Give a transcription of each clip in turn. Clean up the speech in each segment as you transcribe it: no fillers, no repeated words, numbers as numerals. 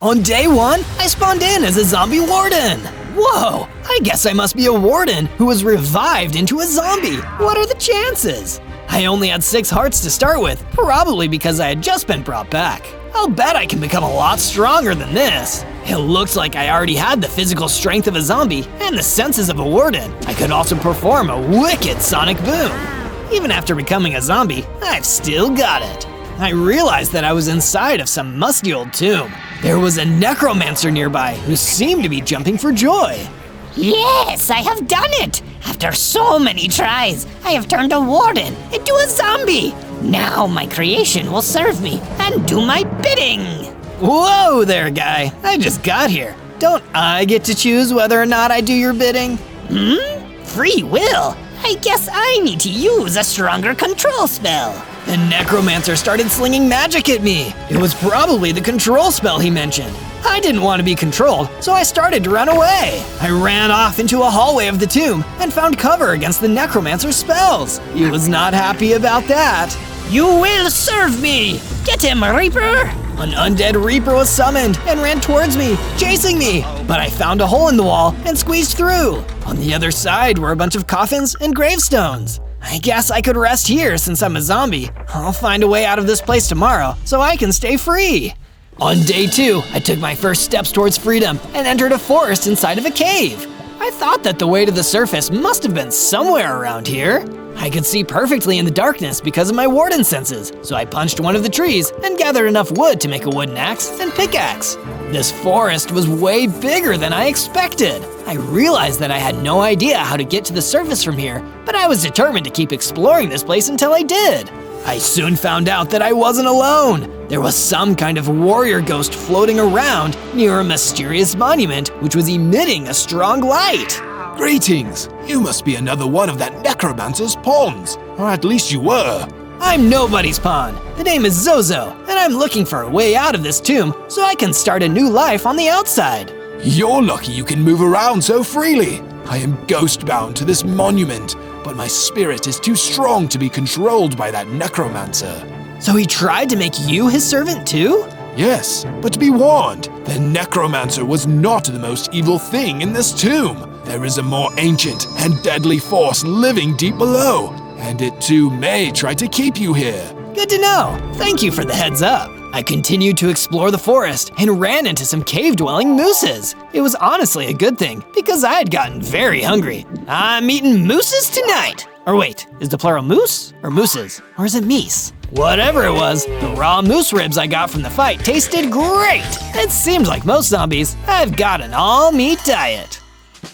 On day 1, I spawned in as a zombie warden. Whoa, I guess I must be a warden who was revived into a zombie. What are the chances? I only had 6 hearts to start with, probably because I had just been brought back. I'll bet I can become a lot stronger than this. It looks like I already had the physical strength of a zombie and the senses of a warden. I could also perform a wicked sonic boom. Even after becoming a zombie, I've still got it. I realized that I was inside of some musty old tomb. There was a necromancer nearby who seemed to be jumping for joy. Yes, I have done it! After so many tries, I have turned a warden into a zombie! Now my creation will serve me and do my bidding! Whoa there, guy. I just got here. Don't I get to choose whether or not I do your bidding? Free will? I guess I need to use a stronger control spell. The necromancer started slinging magic at me. It was probably the control spell he mentioned. I didn't want to be controlled, so I started to run away. I ran off into a hallway of the tomb and found cover against the necromancer's spells. He was not happy about that. You will serve me! Get him, Reaper! An undead Reaper was summoned and ran towards me, chasing me. But I found a hole in the wall and squeezed through. On the other side were a bunch of coffins and gravestones. I guess I could rest here since I'm a zombie. I'll find a way out of this place tomorrow so I can stay free. On day 2, I took my first steps towards freedom and entered a forest inside of a cave. I thought that the way to the surface must have been somewhere around here. I could see perfectly in the darkness because of my warden senses, so I punched one of the trees and gathered enough wood to make a wooden axe and pickaxe. This forest was way bigger than I expected. I realized that I had no idea how to get to the surface from here, but I was determined to keep exploring this place until I did. I soon found out that I wasn't alone. There was some kind of warrior ghost floating around near a mysterious monument which was emitting a strong light. Greetings! You must be another one of that necromancer's pawns, or at least you were. I'm nobody's pawn. The name is Zozo, and I'm looking for a way out of this tomb so I can start a new life on the outside. You're lucky you can move around so freely. I am ghost-bound to this monument, but my spirit is too strong to be controlled by that necromancer. So he tried to make you his servant too? Yes, but be warned, the necromancer was not the most evil thing in this tomb. There is a more ancient and deadly force living deep below, and it too may try to keep you here. Good to know. Thank you for the heads up. I continued to explore the forest and ran into some cave-dwelling mooses. It was honestly a good thing because I had gotten very hungry. I'm eating mooses tonight. Or wait, is the plural moose or mooses? Or is it meese? Whatever it was, the raw moose ribs I got from the fight tasted great. It seems like most zombies, I've got an all-meat diet.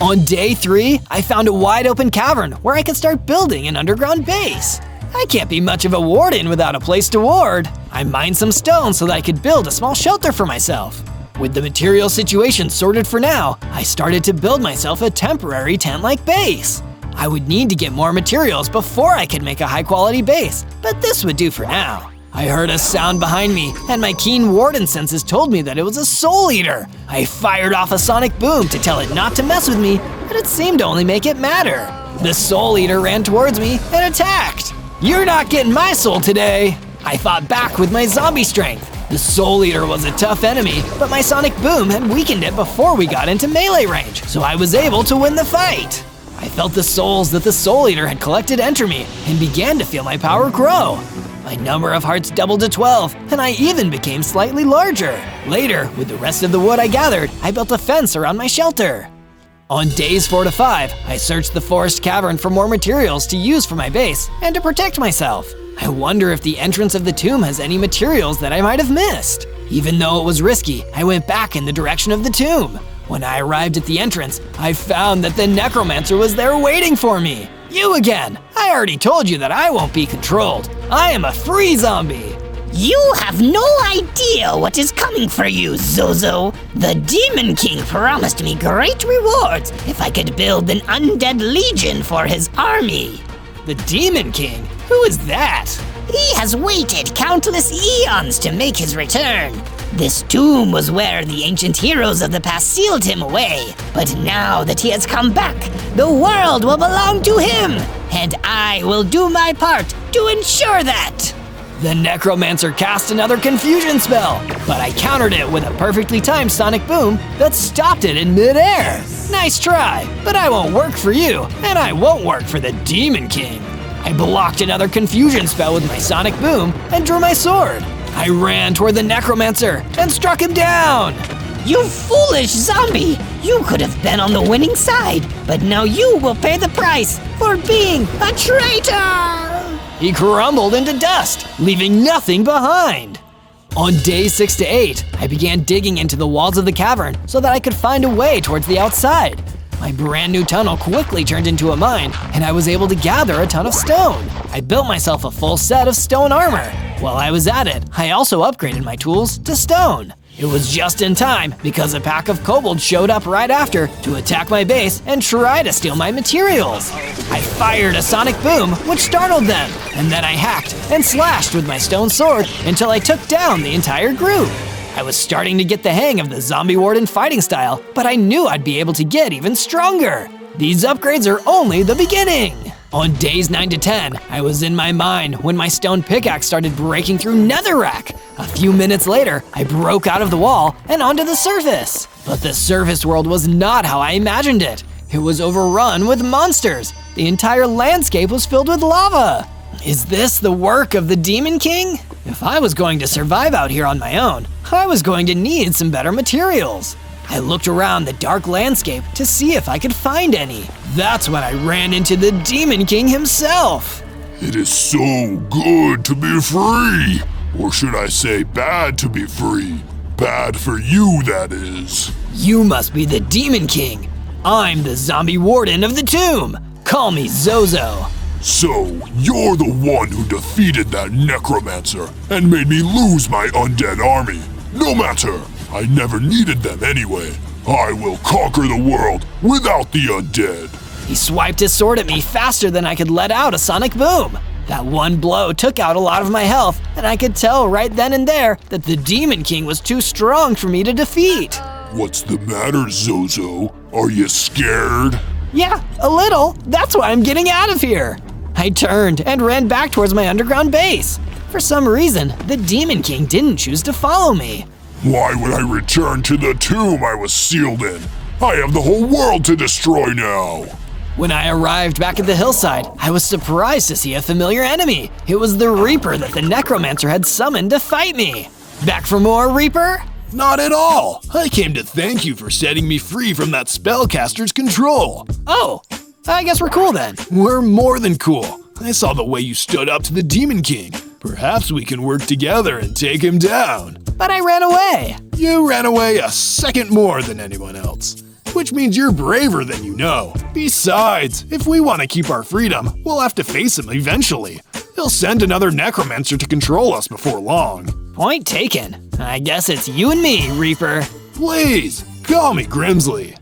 On day 3, I found a wide-open cavern where I could start building an underground base. I can't be much of a warden without a place to ward. I mined some stone so that I could build a small shelter for myself. With the material situation sorted for now, I started to build myself a temporary tent-like base. I would need to get more materials before I could make a high-quality base, but this would do for now. I heard a sound behind me, and my keen warden senses told me that it was a soul eater. I fired off a sonic boom to tell it not to mess with me, but it seemed to only make it madder. The soul eater ran towards me and attacked. You're not getting my soul today! I fought back with my zombie strength. The soul eater was a tough enemy, but my sonic boom had weakened it before we got into melee range, so I was able to win the fight. I felt the souls that the soul eater had collected enter me and began to feel my power grow. My number of hearts doubled to 12, and I even became slightly larger. Later, with the rest of the wood I gathered, I built a fence around my shelter. On days 4 to 5, I searched the forest cavern for more materials to use for my base and to protect myself. I wonder if the entrance of the tomb has any materials that I might have missed. Even though it was risky, I went back in the direction of the tomb. When I arrived at the entrance, I found that the necromancer was there waiting for me. You again! I already told you that I won't be controlled. I am a free zombie. You have no idea what is coming for you, Zozo. The Demon King promised me great rewards if I could build an undead legion for his army. The Demon King? Who is that? He has waited countless eons to make his return. This tomb was where the ancient heroes of the past sealed him away. But now that he has come back, the world will belong to him. And I will do my part to ensure that. The necromancer cast another confusion spell, but I countered it with a perfectly timed sonic boom that stopped it in midair. Nice try, but I won't work for you, and I won't work for the Demon King. I blocked another confusion spell with my sonic boom and drew my sword. I ran toward the necromancer and struck him down. You foolish zombie! You could have been on the winning side, but now you will pay the price for being a traitor! He crumbled into dust, leaving nothing behind. On days 6 to 8, I began digging into the walls of the cavern so that I could find a way towards the outside. My brand new tunnel quickly turned into a mine, and I was able to gather a ton of stone. I built myself a full set of stone armor. While I was at it, I also upgraded my tools to stone. It was just in time because a pack of kobolds showed up right after to attack my base and try to steal my materials. I fired a sonic boom, which startled them, and then I hacked and slashed with my stone sword until I took down the entire group. I was starting to get the hang of the zombie warden fighting style, but I knew I'd be able to get even stronger. These upgrades are only the beginning. On days 9 to 10, I was in my mine when my stone pickaxe started breaking through netherrack. A few minutes later, I broke out of the wall and onto the surface. But the surface world was not how I imagined it. It was overrun with monsters. The entire landscape was filled with lava. Is this the work of the Demon King? If I was going to survive out here on my own, I was going to need some better materials. I looked around the dark landscape to see if I could find any. That's when I ran into the Demon King himself. It is so good to be free. Or should I say bad to be free? Bad for you, that is. You must be the Demon King. I'm the zombie warden of the tomb. Call me Zozo. So, you're the one who defeated that necromancer and made me lose my undead army. No matter, I never needed them anyway. I will conquer the world without the undead. He swiped his sword at me faster than I could let out a sonic boom. That one blow took out a lot of my health, and I could tell right then and there that the Demon King was too strong for me to defeat. What's the matter, Zozo? Are you scared? Yeah, a little. That's why I'm getting out of here. I turned and ran back towards my underground base. For some reason, the Demon King didn't choose to follow me. Why would I return to the tomb I was sealed in? I have the whole world to destroy now. When I arrived back at the hillside, I was surprised to see a familiar enemy. It was the Reaper that the necromancer had summoned to fight me. Back for more, Reaper? Not at all. I came to thank you for setting me free from that spellcaster's control. Oh, I guess we're cool then. We're more than cool. I saw the way you stood up to the Demon King. Perhaps we can work together and take him down. But I ran away. You ran away a second more than anyone else, which means you're braver than you know. Besides, if we want to keep our freedom, we'll have to face him eventually. He'll send another necromancer to control us before long. Point taken. I guess it's you and me, Reaper. Please, call me Grimsley.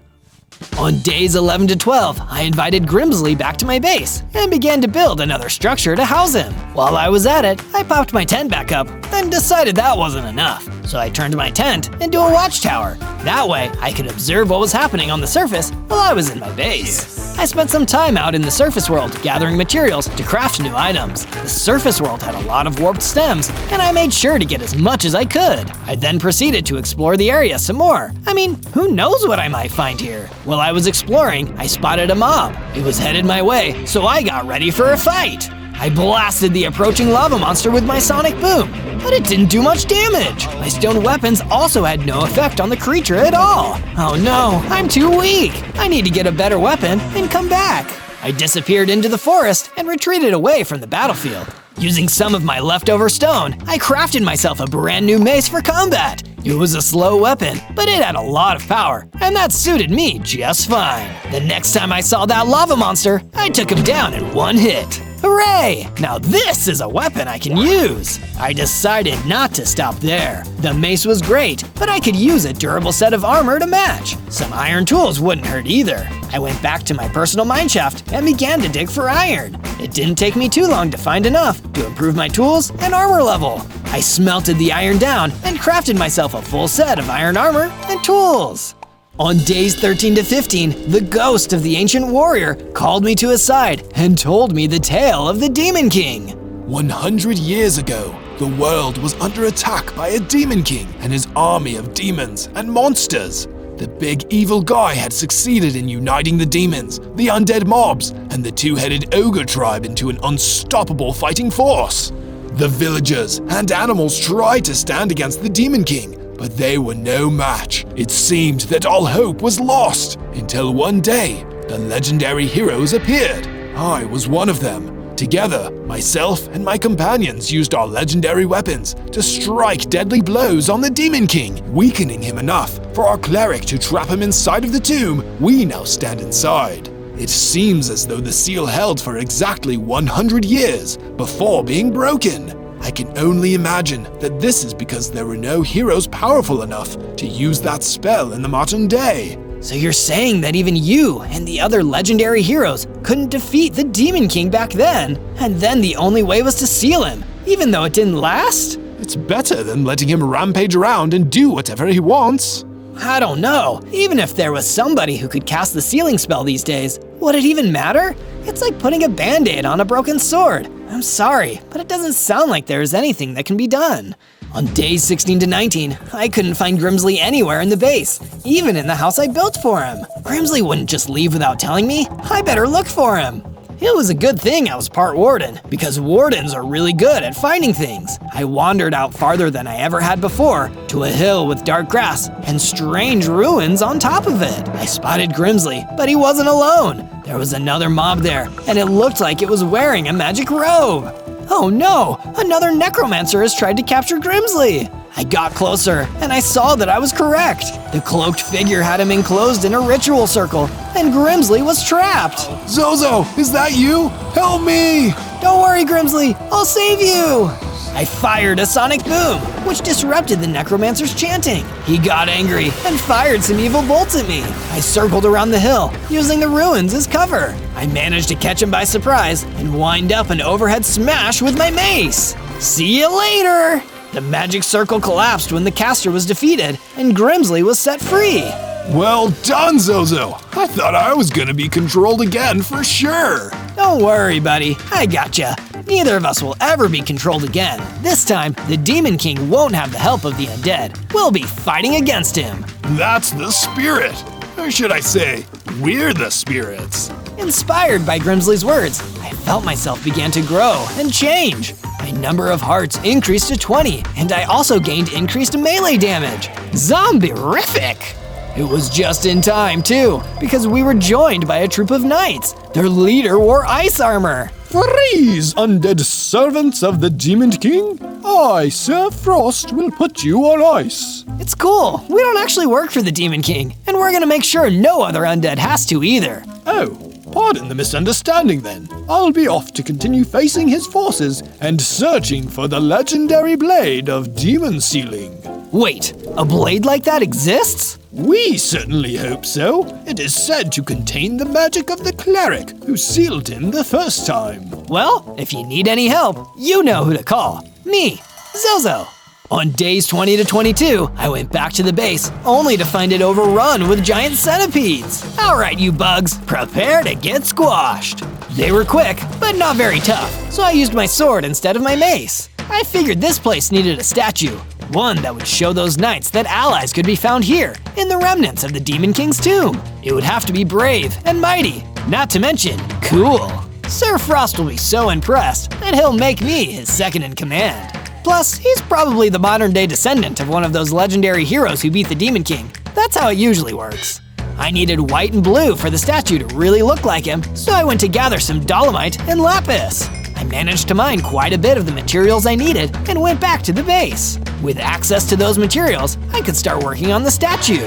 On days 11 to 12, I invited Grimsley back to my base and began to build another structure to house him. While I was at it, I popped my tent back up and decided that wasn't enough. So I turned my tent into a watchtower. That way, I could observe what was happening on the surface while I was in my base. I spent some time out in the surface world gathering materials to craft new items. The surface world had a lot of warped stems, and I made sure to get as much as I could. I then proceeded to explore the area some more. I mean, who knows what I might find here? While I was exploring, I spotted a mob. It was headed my way, so I got ready for a fight. I blasted the approaching lava monster with my sonic boom, but it didn't do much damage. My stone weapons also had no effect on the creature at all. Oh no, I'm too weak. I need to get a better weapon and come back. I disappeared into the forest and retreated away from the battlefield. Using some of my leftover stone, I crafted myself a brand new mace for combat. It was a slow weapon, but it had a lot of power, and that suited me just fine. The next time I saw that lava monster, I took him down in one hit. Hooray! Now this is a weapon I can use! I decided not to stop there. The mace was great, but I could use a durable set of armor to match. Some iron tools wouldn't hurt either. I went back to my personal mineshaft and began to dig for iron. It didn't take me too long to find enough to improve my tools and armor level. I smelted the iron down and crafted myself a full set of iron armor and tools. On days 13 to 15, the ghost of the ancient warrior called me to his side and told me the tale of the Demon King. 100 years ago, the world was under attack by a demon king and his army of demons and monsters. The big evil guy had succeeded in uniting the demons, the undead mobs, and the two-headed ogre tribe into an unstoppable fighting force. The villagers and animals tried to stand against the demon king, but they were no match. It seemed that all hope was lost, until one day, the legendary heroes appeared. I was one of them. Together, myself and my companions used our legendary weapons to strike deadly blows on the Demon King, weakening him enough for our cleric to trap him inside of the tomb we now stand inside. It seems as though the seal held for exactly 100 years before being broken. I can only imagine that this is because there were no heroes powerful enough to use that spell in the modern day. So you're saying that even you and the other legendary heroes couldn't defeat the Demon King back then, and then the only way was to seal him, even though it didn't last? It's better than letting him rampage around and do whatever he wants. I don't know. Even if there was somebody who could cast the sealing spell these days, would it even matter? It's like putting a band-aid on a broken sword. I'm sorry, but it doesn't sound like there's anything that can be done. On days 16 to 19, I couldn't find Grimsley anywhere in the base, even in the house I built for him. Grimsley wouldn't just leave without telling me. I better look for him. It was a good thing I was part warden, because wardens are really good at finding things. I wandered out farther than I ever had before, to a hill with dark grass and strange ruins on top of it. I spotted Grimsley, but he wasn't alone. There was another mob there, and it looked like it was wearing a magic robe. Oh no! Another necromancer has tried to capture Grimsley! I got closer, and I saw that I was correct. The cloaked figure had him enclosed in a ritual circle, and Grimsley was trapped. Zozo, is that you? Help me! Don't worry, Grimsley, I'll save you! I fired a sonic boom, which disrupted the necromancer's chanting. He got angry and fired some evil bolts at me. I circled around the hill, using the ruins as cover. I managed to catch him by surprise and wind up an overhead smash with my mace. See you later! The magic circle collapsed when the caster was defeated, and Grimsley was set free. Well done, Zozo! I thought I was gonna be controlled again for sure! Don't worry, buddy, I gotcha. Neither of us will ever be controlled again. This time, the Demon King won't have the help of the undead. We'll be fighting against him. That's the spirit! Or should I say, we're the spirits. Inspired by Grimsley's words, I felt myself begin to grow and change. My number of hearts increased to 20, and I also gained increased melee damage. Zombie-rific! It was just in time, too, because we were joined by a troop of knights. Their leader wore ice armor. Freeze, undead servants of the Demon King! I, Sir Frost, will put you on ice. It's cool. We don't actually work for the Demon King, and we're gonna make sure no other undead has to either. Oh, pardon the misunderstanding then. I'll be off to continue facing his forces and searching for the legendary blade of demon sealing. Wait, a blade like that exists? We certainly hope so. It is said to contain the magic of the cleric who sealed him the first time. Well, if you need any help, you know who to call. Me, Zozo. On days 20 to 22, I went back to the base, only to find it overrun with giant centipedes. All right, you bugs, prepare to get squashed. They were quick, but not very tough, so I used my sword instead of my mace. I figured this place needed a statue, one that would show those knights that allies could be found here, in the remnants of the Demon King's tomb. It would have to be brave and mighty, not to mention cool. Sir Frost will be so impressed that he'll make me his second in command. Plus, he's probably the modern-day descendant of one of those legendary heroes who beat the Demon King. That's how it usually works. I needed white and blue for the statue to really look like him, so I went to gather some dolomite and lapis. I managed to mine quite a bit of the materials I needed and went back to the base. With access to those materials, I could start working on the statue.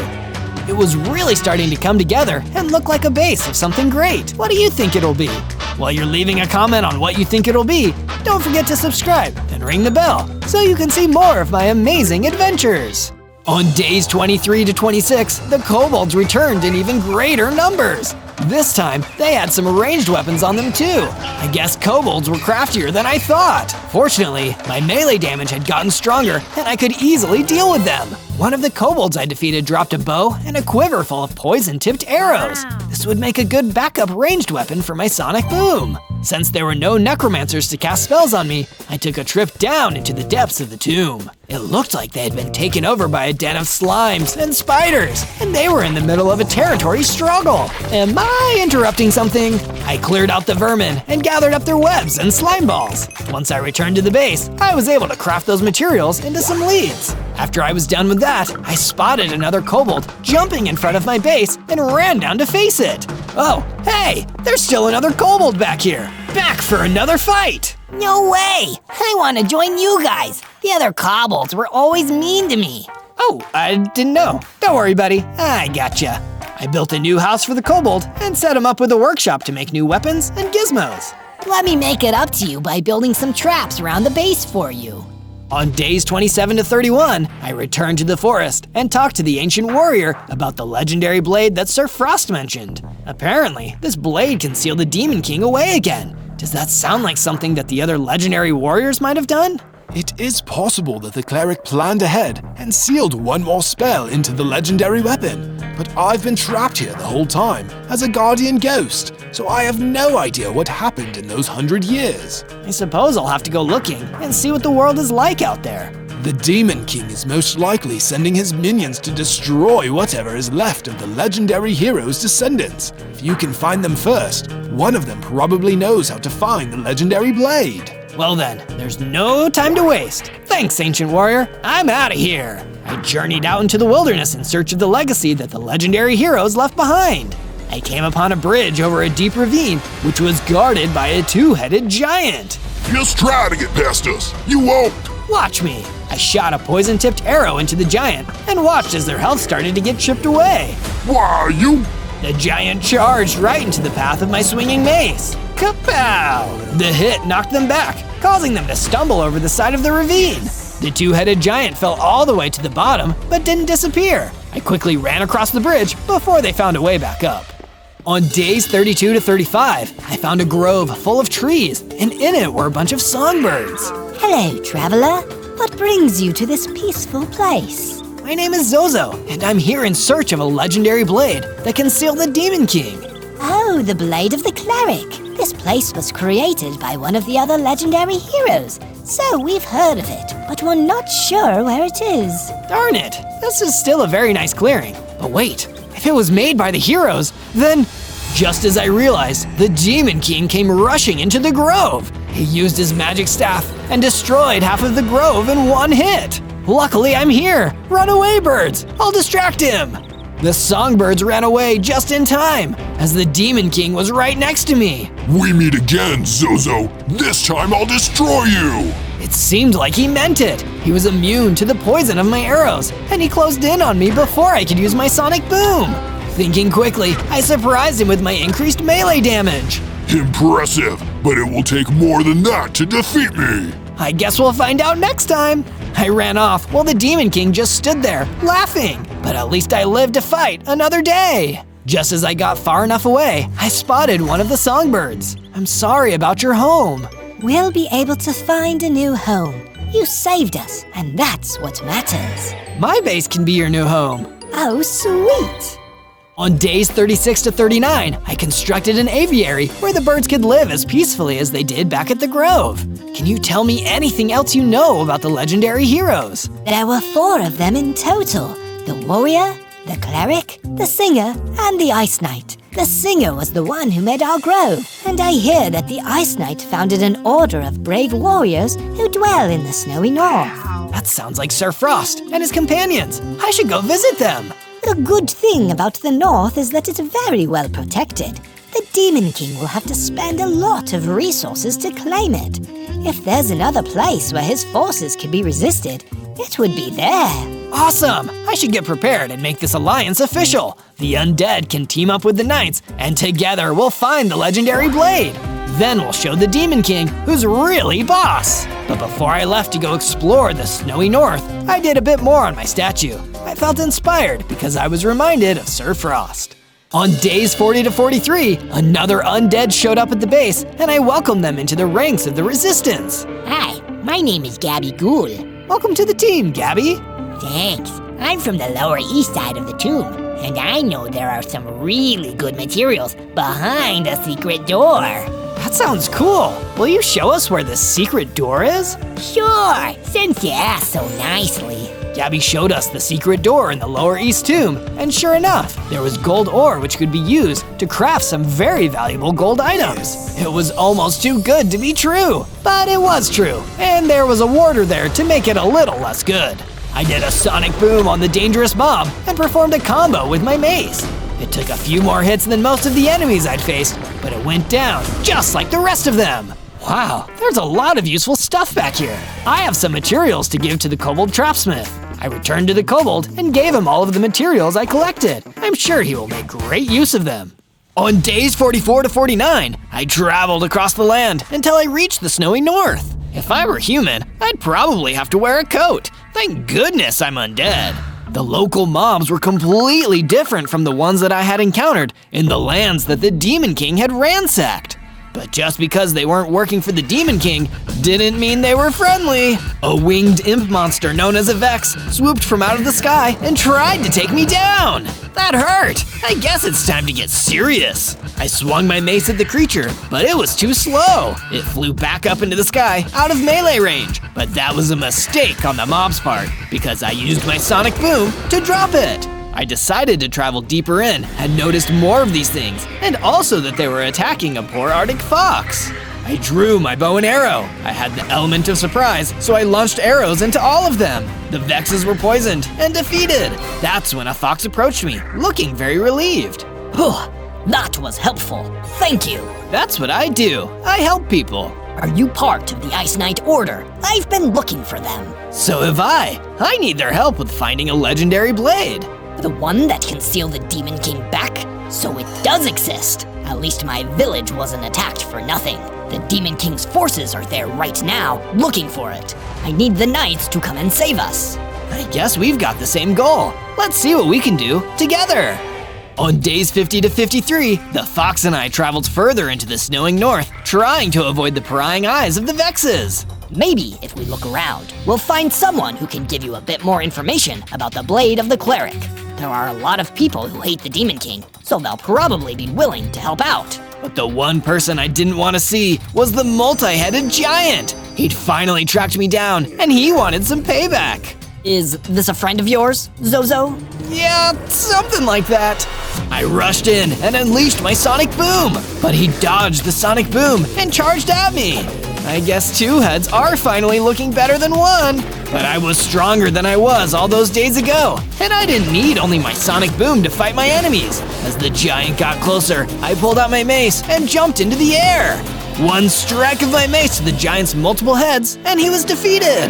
It was really starting to come together and look like a base of something great. What do you think it'll be? While you're leaving a comment on what you think it'll be, don't forget to subscribe and ring the bell so you can see more of my amazing adventures. On days 23 to 26, the kobolds returned in even greater numbers. This time, they had some ranged weapons on them too. I guess kobolds were craftier than I thought. Fortunately, my melee damage had gotten stronger and I could easily deal with them. One of the kobolds I defeated dropped a bow and a quiver full of poison-tipped arrows. This would make a good backup ranged weapon for my sonic boom. Since there were no necromancers to cast spells on me, I took a trip down into the depths of the tomb. It looked like they had been taken over by a den of slimes and spiders, and they were in the middle of a territory struggle. Am I interrupting something? I cleared out the vermin and gathered up their webs and slime balls. Once I returned to the base, I was able to craft those materials into some leads. After I was done with that, I spotted another kobold jumping in front of my base and ran down to face it. Oh, hey, there's still another kobold back here. Back for another fight. No way! I want to join you guys. The other kobolds were always mean to me. Oh, I didn't know. Don't worry, buddy. I gotcha. I built a new house for the kobold and set him up with a workshop to make new weapons and gizmos. Let me make it up to you by building some traps around the base for you. On days 27 to 31, I returned to the forest and talked to the ancient warrior about the legendary blade that Sir Frost mentioned. Apparently, this blade can seal the Demon King away again. Does that sound like something that the other legendary warriors might have done? It is possible that the cleric planned ahead and sealed one more spell into the legendary weapon, but I've been trapped here the whole time as a guardian ghost, so I have no idea what happened in those 100 years. I suppose I'll have to go looking and see what the world is like out there. The Demon King is most likely sending his minions to destroy whatever is left of the legendary hero's descendants. If you can find them first, one of them probably knows how to find the legendary blade. Well then, there's no time to waste. Thanks, ancient warrior. I'm out of here. I journeyed out into the wilderness in search of the legacy that the legendary heroes left behind. I came upon a bridge over a deep ravine, which was guarded by a two-headed giant. Just try to get past us. You won't. Watch me. I shot a poison-tipped arrow into the giant and watched as their health started to get chipped away. Why, you... The giant charged right into the path of my swinging mace. Kapow! The hit knocked them back, causing them to stumble over the side of the ravine. The two-headed giant fell all the way to the bottom, but didn't disappear. I quickly ran across the bridge before they found a way back up. On days 32 to 35, I found a grove full of trees, and in it were a bunch of songbirds. Hello, traveler. What brings you to this peaceful place? My name is Zozo, and I'm here in search of a legendary blade that can seal the Demon King. Oh, the Blade of the Cleric. This place was created by one of the other legendary heroes, so we've heard of it, but we're not sure where it is. Darn it, this is still a very nice clearing. But wait, if it was made by the heroes, then... Just as I realized, the Demon King came rushing into the grove. He used his magic staff and destroyed half of the grove in one hit. Luckily, I'm here. Run away, birds. I'll distract him. The songbirds ran away just in time, as the Demon King was right next to me. We meet again, Zozo. This time I'll destroy you. It seemed like he meant it. He was immune to the poison of my arrows, and he closed in on me before I could use my sonic boom. Thinking quickly, I surprised him with my increased melee damage. Impressive, but it will take more than that to defeat me. I guess we'll find out next time. I ran off while the Demon King just stood there, laughing. But at least I lived to fight another day. Just as I got far enough away, I spotted one of the songbirds. I'm sorry about your home. We'll be able to find a new home. You saved us, and that's what matters. My base can be your new home. Oh, sweet. On days 36 to 39, I constructed an aviary where the birds could live as peacefully as they did back at the grove. Can you tell me anything else you know about the legendary heroes? There were 4 of them in total. The warrior, the cleric, the singer, and the ice knight. The singer was the one who made our grove, and I hear that the ice knight founded an order of brave warriors who dwell in the snowy north. That sounds like Sir Frost and his companions. I should go visit them. The good thing about the north is that it's very well protected. The Demon King will have to spend a lot of resources to claim it. If there's another place where his forces can be resisted, it would be there. Awesome! I should get prepared and make this alliance official. The undead can team up with the knights, and together we'll find the legendary blade. Then we'll show the Demon King who's really boss. But before I left to go explore the snowy north, I did a bit more on my statue. I felt inspired because I was reminded of Sir Frost. On days 40 to 43, another undead showed up at the base, and I welcomed them into the ranks of the resistance. Hi, my name is Gabby Ghoul. Welcome to the team, Gabby. Thanks. I'm from the lower east side of the tomb, and I know there are some really good materials behind a secret door. That sounds cool. Will you show us where the secret door is? Sure, since you asked so nicely. Gabby showed us the secret door in the lower east tomb, and sure enough, there was gold ore which could be used to craft some very valuable gold items. It was almost too good to be true, but it was true, and there was a warder there to make it a little less good. I did a sonic boom on the dangerous mob and performed a combo with my mace. It took a few more hits than most of the enemies I'd faced, but it went down just like the rest of them. Wow, there's a lot of useful stuff back here. I have some materials to give to the kobold trapsmith. I returned to the kobold and gave him all of the materials I collected. I'm sure he will make great use of them. On days 44 to 49, I traveled across the land until I reached the snowy north. If I were human, I'd probably have to wear a coat. Thank goodness I'm undead. The local mobs were completely different from the ones that I had encountered in the lands that the Demon King had ransacked. But just because they weren't working for the Demon King didn't mean they were friendly. A winged imp monster known as a Vex swooped from out of the sky and tried to take me down. That hurt. I guess it's time to get serious. I swung my mace at the creature, but it was too slow. It flew back up into the sky out of melee range, but that was a mistake on the mob's part because I used my sonic boom to drop it. I decided to travel deeper in and noticed more of these things, and also that they were attacking a poor Arctic fox. I drew my bow and arrow. I had the element of surprise, so I launched arrows into all of them. The Vexes were poisoned and defeated. That's when a fox approached me, looking very relieved. Whew, that was helpful. Thank you. That's what I do. I help people. Are you part of the Ice Knight Order? I've been looking for them. So have I. I need their help with finding a legendary blade. The one that can seal the Demon King back? So it does exist. At least my village wasn't attacked for nothing. The Demon King's forces are there right now, looking for it. I need the knights to come and save us. I guess we've got the same goal. Let's see what we can do together. On days 50 to 53, the fox and I traveled further into the snowing north, trying to avoid the prying eyes of the Vexes. Maybe if we look around, we'll find someone who can give you a bit more information about the blade of the cleric. There are a lot of people who hate the Demon King, so they'll probably be willing to help out. But the one person I didn't want to see was the multi-headed giant. He'd finally tracked me down, and he wanted some payback. Is this a friend of yours, Zozo? Yeah, something like that. I rushed in and unleashed my sonic boom, but he dodged the sonic boom and charged at me. I guess two heads are finally looking better than one, but I was stronger than I was all those days ago, and I didn't need only my sonic boom to fight my enemies. As the giant got closer, I pulled out my mace and jumped into the air. One strike of my mace to the giant's multiple heads, and he was defeated.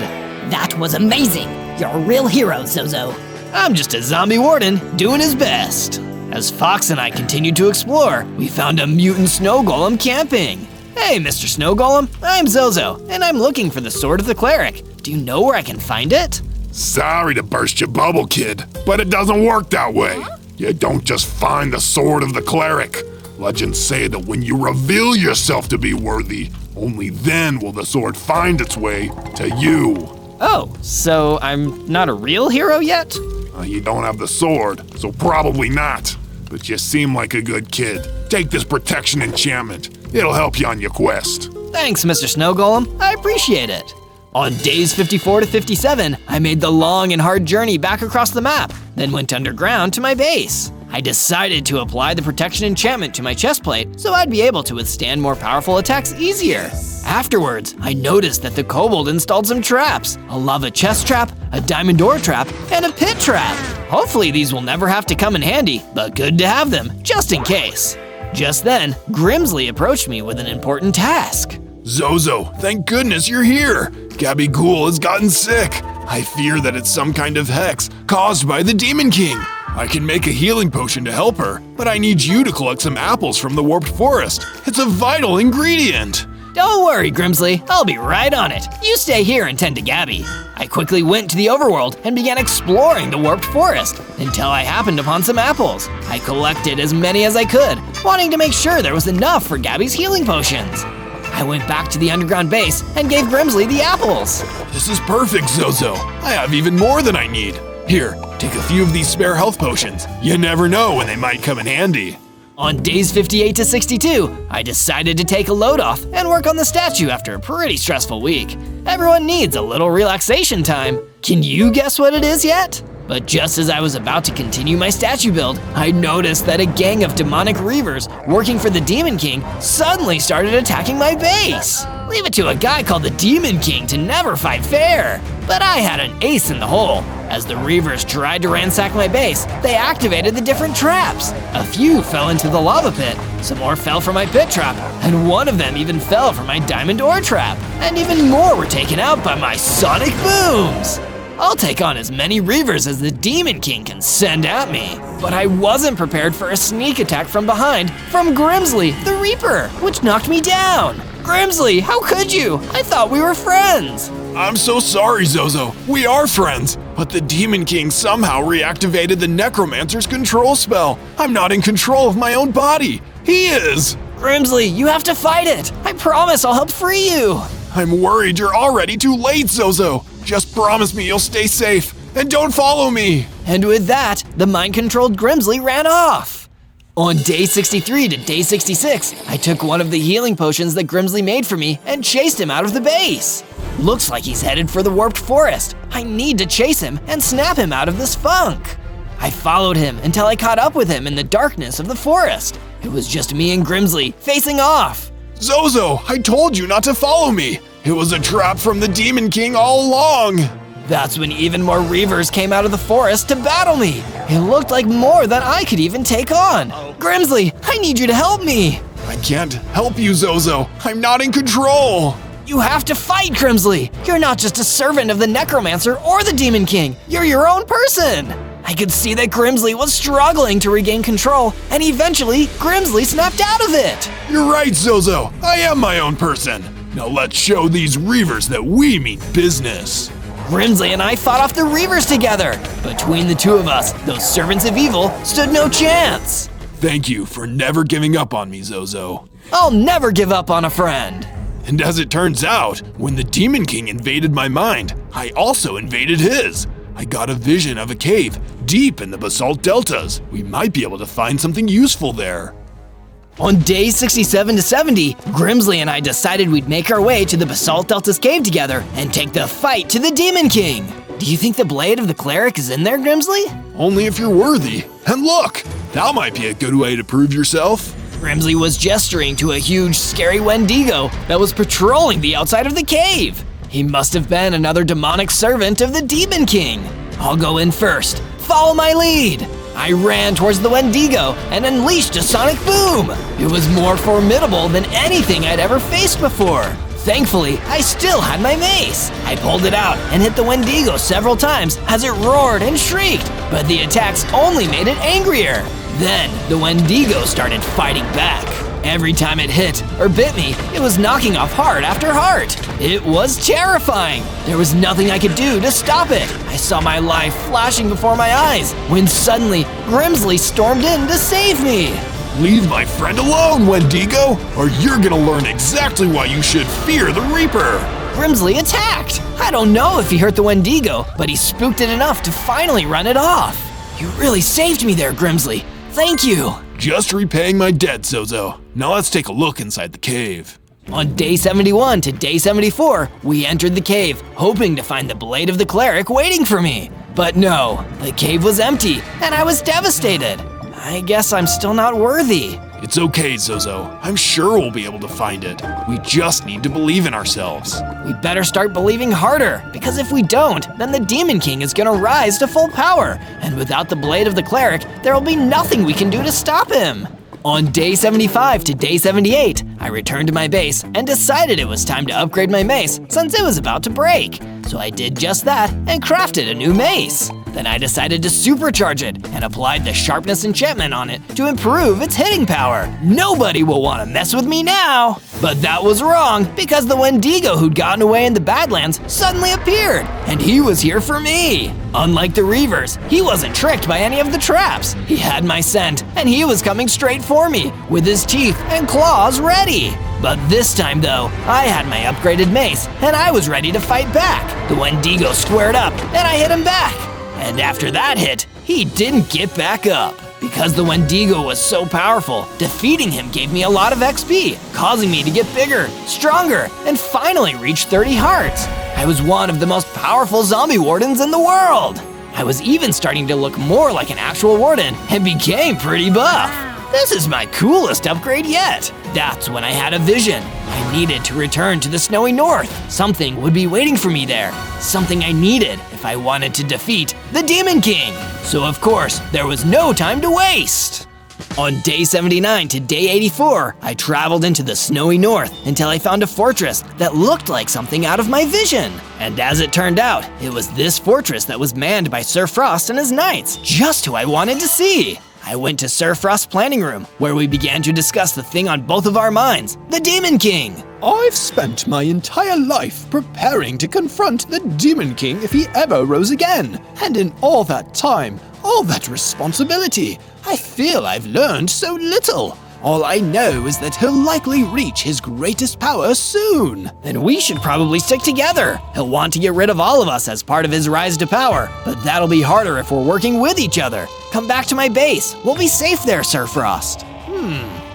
That was amazing. You're a real hero, Zozo. I'm just a zombie warden doing his best. As Fox and I continued to explore, we found a mutant snow golem camping. Hey, Mr. Snow Golem, I'm Zozo, and I'm looking for the Sword of the Cleric. Do you know where I can find it? Sorry to burst your bubble, kid, but it doesn't work that way. You don't just find the Sword of the Cleric. Legends say that when you reveal yourself to be worthy, only then will the sword find its way to you. Oh, so I'm not a real hero yet? You don't have the sword, so probably not. But you seem like a good kid. Take this protection enchantment. It'll help you on your quest. Thanks, Mr. Snow Golem. I appreciate it. On days 54 to 57, I made the long and hard journey back across the map, then went underground to my base. I decided to apply the protection enchantment to my chestplate so I'd be able to withstand more powerful attacks easier. Afterwards, I noticed that the kobold installed some traps, a lava chest trap, a diamond door trap, and a pit trap. Hopefully these will never have to come in handy, but good to have them, just in case. Just then, Grimsley approached me with an important task. Zozo, thank goodness you're here. Gabby Ghoul has gotten sick. I fear that it's some kind of hex caused by the Demon King. I can make a healing potion to help her, but I need you to collect some apples from the Warped Forest. It's a vital ingredient. Don't worry, Grimsley, I'll be right on it. You stay here and tend to Gabby. I quickly went to the overworld and began exploring the Warped Forest until I happened upon some apples. I collected as many as I could, wanting to make sure there was enough for Gabby's healing potions. I went back to the underground base and gave Grimsley the apples. This is perfect, Zozo. I have even more than I need. Here, Take a few of these spare health potions. You never know when they might come in handy. On days 58 to 62, I decided to take a load off and work on the statue after a pretty stressful week. Everyone needs a little relaxation time. Can you guess what it is yet? But just as I was about to continue my statue build, I noticed that a gang of demonic reavers working for the Demon King suddenly started attacking my base. Leave it to a guy called the Demon King to never fight fair. But I had an ace in the hole. As the reavers tried to ransack my base, they activated the different traps. A few fell into the lava pit, some more fell for my pit trap, and one of them even fell for my diamond ore trap. And even more were taken out by my sonic booms. I'll take on as many reavers as the Demon King can send at me. But I wasn't prepared for a sneak attack from behind from Grimsley, the Reaper, which knocked me down. Grimsley, how could you? I thought we were friends. I'm so sorry, Zozo. We are friends, but the Demon King somehow reactivated the necromancer's control spell. I'm not in control of my own body. He is. Grimsley, you have to fight it. I promise I'll help free you. I'm worried you're already too late, Zozo. Just promise me you'll stay safe and don't follow me. And with that, the mind-controlled Grimsley ran off. On day 63 to day 66, I took one of the healing potions that Grimsley made for me and chased him out of the base. Looks like he's headed for the warped forest. I need to chase him and snap him out of this funk. I followed him until I caught up with him in the darkness of the forest. It was just me and Grimsley facing off. Zozo, I told you not to follow me. It was a trap from the Demon King all along. That's when even more reavers came out of the forest to battle me. It looked like more than I could even take on. Grimsley, I need you to help me. I can't help you, Zozo. I'm not in control. You have to fight, Grimsley. You're not just a servant of the necromancer or the Demon King. You're your own person. I could see that Grimsley was struggling to regain control, and eventually Grimsley snapped out of it. You're right, Zozo. I am my own person. Now let's show these reavers that we mean business. Grimsley and I fought off the reavers together. Between the two of us, those servants of evil stood no chance. Thank you for never giving up on me, Zozo. I'll never give up on a friend. And as it turns out, when the Demon King invaded my mind, I also invaded his. I got a vision of a cave deep in the basalt deltas. We might be able to find something useful there. On days 67 to 70, Grimsley and I decided we'd make our way to the Basalt Deltas cave together and take the fight to the Demon King. Do you think the blade of the cleric is in there, Grimsley? Only if you're worthy. And look, that might be a good way to prove yourself. Grimsley was gesturing to a huge, scary Wendigo that was patrolling the outside of the cave. He must have been another demonic servant of the Demon King. I'll go in first. Follow my lead. I ran towards the Wendigo and unleashed a sonic boom. It was more formidable than anything I'd ever faced before. Thankfully, I still had my mace. I pulled it out and hit the Wendigo several times as it roared and shrieked, but the attacks only made it angrier. Then, the Wendigo started fighting back. Every time it hit or bit me, it was knocking off heart after heart. It was terrifying. There was nothing I could do to stop it. I saw my life flashing before my eyes when suddenly Grimsley stormed in to save me. Leave my friend alone, Wendigo, or you're gonna learn exactly why you should fear the Reaper. Grimsley attacked. I don't know if he hurt the Wendigo, but he spooked it enough to finally run it off. You really saved me there, Grimsley. Thank you. Just repaying my debt, Zozo. Now let's take a look inside the cave. On day 71 to day 74, we entered the cave, hoping to find the blade of the cleric waiting for me. But no, the cave was empty, and I was devastated. I guess I'm still not worthy. It's okay, Zozo. I'm sure we'll be able to find it. We just need to believe in ourselves. We better start believing harder, because if we don't, then the Demon King is gonna rise to full power, and without the blade of the cleric, there will be nothing we can do to stop him. On day 75 to day 78, I returned to my base and decided it was time to upgrade my mace since it was about to break. So I did just that and crafted a new mace. Then I decided to supercharge it and applied the sharpness enchantment on it to improve its hitting power. Nobody will want to mess with me now. But that was wrong because the Wendigo who'd gotten away in the Badlands suddenly appeared, and he was here for me. Unlike the Reavers, he wasn't tricked by any of the traps. He had my scent, and he was coming straight for me with his teeth and claws ready. But this time though, I had my upgraded mace, and I was ready to fight back. The Wendigo squared up, and I hit him back. And after that hit, he didn't get back up. Because the Wendigo was so powerful, defeating him gave me a lot of XP, causing me to get bigger, stronger, and finally reach 30 hearts. I was one of the most powerful zombie wardens in the world. I was even starting to look more like an actual warden and became pretty buff. This is my coolest upgrade yet. That's when I had a vision. I needed to return to the snowy north. Something would be waiting for me there. Something I needed if I wanted to defeat the Demon King. So of course, there was no time to waste. On day 79 to day 84, I traveled into the snowy north until I found a fortress that looked like something out of my vision. And as it turned out, it was this fortress that was manned by Sir Frost and his knights, just who I wanted to see. I went to Sir Frost's planning room, where we began to discuss the thing on both of our minds, the Demon King. I've spent my entire life preparing to confront the Demon King if he ever rose again. And in all that time, all that responsibility, I feel I've learned so little. All I know is that he'll likely reach his greatest power soon. Then we should probably stick together. He'll want to get rid of all of us as part of his rise to power, but that'll be harder if we're working with each other. Come back to my base. We'll be safe there, Sir Frost.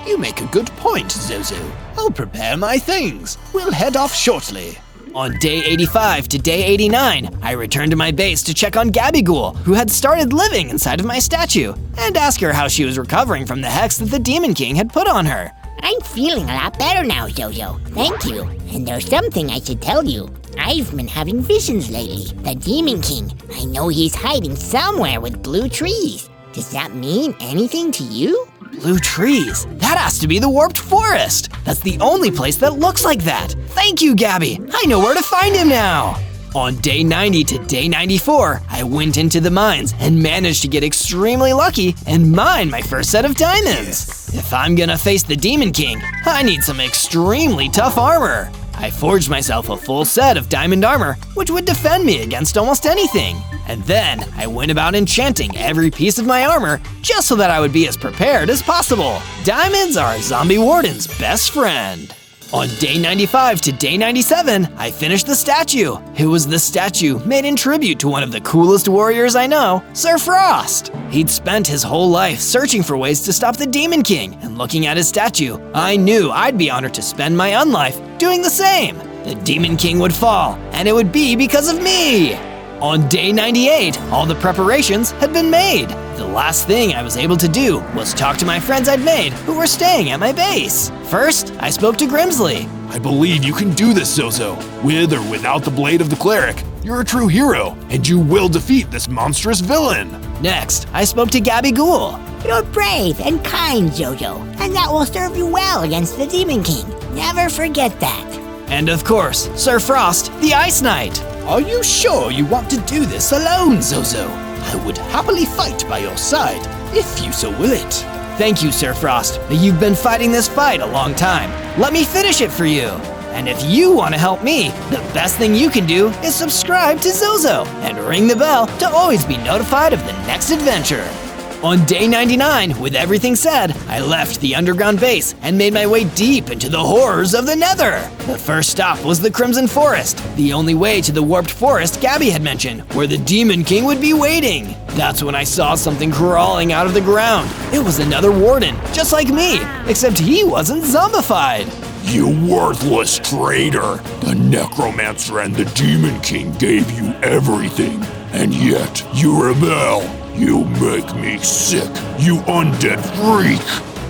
You make a good point, Zozo. I'll prepare my things. We'll head off shortly. On day 85 to day 89, I returned to my base to check on Gabigool, who had started living inside of my statue, and ask her how she was recovering from the hex that the Demon King had put on her. I'm feeling a lot better now, Zozo. Thank you. And there's something I should tell you. I've been having visions lately. The Demon King, I know he's hiding somewhere with blue trees. Does that mean anything to you? Blue trees? That has to be the Warped Forest. That's the only place that looks like that. Thank you, Gabby. I know where to find him now. On day 90 to day 94, I went into the mines and managed to get extremely lucky and mine my first set of diamonds. If I'm gonna face the Demon King, I need some extremely tough armor. I forged myself a full set of diamond armor, which would defend me against almost anything. And then I went about enchanting every piece of my armor just so that I would be as prepared as possible. Diamonds are a zombie warden's best friend. On day 95 to day 97, I finished the statue. It was the statue made in tribute to one of the coolest warriors I know, Sir Frost. He'd spent his whole life searching for ways to stop the Demon King, and looking at his statue, I knew I'd be honored to spend my unlife doing the same. The Demon King would fall, and it would be because of me. On day 98, all the preparations had been made. The last thing I was able to do was talk to my friends I'd made who were staying at my base. First, I spoke to Grimsley. I believe you can do this, Zozo. With or without the blade of the cleric, you're a true hero, and you will defeat this monstrous villain. Next, I spoke to Gabigool. You're brave and kind, Zozo, and that will serve you well against the Demon King. Never forget that. And of course, Sir Frost, the Ice Knight. Are you sure you want to do this alone, Zozo? I would happily fight by your side, if you so will it. Thank you, Sir Frost, but you've been fighting this fight a long time. Let me finish it for you. And if you want to help me, the best thing you can do is subscribe to Zozo and ring the bell to always be notified of the next adventure. On day 99, with everything said, I left the underground base and made my way deep into the horrors of the Nether. The first stop was the Crimson Forest, the only way to the Warped Forest Gabby had mentioned, where the Demon King would be waiting. That's when I saw something crawling out of the ground. It was another warden, just like me, except he wasn't zombified. You worthless traitor! The necromancer and the Demon King gave you everything, and yet you rebel. You make me sick, you undead freak!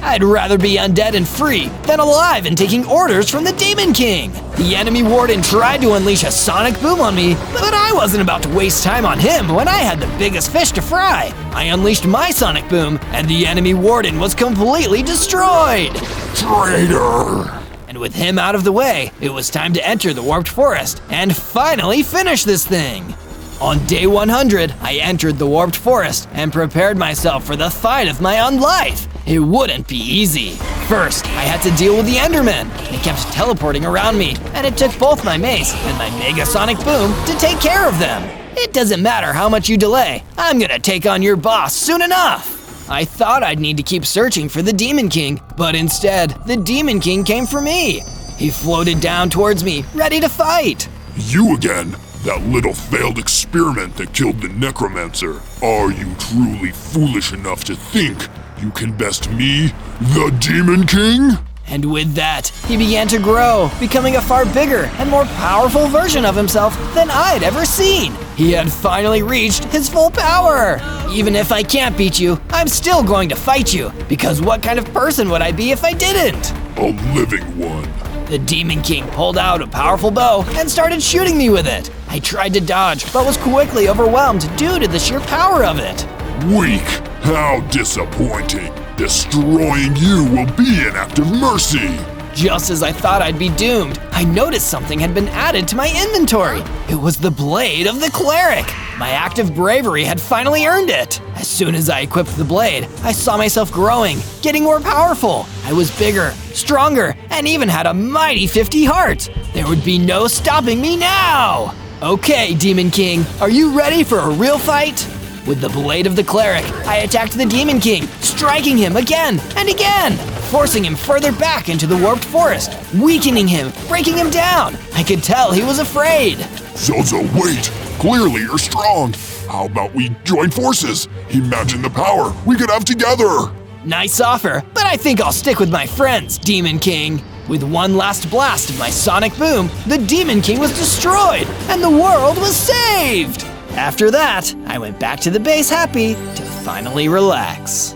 I'd rather be undead and free than alive and taking orders from the Demon King. The enemy warden tried to unleash a sonic boom on me, but I wasn't about to waste time on him when I had the biggest fish to fry. I unleashed my sonic boom, and the enemy warden was completely destroyed. Traitor! And with him out of the way, it was time to enter the Warped Forest and finally finish this thing. On day 100, I entered the Warped Forest and prepared myself for the fight of my own life. It wouldn't be easy. First, I had to deal with the Endermen. They kept teleporting around me, and it took both my mace and my Mega Sonic Boom to take care of them. It doesn't matter how much you delay, I'm gonna take on your boss soon enough. I thought I'd need to keep searching for the Demon King, but instead, the Demon King came for me. He floated down towards me, ready to fight. You again? That little failed experiment that killed the necromancer. Are you truly foolish enough to think you can best me, the Demon King? And with that, he began to grow, becoming a far bigger and more powerful version of himself than I'd ever seen. He had finally reached his full power. Even if I can't beat you, I'm still going to fight you, because what kind of person would I be if I didn't? A living one. The Demon King pulled out a powerful bow and started shooting me with it. I tried to dodge, but was quickly overwhelmed due to the sheer power of it. Weak. How disappointing. Destroying you will be an act of mercy. Just as I thought I'd be doomed, I noticed something had been added to my inventory. It was the blade of the cleric. My act of bravery had finally earned it. As soon as I equipped the blade, I saw myself growing, getting more powerful. I was bigger, stronger, and even had a mighty 50 hearts. There would be no stopping me now. Okay, Demon King, are you ready for a real fight? With the blade of the cleric, I attacked the Demon King, striking him again and again, forcing him further back into the warped forest, weakening him, breaking him down. I could tell he was afraid. Zozo, wait! Clearly you're strong. How about we join forces? Imagine the power we could have together. Nice offer, but I think I'll stick with my friends, Demon King. With one last blast of my sonic boom, the Demon King was destroyed and the world was saved. After that, I went back to the base happy to finally relax.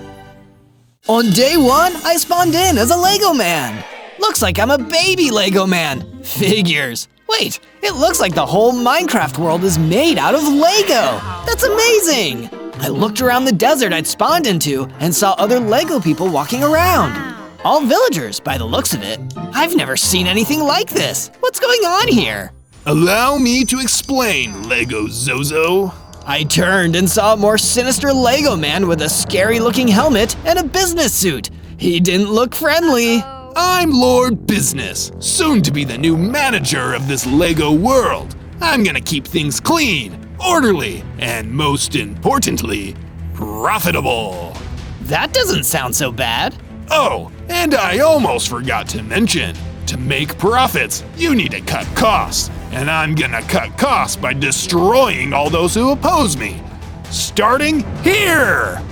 On day 1, I spawned in as a Lego man. Looks like I'm a baby Lego man. Figures. Wait, it looks like the whole Minecraft world is made out of Lego. That's amazing. I looked around the desert I'd spawned into and saw other Lego people walking around. All villagers, by the looks of it. I've never seen anything like this. What's going on here? Allow me to explain, Lego Zozo. I turned and saw a more sinister Lego man with a scary-looking helmet and a business suit. He didn't look friendly. I'm Lord Business, soon to be the new manager of this Lego world. I'm gonna keep things clean, orderly, and most importantly, profitable. That doesn't sound so bad. Oh, and I almost forgot to mention, to make profits, you need to cut costs. And I'm gonna cut costs by destroying all those who oppose me. Starting here!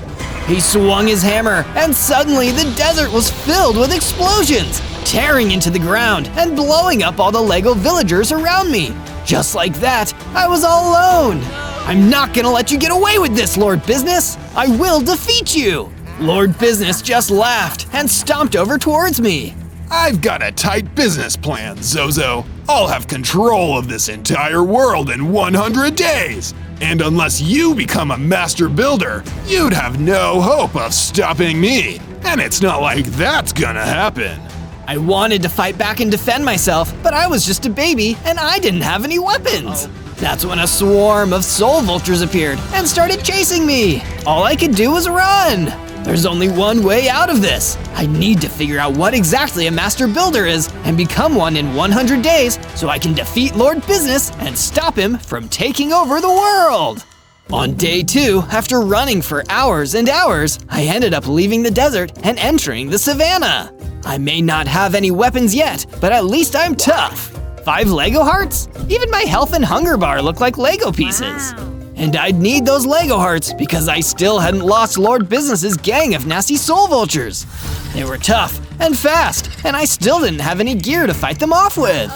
He swung his hammer, and suddenly the desert was filled with explosions, tearing into the ground and blowing up all the Lego villagers around me. Just like that, I was all alone. I'm not gonna let you get away with this, Lord Business. I will defeat you. Lord Business just laughed and stomped over towards me. I've got a tight business plan, Zozo. I'll have control of this entire world in 100 days. And unless you become a master builder, you'd have no hope of stopping me. And it's not like that's gonna happen. I wanted to fight back and defend myself, but I was just a baby and I didn't have any weapons. That's when a swarm of soul vultures appeared and started chasing me. All I could do was run. There's only one way out of this. I need to figure out what exactly a master builder is and become one in 100 days so I can defeat Lord Business and stop him from taking over the world. On day 2, after running for hours and hours, I ended up leaving the desert and entering the savannah. I may not have any weapons yet, but at least I'm tough. 5 Lego hearts? Even my health and hunger bar look like Lego pieces. And I'd need those Lego hearts because I still hadn't lost Lord Business's gang of nasty soul vultures. They were tough and fast, and I still didn't have any gear to fight them off with.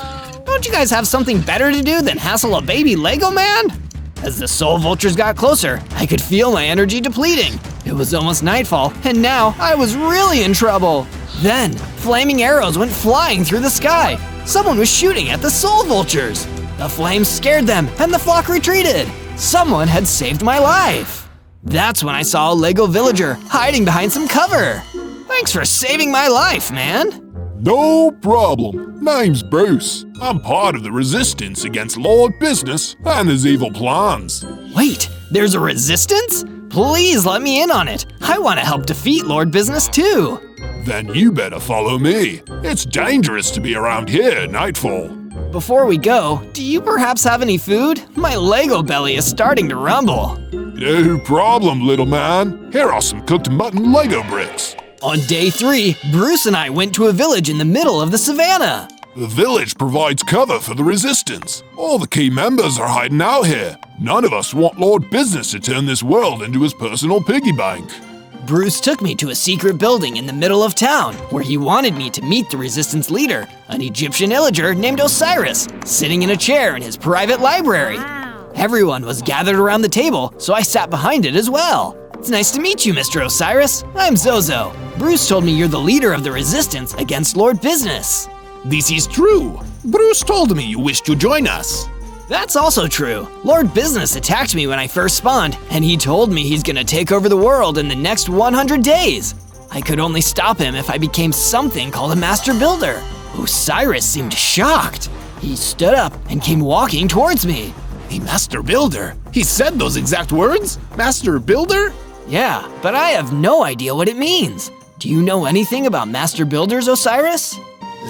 Don't you guys have something better to do than hassle a baby Lego man? As the soul vultures got closer, I could feel my energy depleting. It was almost nightfall, and now I was really in trouble. Then, flaming arrows went flying through the sky. Someone was shooting at the soul vultures. The flames scared them, and the flock retreated. Someone had saved my life. That's when I saw a Lego villager hiding behind some cover. Thanks for saving my life, man. No problem. Name's Bruce. I'm part of the resistance against Lord Business and his evil plans. Wait, there's a resistance? Please let me in on it. I want to help defeat Lord Business too. Then you better follow me. It's dangerous to be around here at nightfall. Before we go, do you perhaps have any food? My Lego belly is starting to rumble. No problem, little man. Here are some cooked mutton Lego bricks. On day 3, Bruce and I went to a village in the middle of the savannah. The village provides cover for the resistance. All the key members are hiding out here. None of us want Lord Business to turn this world into his personal piggy bank. Bruce took me to a secret building in the middle of town where he wanted me to meet the resistance leader, an Egyptian illager named Osiris, sitting in a chair in his private library. Everyone was gathered around the table, so I sat behind it as well. It's nice to meet you, Mr. Osiris. I'm Zozo. Bruce told me you're the leader of the resistance against Lord Business. This is true. Bruce told me you wish to join us. That's also true. Lord Business attacked me when I first spawned, and he told me he's gonna take over the world in the next 100 days. I could only stop him if I became something called a Master Builder. Osiris seemed shocked. He stood up and came walking towards me. A Master Builder? He said those exact words? Master Builder? Yeah, but I have no idea what it means. Do you know anything about Master Builders, Osiris?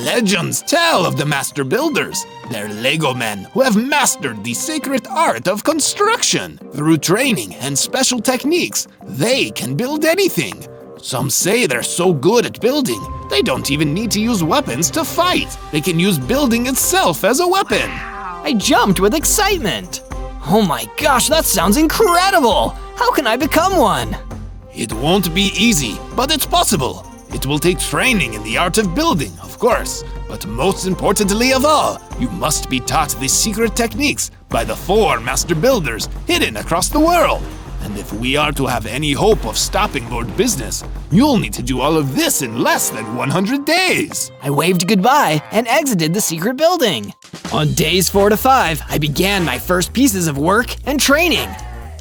Legends tell of the Master Builders. They're Lego men who have mastered the sacred art of construction. Through training and special techniques, they can build anything. Some say they're so good at building, they don't even need to use weapons to fight. They can use building itself as a weapon. I jumped with excitement. Oh my gosh, that sounds incredible! How can I become one? It won't be easy, but it's possible. It will take training in the art of building, of course, but most importantly of all, you must be taught the secret techniques by the 4 Master Builders hidden across the world. And if we are to have any hope of stopping Lord Business, you'll need to do all of this in less than 100 days. I waved goodbye and exited the secret building. On days 4 to 5, I began my first pieces of work and training.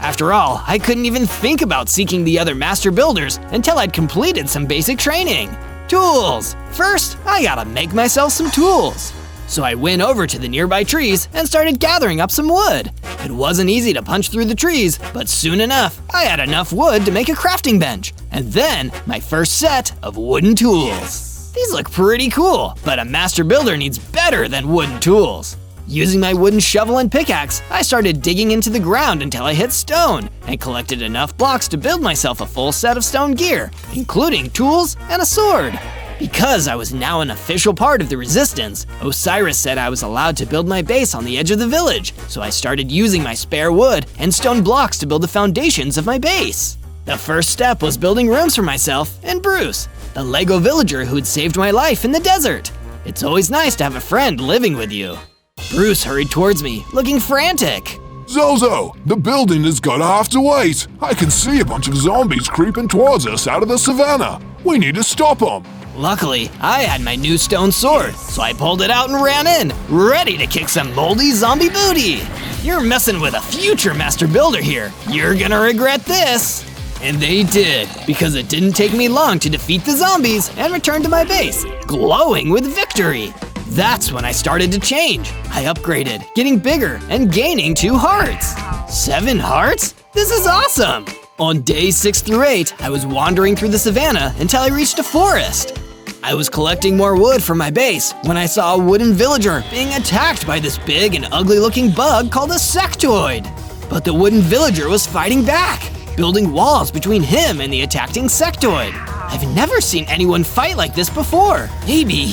After all, I couldn't even think about seeking the other Master Builders until I'd completed some basic training. Tools! First, I gotta make myself some tools. So I went over to the nearby trees and started gathering up some wood. It wasn't easy to punch through the trees, but soon enough, I had enough wood to make a crafting bench, and then my first set of wooden tools. These look pretty cool, but a Master Builder needs better than wooden tools. Using my wooden shovel and pickaxe, I started digging into the ground until I hit stone and collected enough blocks to build myself a full set of stone gear, including tools and a sword. Because I was now an official part of the resistance, Osiris said I was allowed to build my base on the edge of the village, so I started using my spare wood and stone blocks to build the foundations of my base. The first step was building rooms for myself and Bruce, the Lego villager who had saved my life in the desert. It's always nice to have a friend living with you. Bruce hurried towards me, looking frantic. Zozo, the building is gonna have to wait. I can see a bunch of zombies creeping towards us out of the savannah. We need to stop them. Luckily, I had my new stone sword, so I pulled it out and ran in, ready to kick some moldy zombie booty. You're messing with a future Master Builder here. You're gonna regret this. And they did, because it didn't take me long to defeat the zombies and return to my base, glowing with victory. That's when I started to change. I upgraded, getting bigger and gaining 2 hearts. 7 hearts? This is awesome! On days 6 through 8, I was wandering through the savannah until I reached a forest. I was collecting more wood for my base when I saw a wooden villager being attacked by this big and ugly looking bug called a sectoid. But the wooden villager was fighting back, building walls between him and the attacking sectoid. I've never seen anyone fight like this before. Maybe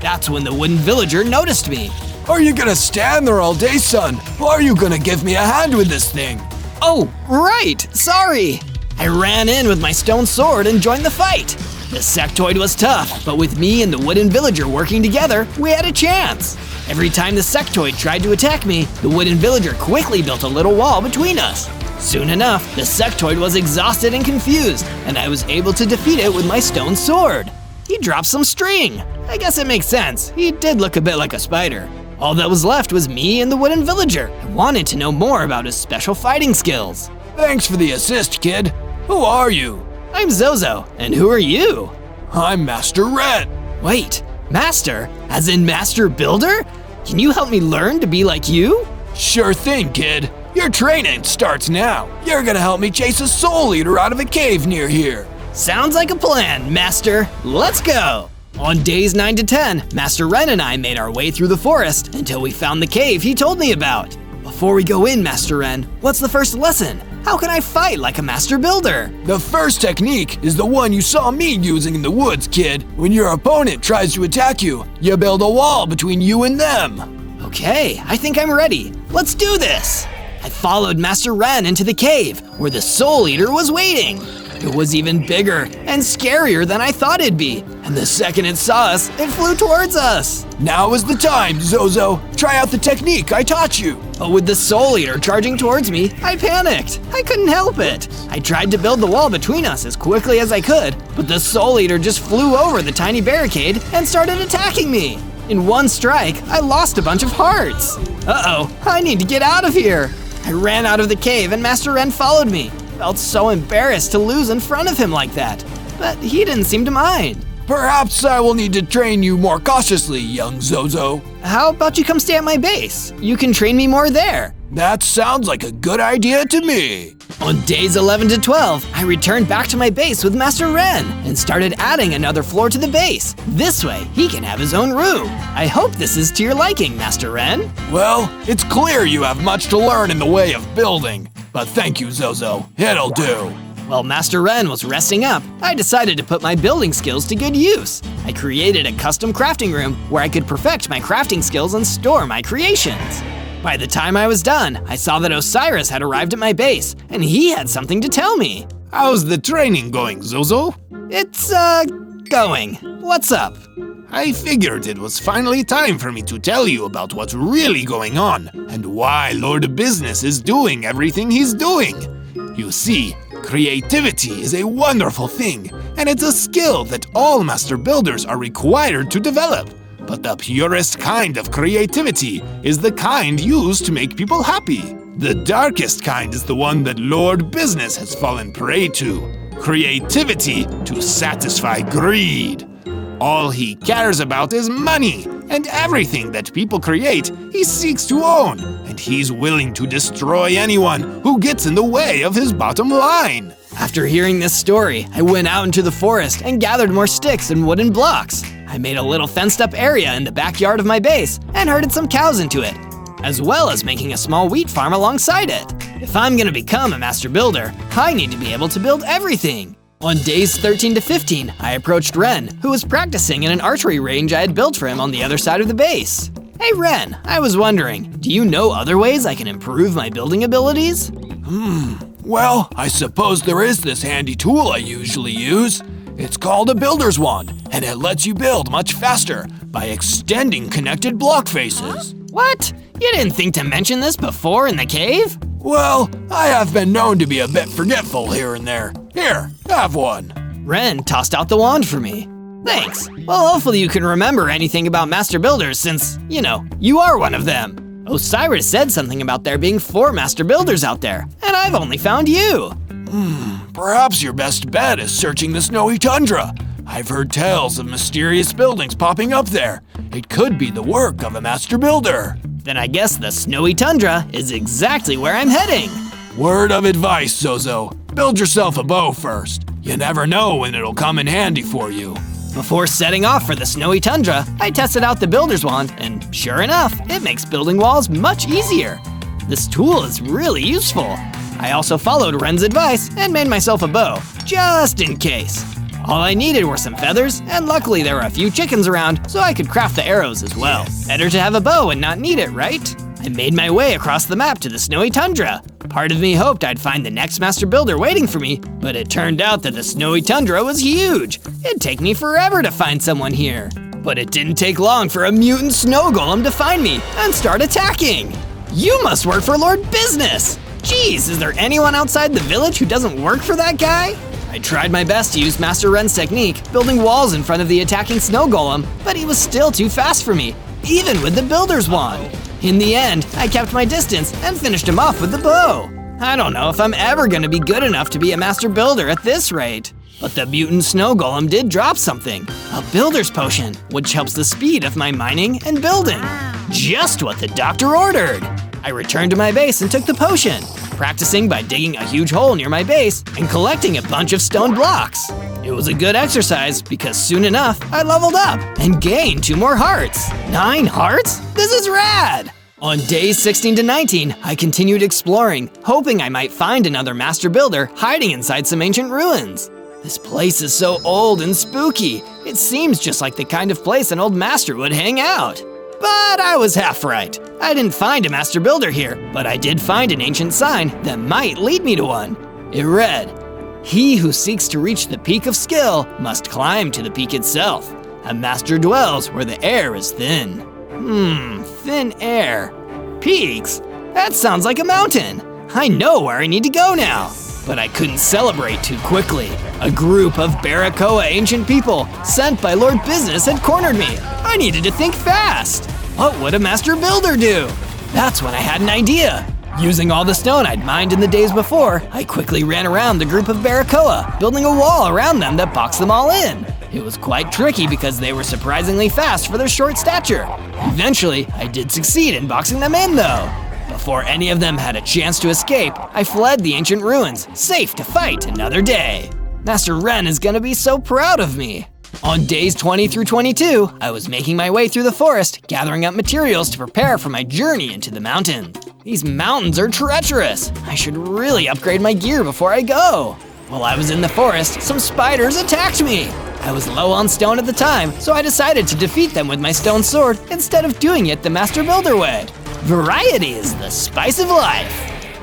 That's when the wooden villager noticed me. Are you gonna stand there all day, son? Or are you gonna give me a hand with this thing? Oh, right, sorry. I ran in with my stone sword and joined the fight. The sectoid was tough, but with me and the wooden villager working together, we had a chance. Every time the sectoid tried to attack me, the wooden villager quickly built a little wall between us. Soon enough, the sectoid was exhausted and confused, and I was able to defeat it with my stone sword. He dropped some string. I guess it makes sense. He did look a bit like a spider. All that was left was me and the wooden villager. I wanted to know more about his special fighting skills. Thanks for the assist, kid. Who are you? I'm Zozo, and who are you? I'm Master Red. Wait, Master? As in Master Builder? Can you help me learn to be like you? Sure thing, kid. Your training starts now. You're gonna help me chase a soul eater out of a cave near here. Sounds like a plan, Master. Let's go. On days 9 to 10, Master Ren and I made our way through the forest until we found the cave he told me about. Before we go in, Master Ren, what's the first lesson? How can I fight like a master builder? The first technique is the one you saw me using in the woods, kid. When your opponent tries to attack you, you build a wall between you and them. Okay, I think I'm ready. Let's do this! I followed Master Ren into the cave, where the Soul Eater was waiting. It was even bigger and scarier than I thought it'd be, and the second it saw us, it flew towards us. Now is the time, Zozo. Try out the technique I taught you. But with the Soul Eater charging towards me, I panicked. I couldn't help it. I tried to build the wall between us as quickly as I could, but the Soul Eater just flew over the tiny barricade and started attacking me. In one strike, I lost a bunch of hearts. Uh-oh, I need to get out of here. I ran out of the cave and Master Ren followed me. Felt so embarrassed to lose in front of him like that, but he didn't seem to mind. Perhaps I will need to train you more cautiously, young Zozo. How about you come stay at my base? You can train me more there. That sounds like a good idea to me. On days 11 to 12, I returned back to my base with Master Ren and started adding another floor to the base. This way, he can have his own room. I hope this is to your liking, Master Ren. Well, it's clear you have much to learn in the way of building. But thank you, Zozo. It'll do. While Master Ren was resting up, I decided to put my building skills to good use. I created a custom crafting room where I could perfect my crafting skills and store my creations. By the time I was done, I saw that Osiris had arrived at my base, and he had something to tell me. How's the training going, Zozo? It's, going. What's up? I figured it was finally time for me to tell you about what's really going on and why Lord Business is doing everything he's doing. You see, creativity is a wonderful thing, and it's a skill that all master builders are required to develop. But the purest kind of creativity is the kind used to make people happy. The darkest kind is the one that Lord Business has fallen prey to. Creativity to satisfy greed. All he cares about is money, and everything that people create, he seeks to own, and he's willing to destroy anyone who gets in the way of his bottom line. After hearing this story, I went out into the forest and gathered more sticks and wooden blocks. I made a little fenced-up area in the backyard of my base and herded some cows into it, as well as making a small wheat farm alongside it. If I'm gonna become a master builder, I need to be able to build everything. On days 13 to 15, I approached Ren, who was practicing in an archery range I had built for him on the other side of the base. Hey Ren, I was wondering, do you know other ways I can improve my building abilities? Well, I suppose there is this handy tool I usually use. It's called a builder's wand, and it lets you build much faster by extending connected block faces. What? You didn't think to mention this before in the cave? Well, I have been known to be a bit forgetful here and there. Here, have one. Ren tossed out the wand for me. Thanks. Well, hopefully you can remember anything about master builders since, you know, you are one of them. Osiris said something about there being 4 master builders out there, and I've only found you. Perhaps your best bet is searching the snowy tundra. I've heard tales of mysterious buildings popping up there. It could be the work of a master builder. Then I guess the snowy tundra is exactly where I'm heading. Word of advice, Zozo. Build yourself a bow first. You never know when it'll come in handy for you. Before setting off for the snowy tundra, I tested out the builder's wand, and sure enough, it makes building walls much easier. This tool is really useful. I also followed Ren's advice and made myself a bow, just in case. All I needed were some feathers, and luckily there were a few chickens around, so I could craft the arrows as well. Better to have a bow and not need it, right? I made my way across the map to the snowy tundra. Part of me hoped I'd find the next master builder waiting for me, but it turned out that the snowy tundra was huge. It'd take me forever to find someone here. But it didn't take long for a mutant snow golem to find me and start attacking. You must work for Lord Business. Jeez, is there anyone outside the village who doesn't work for that guy? I tried my best to use Master Ren's technique, building walls in front of the attacking snow golem, but he was still too fast for me, even with the builder's wand. In the end, I kept my distance and finished him off with the bow. I don't know if I'm ever gonna be good enough to be a master builder at this rate. But the mutant snow golem did drop something, a builder's potion, which helps the speed of my mining and building. Just what the doctor ordered. I returned to my base and took the potion, practicing by digging a huge hole near my base and collecting a bunch of stone blocks. It was a good exercise because soon enough, I leveled up and gained 2 more hearts. 9 hearts? This is rad! On days 16 to 19, I continued exploring, hoping I might find another master builder hiding inside some ancient ruins. This place is so old and spooky. It seems just like the kind of place an old master would hang out. But I was half right. I didn't find a master builder here, but I did find an ancient sign that might lead me to one. It read, "He who seeks to reach the peak of skill must climb to the peak itself. A master dwells where the air is thin." Thin air. Peaks? That sounds like a mountain. I know where I need to go now. But I couldn't celebrate too quickly. A group of Barakoa ancient people sent by Lord Business had cornered me. I needed to think fast. What would a master builder do? That's when I had an idea. Using all the stone I'd mined in the days before, I quickly ran around the group of Barakoa, building a wall around them that boxed them all in. It was quite tricky because they were surprisingly fast for their short stature. Eventually, I did succeed in boxing them in though. Before any of them had a chance to escape, I fled the ancient ruins, safe to fight another day. Master Ren is gonna be so proud of me. On days 20 through 22, I was making my way through the forest, gathering up materials to prepare for my journey into the mountains. These mountains are treacherous. I should really upgrade my gear before I go. While I was in the forest, some spiders attacked me. I was low on stone at the time, so I decided to defeat them with my stone sword instead of doing it the Master Builder way. Variety is the spice of life.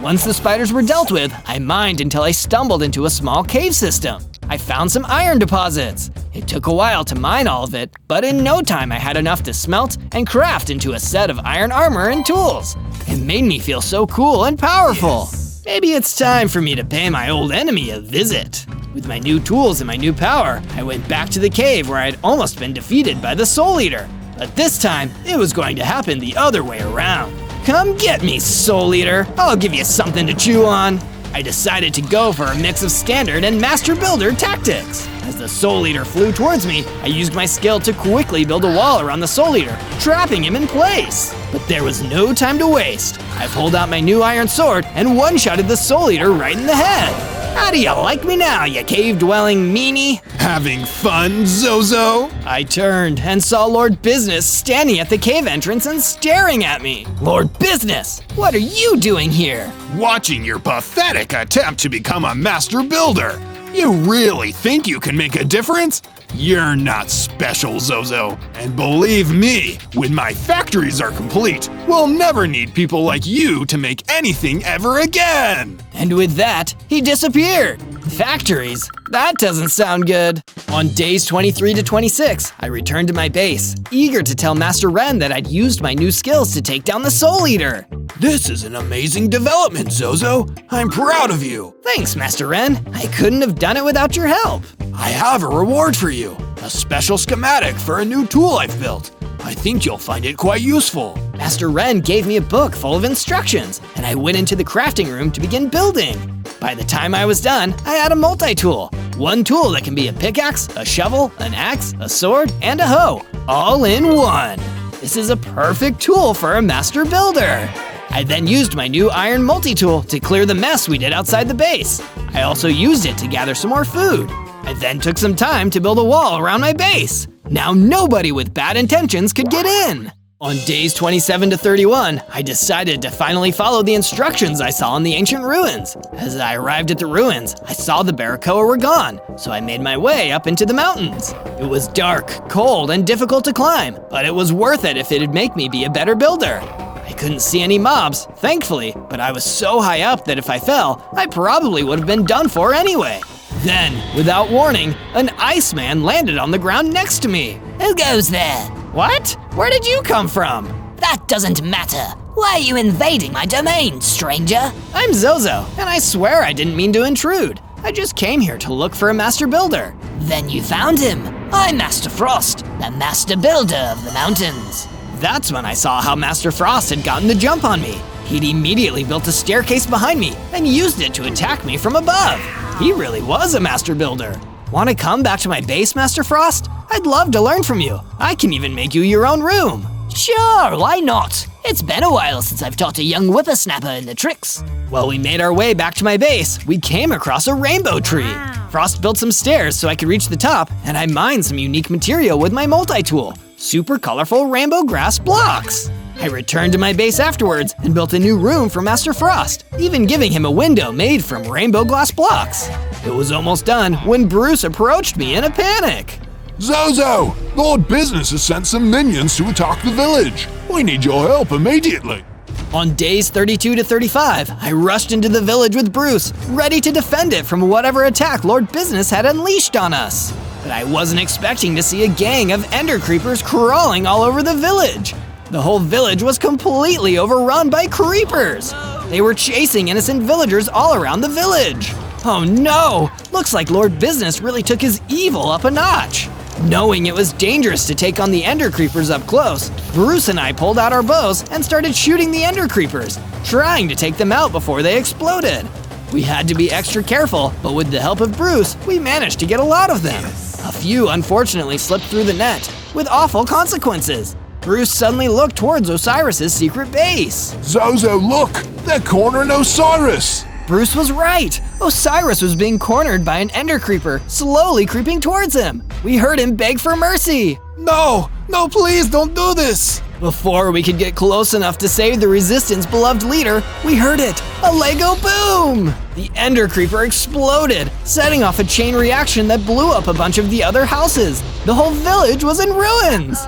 Once the spiders were dealt with, I mined until I stumbled into a small cave system. I found some iron deposits. It took a while to mine all of it, but in no time I had enough to smelt and craft into a set of iron armor and tools. It made me feel so cool and powerful. Maybe it's time for me to pay my old enemy a visit. With my new tools and my new power, I went back to the cave where I'd almost been defeated by the Soul Eater. But this time, it was going to happen the other way around. Come get me, Soul Eater. I'll give you something to chew on. I decided to go for a mix of standard and master builder tactics. As the Soul Eater flew towards me, I used my skill to quickly build a wall around the Soul Eater, trapping him in place. But there was no time to waste. I pulled out my new iron sword and one-shotted the Soul Eater right in the head. How do you like me now, you cave-dwelling meanie? Having fun, Zozo? I turned and saw Lord Business standing at the cave entrance and staring at me. Lord Business, what are you doing here? Watching your pathetic attempt to become a master builder. You really think you can make a difference? You're not special, Zozo. And believe me, when my factories are complete, we'll never need people like you to make anything ever again. And with that, he disappeared. Factories? That doesn't sound good. On days 23 to 26, I returned to my base, eager to tell Master Ren that I'd used my new skills to take down the Soul Eater. This is an amazing development, Zozo. I'm proud of you. Thanks, Master Ren. I couldn't have done it without your help. I have a reward for you. A special schematic for a new tool I've built. I think you'll find it quite useful. Master Ren gave me a book full of instructions, and I went into the crafting room to begin building. By the time I was done, I had a multi-tool. One tool that can be a pickaxe, a shovel, an axe, a sword, and a hoe, all in one. This is a perfect tool for a master builder. I then used my new iron multi-tool to clear the mess we did outside the base. I also used it to gather some more food. I then took some time to build a wall around my base. Now nobody with bad intentions could get in. On days 27 to 31, I decided to finally follow the instructions I saw in the ancient ruins. As I arrived at the ruins, I saw the Barakoa were gone, so I made my way up into the mountains. It was dark, cold, and difficult to climb, but it was worth it if it'd make me be a better builder. I couldn't see any mobs, thankfully, but I was so high up that if I fell, I probably would have been done for anyway. Then, without warning, an Iceman landed on the ground next to me. Who goes there? What? Where did you come from? That doesn't matter. Why are you invading my domain, stranger? I'm Zozo, and I swear I didn't mean to intrude. I just came here to look for a master builder. Then you found him. I'm Master Frost, the master builder of the mountains. That's when I saw how Master Frost had gotten the jump on me. He'd immediately built a staircase behind me and used it to attack me from above. He really was a master builder. Want to come back to my base, Master Frost? I'd love to learn from you. I can even make you your own room. Sure, why not? It's been a while since I've taught a young whippersnapper in the tricks. While we made our way back to my base, we came across a rainbow tree. Frost built some stairs so I could reach the top, and I mined some unique material with my multi-tool. Super colorful rainbow grass blocks. I returned to my base afterwards and built a new room for Master Frost, even giving him a window made from rainbow glass blocks. It was almost done when Bruce approached me in a panic. Zozo! Lord Business has sent some minions to attack the village. We need your help immediately. On days 32 to 35, I rushed into the village with Bruce, ready to defend it from whatever attack Lord Business had unleashed on us. But I wasn't expecting to see a gang of ender creepers crawling all over the village. The whole village was completely overrun by creepers. They were chasing innocent villagers all around the village. Oh no! Looks like Lord Business really took his evil up a notch. Knowing it was dangerous to take on the ender creepers up close, Bruce and I pulled out our bows and started shooting the ender creepers, trying to take them out before they exploded. We had to be extra careful, but with the help of Bruce, we managed to get a lot of them. A few unfortunately slipped through the net, with awful consequences. Bruce suddenly looked towards Osiris's secret base. Zozo, look! They're cornering Osiris! Bruce was right! Osiris was being cornered by an ender creeper, slowly creeping towards him. We heard him beg for mercy. No, please don't do this. Before we could get close enough to save the Resistance beloved leader, we heard it, a Lego boom! The ender creeper exploded, setting off a chain reaction that blew up a bunch of the other houses. The whole village was in ruins.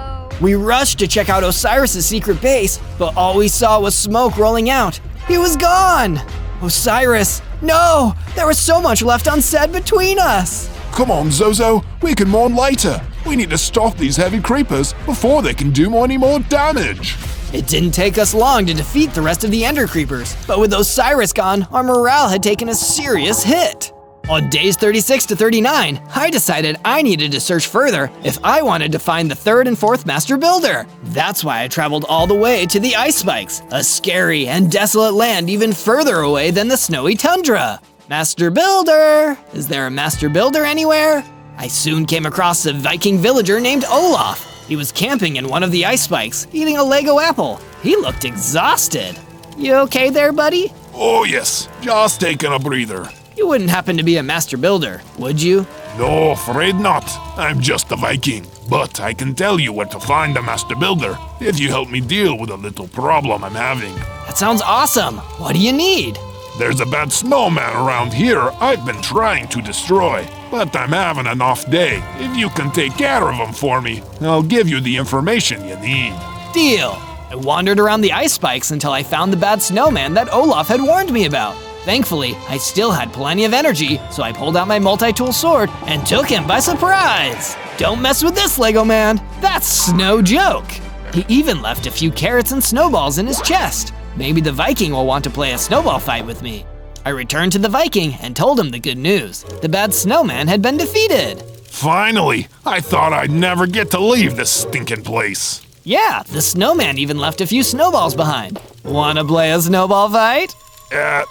We rushed to check out Osiris's secret base, but all we saw was smoke rolling out. He was gone! Osiris, no! There was so much left unsaid between us! Come on, Zozo, we can mourn later. We need to stop these heavy creepers before they can do any more damage. It didn't take us long to defeat the rest of the ender creepers, but with Osiris gone, our morale had taken a serious hit. On days 36 to 39, I decided I needed to search further if I wanted to find the 3rd and 4th Master Builder. That's why I traveled all the way to the Ice Spikes, a scary and desolate land even further away than the snowy tundra. Master Builder! Is there a Master Builder anywhere? I soon came across a Viking villager named Olaf. He was camping in one of the Ice Spikes, eating a Lego apple. He looked exhausted. You okay there, buddy? Oh yes, just taking a breather. You wouldn't happen to be a Master Builder, would you? No, afraid not. I'm just a Viking. But I can tell you where to find a Master Builder if you help me deal with a little problem I'm having. That sounds awesome. What do you need? There's a bad snowman around here I've been trying to destroy, but I'm having an off day. If you can take care of him for me, I'll give you the information you need. Deal. I wandered around the ice spikes until I found the bad snowman that Olaf had warned me about. Thankfully, I still had plenty of energy, so I pulled out my multi-tool sword and took him by surprise. Don't mess with this, Lego man. That's no joke. He even left a few carrots and snowballs in his chest. Maybe the Viking will want to play a snowball fight with me. I returned to the Viking and told him the good news. The bad snowman had been defeated. Finally! I thought I'd never get to leave this stinking place. Yeah, the snowman even left a few snowballs behind. Wanna play a snowball fight?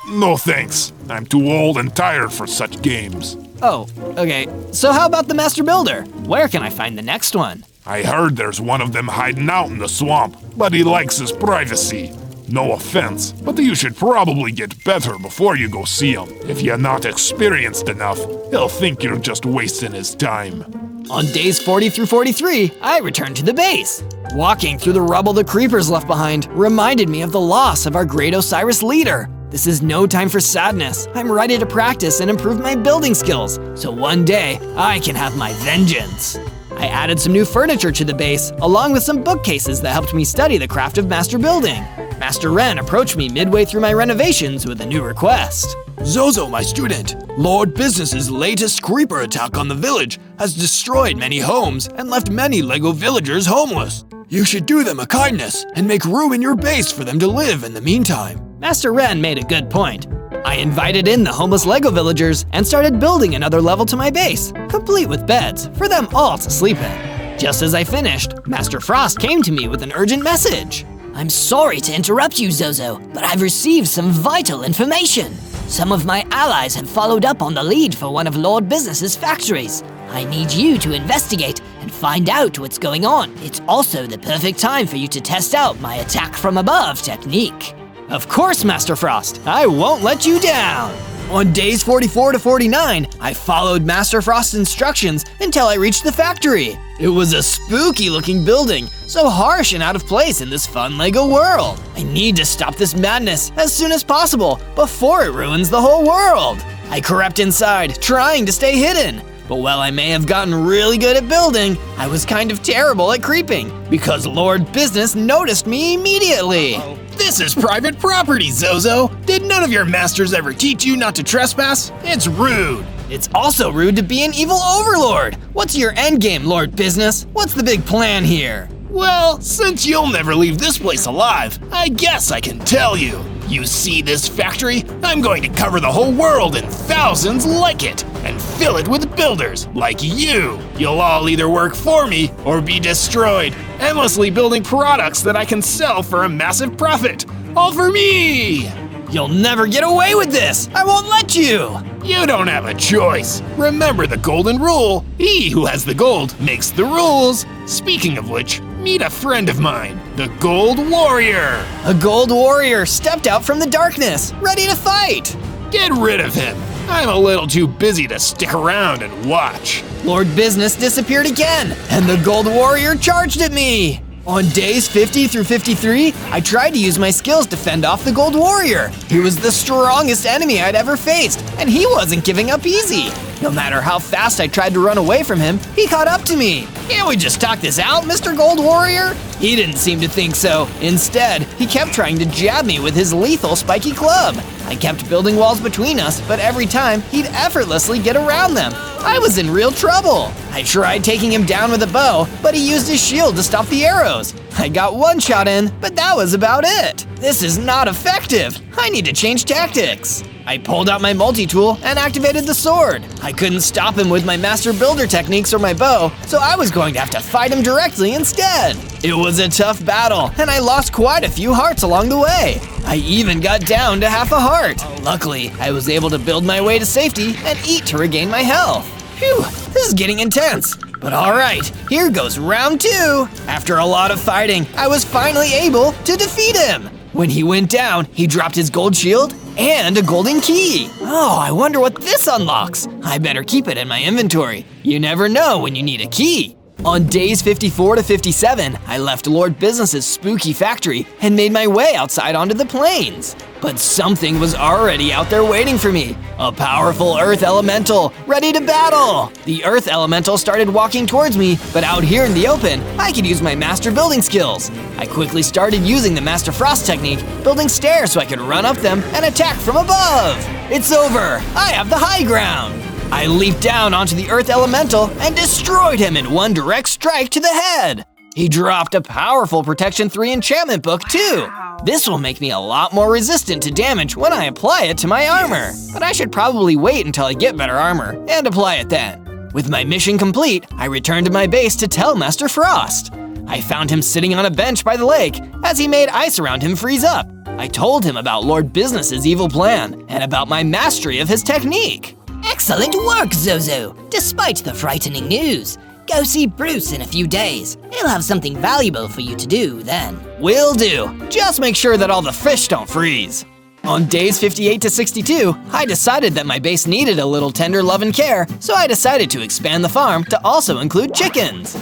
No thanks. I'm too old and tired for such games. Oh, okay. So how about the Master Builder? Where can I find the next one? I heard there's one of them hiding out in the swamp, but he likes his privacy. No offense, but you should probably get better before you go see him. If you're not experienced enough, he'll think you're just wasting his time. On days 40 through 43, I returned to the base. Walking through the rubble the creepers left behind reminded me of the loss of our great Osiris leader. This is no time for sadness. I'm ready to practice and improve my building skills, so one day I can have my vengeance. I added some new furniture to the base, along with some bookcases that helped me study the craft of master building. Master Ren approached me midway through my renovations with a new request. Zozo, my student, Lord Business's latest creeper attack on the village has destroyed many homes and left many Lego villagers homeless. You should do them a kindness and make room in your base for them to live in the meantime. Master Ren made a good point. I invited in the homeless Lego villagers and started building another level to my base, complete with beds for them all to sleep in. Just as I finished, Master Frost came to me with an urgent message. I'm sorry to interrupt you, Zozo, but I've received some vital information. Some of my allies have followed up on the lead for one of Lord Business's factories. I need you to investigate and find out what's going on. It's also the perfect time for you to test out my attack from above technique. Of course, Master Frost, I won't let you down. On days 44 to 49, I followed Master Frost's instructions until I reached the factory. It was a spooky looking building, so harsh and out of place in this fun LEGO world. I need to stop this madness as soon as possible before it ruins the whole world. I crept inside, trying to stay hidden. But while I may have gotten really good at building, I was kind of terrible at creeping because Lord Business noticed me immediately. This is private property, Zozo. Did none of your masters ever teach you not to trespass? It's rude. It's also rude to be an evil overlord. What's your endgame, Lord Business? What's the big plan here? Well, since you'll never leave this place alive, I guess I can tell you. You see this factory? I'm going to cover the whole world in thousands like it and fill it with builders like you. You'll all either work for me or be destroyed, endlessly building products that I can sell for a massive profit. All for me! You'll never get away with this! I won't let you! You don't have a choice. Remember the golden rule. He who has the gold makes the rules. Speaking of which, meet a friend of mine, the Gold Warrior. A gold warrior stepped out from the darkness, ready to fight. Get rid of him. I'm a little too busy to stick around and watch. Lord Business disappeared again, and the gold warrior charged at me. On days 50 through 53, I tried to use my skills to fend off the Gold Warrior. He was the strongest enemy I'd ever faced, and he wasn't giving up easy. No matter how fast I tried to run away from him, he caught up to me. Can't we just talk this out, Mr. Gold Warrior? He didn't seem to think so. Instead, he kept trying to jab me with his lethal spiky club. I kept building walls between us, but every time, he'd effortlessly get around them. I was in real trouble. I tried taking him down with a bow, but he used his shield to stop the arrows. I got one shot in, but that was about it. This is not effective. I need to change tactics. I pulled out my multi-tool and activated the sword. I couldn't stop him with my master builder techniques or my bow, so I was going to have to fight him directly instead. It was a tough battle, and I lost quite a few hearts along the way. I even got down to half a heart. Luckily, I was able to build my way to safety and eat to regain my health. Phew, this is getting intense. But alright, here goes round 2. After a lot of fighting, I was finally able to defeat him. When he went down, he dropped his gold shield and a golden key. Oh, I wonder what this unlocks. I better keep it in my inventory. You never know when you need a key. On days 54 to 57, I left Lord Business's spooky factory and made my way outside onto the plains. But something was already out there waiting for me. A powerful earth elemental, ready to battle. The earth elemental started walking towards me, but out here in the open, I could use my master building skills. I quickly started using the Master Frost technique, building stairs so I could run up them and attack from above. It's over, I have the high ground. I leaped down onto the earth elemental and destroyed him in one direct strike to the head. He dropped a powerful Protection 3 enchantment book too. This will make me a lot more resistant to damage when I apply it to my armor. But I should probably wait until I get better armor and apply it then. With my mission complete, I returned to my base to tell Master Frost. I found him sitting on a bench by the lake as he made ice around him freeze up. I told him about Lord Business's evil plan and about my mastery of his technique. Excellent work, Zozo, despite the frightening news. Go see Bruce in a few days. He'll have something valuable for you to do then. Will do. Just make sure that all the fish don't freeze. On days 58 to 62, I decided that my base needed a little tender love and care, so I decided to expand the farm to also include chickens.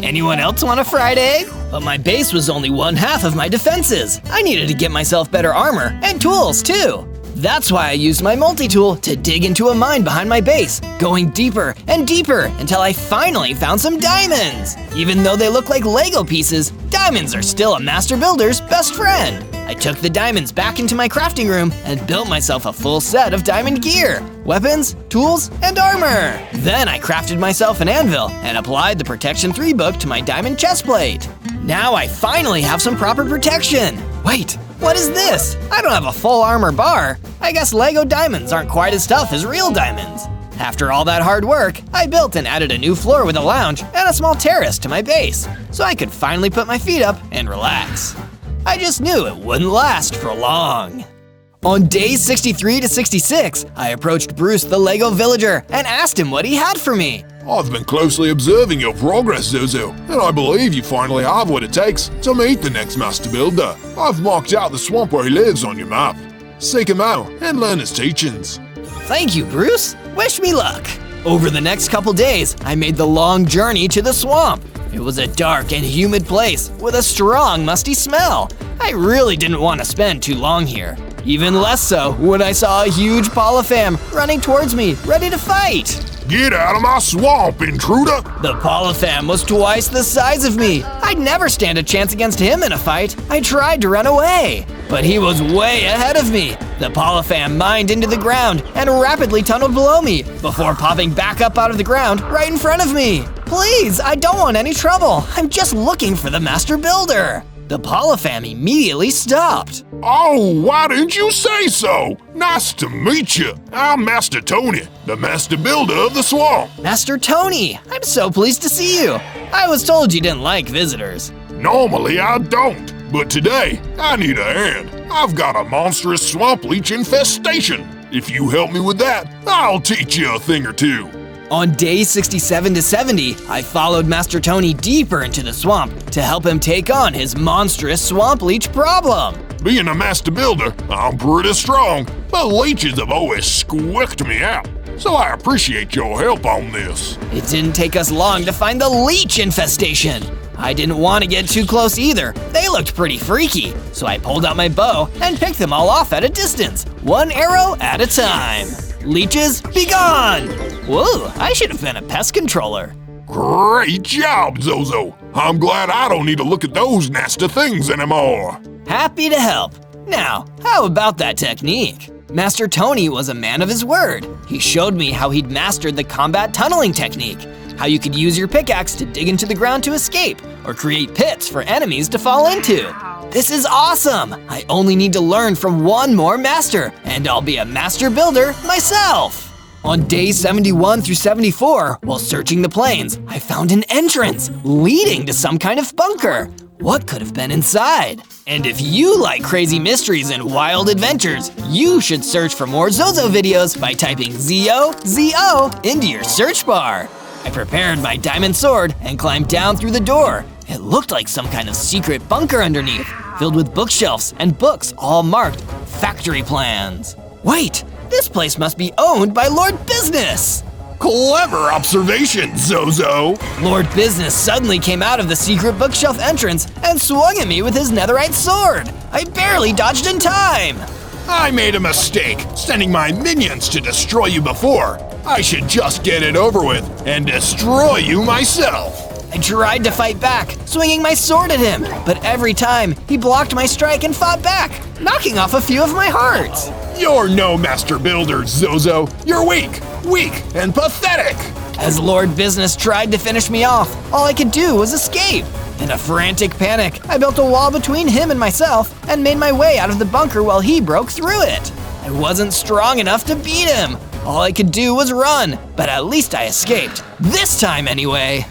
Anyone else want a fried egg? But my base was only one half of my defenses. I needed to get myself better armor and tools too. That's why I used my multi-tool to dig into a mine behind my base, going deeper and deeper until I finally found some diamonds. Even though they look like Lego pieces, diamonds are still a master builder's best friend. I took the diamonds back into my crafting room and built myself a full set of diamond gear, weapons, tools, and armor. Then I crafted myself an anvil and applied the Protection 3 book to my diamond chestplate. Now I finally have some proper protection. Wait. What is this? I don't have a full armor bar. I guess Lego diamonds aren't quite as tough as real diamonds. After all that hard work, I built and added a new floor with a lounge and a small terrace to my base, so I could finally put my feet up and relax. I just knew it wouldn't last for long. On days 63 to 66, I approached Bruce the Lego villager and asked him what he had for me. I've been closely observing your progress, Zozo, and I believe you finally have what it takes to meet the next master builder. I've marked out the swamp where he lives on your map. seek him out and learn his teachings. Thank you, Bruce. Wish me luck. Over the next couple days, I made the long journey to the swamp. It was a dark and humid place with a strong, musty smell. I really didn't want to spend too long here. Even less so when I saw a huge polypham running towards me, ready to fight. Get out of my swamp, intruder! The polypham was twice the size of me. I'd never stand a chance against him in a fight. I tried to run away, but he was way ahead of me. The polypham mined into the ground and rapidly tunneled below me before popping back up out of the ground right in front of me. Please, I don't want any trouble. I'm just looking for the master builder. The polypham immediately stopped. Oh, why didn't you say so? Nice to meet you. I'm Master Tony, the master builder of the swamp. Master Tony, I'm so pleased to see you. I was told you didn't like visitors. Normally I don't, but today I need a hand. I've got a monstrous swamp leech infestation. If you help me with that, I'll teach you a thing or two. On day 67 to 70, I followed Master Tony deeper into the swamp to help him take on his monstrous swamp leech problem. Being a master builder, I'm pretty strong, but leeches have always squicked me out, so I appreciate your help on this. It didn't take us long to find the leech infestation. I didn't want to get too close either. They looked pretty freaky, so I pulled out my bow and picked them all off at a distance, one arrow at a time. Leeches, be gone! Whoa, I should have been a pest controller. Great job, Zozo. I'm glad I don't need to look at those nasty things anymore. Happy to help. Now, how about that technique? Master Tony was a man of his word. He showed me how he'd mastered the combat tunneling technique, how you could use your pickaxe to dig into the ground to escape, or create pits for enemies to fall into. This is awesome! I only need to learn from one more master, and I'll be a master builder myself! On days 71 through 74, while searching the plains, I found an entrance leading to some kind of bunker. What could have been inside? And if you like crazy mysteries and wild adventures, you should search for more Zozo videos by typing ZOZO into your search bar. I prepared my diamond sword and climbed down through the door. It looked like some kind of secret bunker underneath, filled with bookshelves and books all marked factory plans. Wait, this place must be owned by Lord Business! Clever observation, Zozo. Lord Business suddenly came out of the secret bookshelf entrance and swung at me with his netherite sword. I barely dodged in time. I made a mistake, sending my minions to destroy you before. I should just get it over with and destroy you myself. I tried to fight back, swinging my sword at him, but every time he blocked my strike and fought back, knocking off a few of my hearts. You're no master builder, Zozo. You're weak and pathetic. As Lord Business tried to finish me off, all I could do was escape. In a frantic panic, I built a wall between him and myself and made my way out of the bunker while he broke through it. I wasn't strong enough to beat him. All I could do was run, but at least I escaped. This time anyway.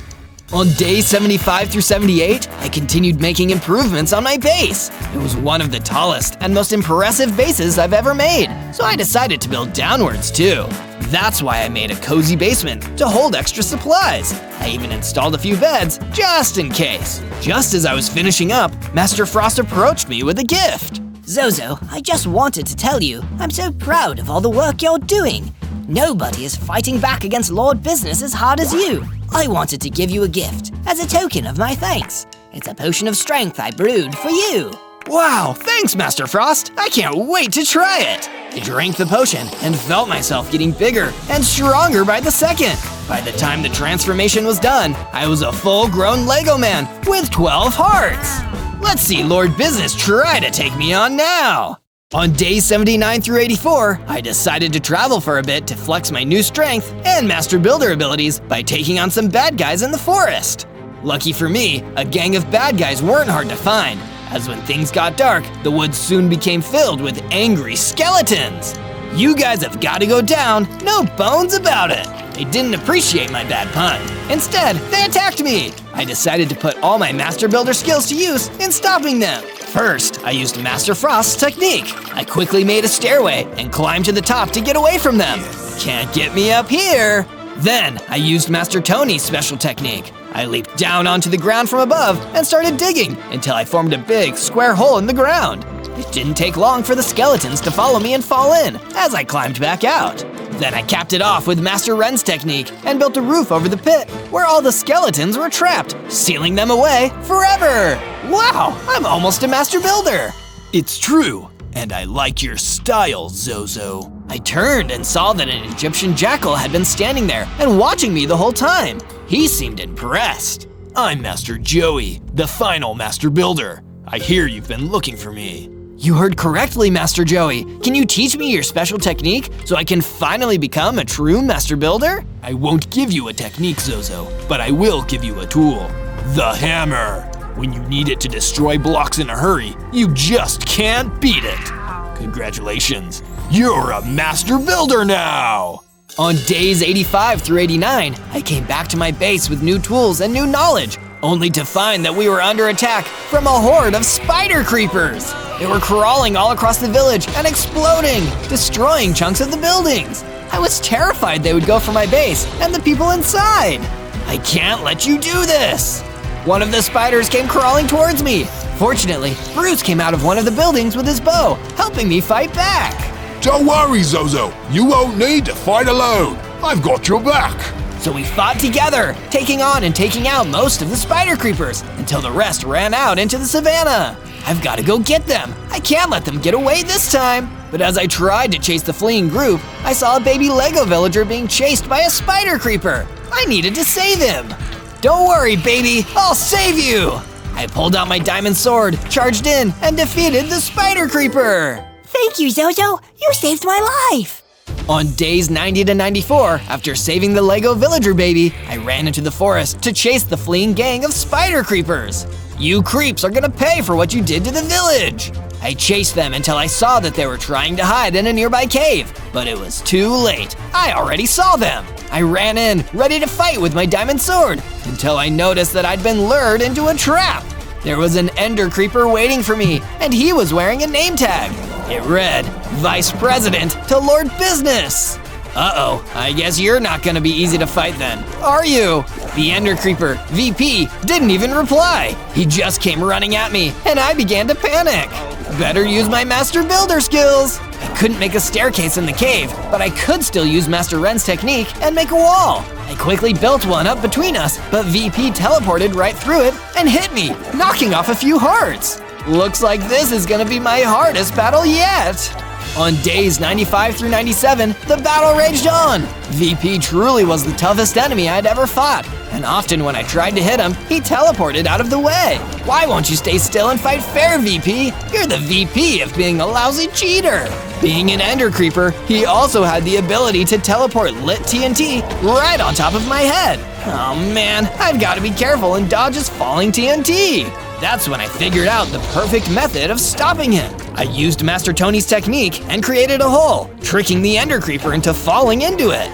On days 75 through 78, I continued making improvements on my base. It was one of the tallest and most impressive bases I've ever made, so I decided to build downwards too. That's why I made a cozy basement to hold extra supplies. I even installed a few beds just in case. Just as I was finishing up, Master Frost approached me with a gift. Zozo, I just wanted to tell you, I'm so proud of all the work you're doing. Nobody is fighting back against Lord Business as hard as you. I wanted to give you a gift as a token of my thanks. It's a potion of strength I brewed for you. Wow, thanks, Master Frost. I can't wait to try it. I drank the potion and felt myself getting bigger and stronger by the second. By the time the transformation was done, I was a full-grown Lego man with 12 hearts. Let's see Lord Business try to take me on now. On days 79 through 84, I decided to travel for a bit to flex my new strength and master builder abilities by taking on some bad guys in the forest. Lucky for me, a gang of bad guys weren't hard to find, as when things got dark, the woods soon became filled with angry skeletons. You guys have got to go down, no bones about it. They didn't appreciate my bad pun. Instead, they attacked me. I decided to put all my master builder skills to use in stopping them. First, I used Master Frost's technique. I quickly made a stairway and climbed to the top to get away from them. Can't get me up here. Then, I used Master Tony's special technique. I leaped down onto the ground from above and started digging until I formed a big, square hole in the ground. It didn't take long for the skeletons to follow me and fall in as I climbed back out. Then I capped it off with Master Ren's technique and built a roof over the pit where all the skeletons were trapped, sealing them away forever. Wow, I'm almost a master builder. It's true, and I like your style, Zozo. I turned and saw that an Egyptian jackal had been standing there and watching me the whole time. He seemed impressed. I'm Master Joey, the final master builder. I hear you've been looking for me. You heard correctly, Master Joey. Can you teach me your special technique so I can finally become a true master builder? I won't give you a technique, Zozo, but I will give you a tool. The hammer. When you need it to destroy blocks in a hurry, you just can't beat it. Congratulations, you're a master builder now! On days 85 through 89, I came back to my base with new tools and new knowledge, only to find that we were under attack from a horde of spider creepers. They were crawling all across the village and exploding, destroying chunks of the buildings. I was terrified they would go for my base and the people inside. I can't let you do this. One of the spiders came crawling towards me. Fortunately, Bruce came out of one of the buildings with his bow, helping me fight back. Don't worry, Zozo. You won't need to fight alone. I've got your back. So we fought together, taking on and taking out most of the spider creepers until the rest ran out into the savannah. I've got to go get them. I can't let them get away this time. But as I tried to chase the fleeing group, I saw a baby Lego villager being chased by a spider creeper. I needed to save him. Don't worry, baby, I'll save you. I pulled out my diamond sword, charged in, and defeated the spider creeper. Thank you, Zozo. You saved my life. On days 90 to 94, after saving the Lego villager baby, I ran into the forest to chase the fleeing gang of spider creepers. You creeps are gonna pay for what you did to the village. I chased them until I saw that they were trying to hide in a nearby cave, but it was too late. I already saw them. I ran in, ready to fight with my diamond sword, until I noticed that I'd been lured into a trap. There was an ender creeper waiting for me, and he was wearing a name tag. It read, Vice President to Lord Business. Uh-oh, I guess you're not gonna be easy to fight then, are you? The ender creeper, VP, didn't even reply. He just came running at me, and I began to panic. Better use my master builder skills. I couldn't make a staircase in the cave, but I could still use Master Ren's technique and make a wall. I quickly built one up between us, but VP teleported right through it and hit me, knocking off a few hearts. Looks like this is gonna be my hardest battle yet. On days 95 through 97, the battle raged on. VP truly was the toughest enemy I'd ever fought, and often when I tried to hit him, he teleported out of the way. Why won't you stay still and fight fair, VP? You're the VP of being a lousy cheater. Being an ender creeper, he also had the ability to teleport lit TNT right on top of my head. Oh man, I've got to be careful and dodge his falling TNT. That's when I figured out the perfect method of stopping him. I used Master Tony's technique and created a hole, tricking the ender creeper into falling into it.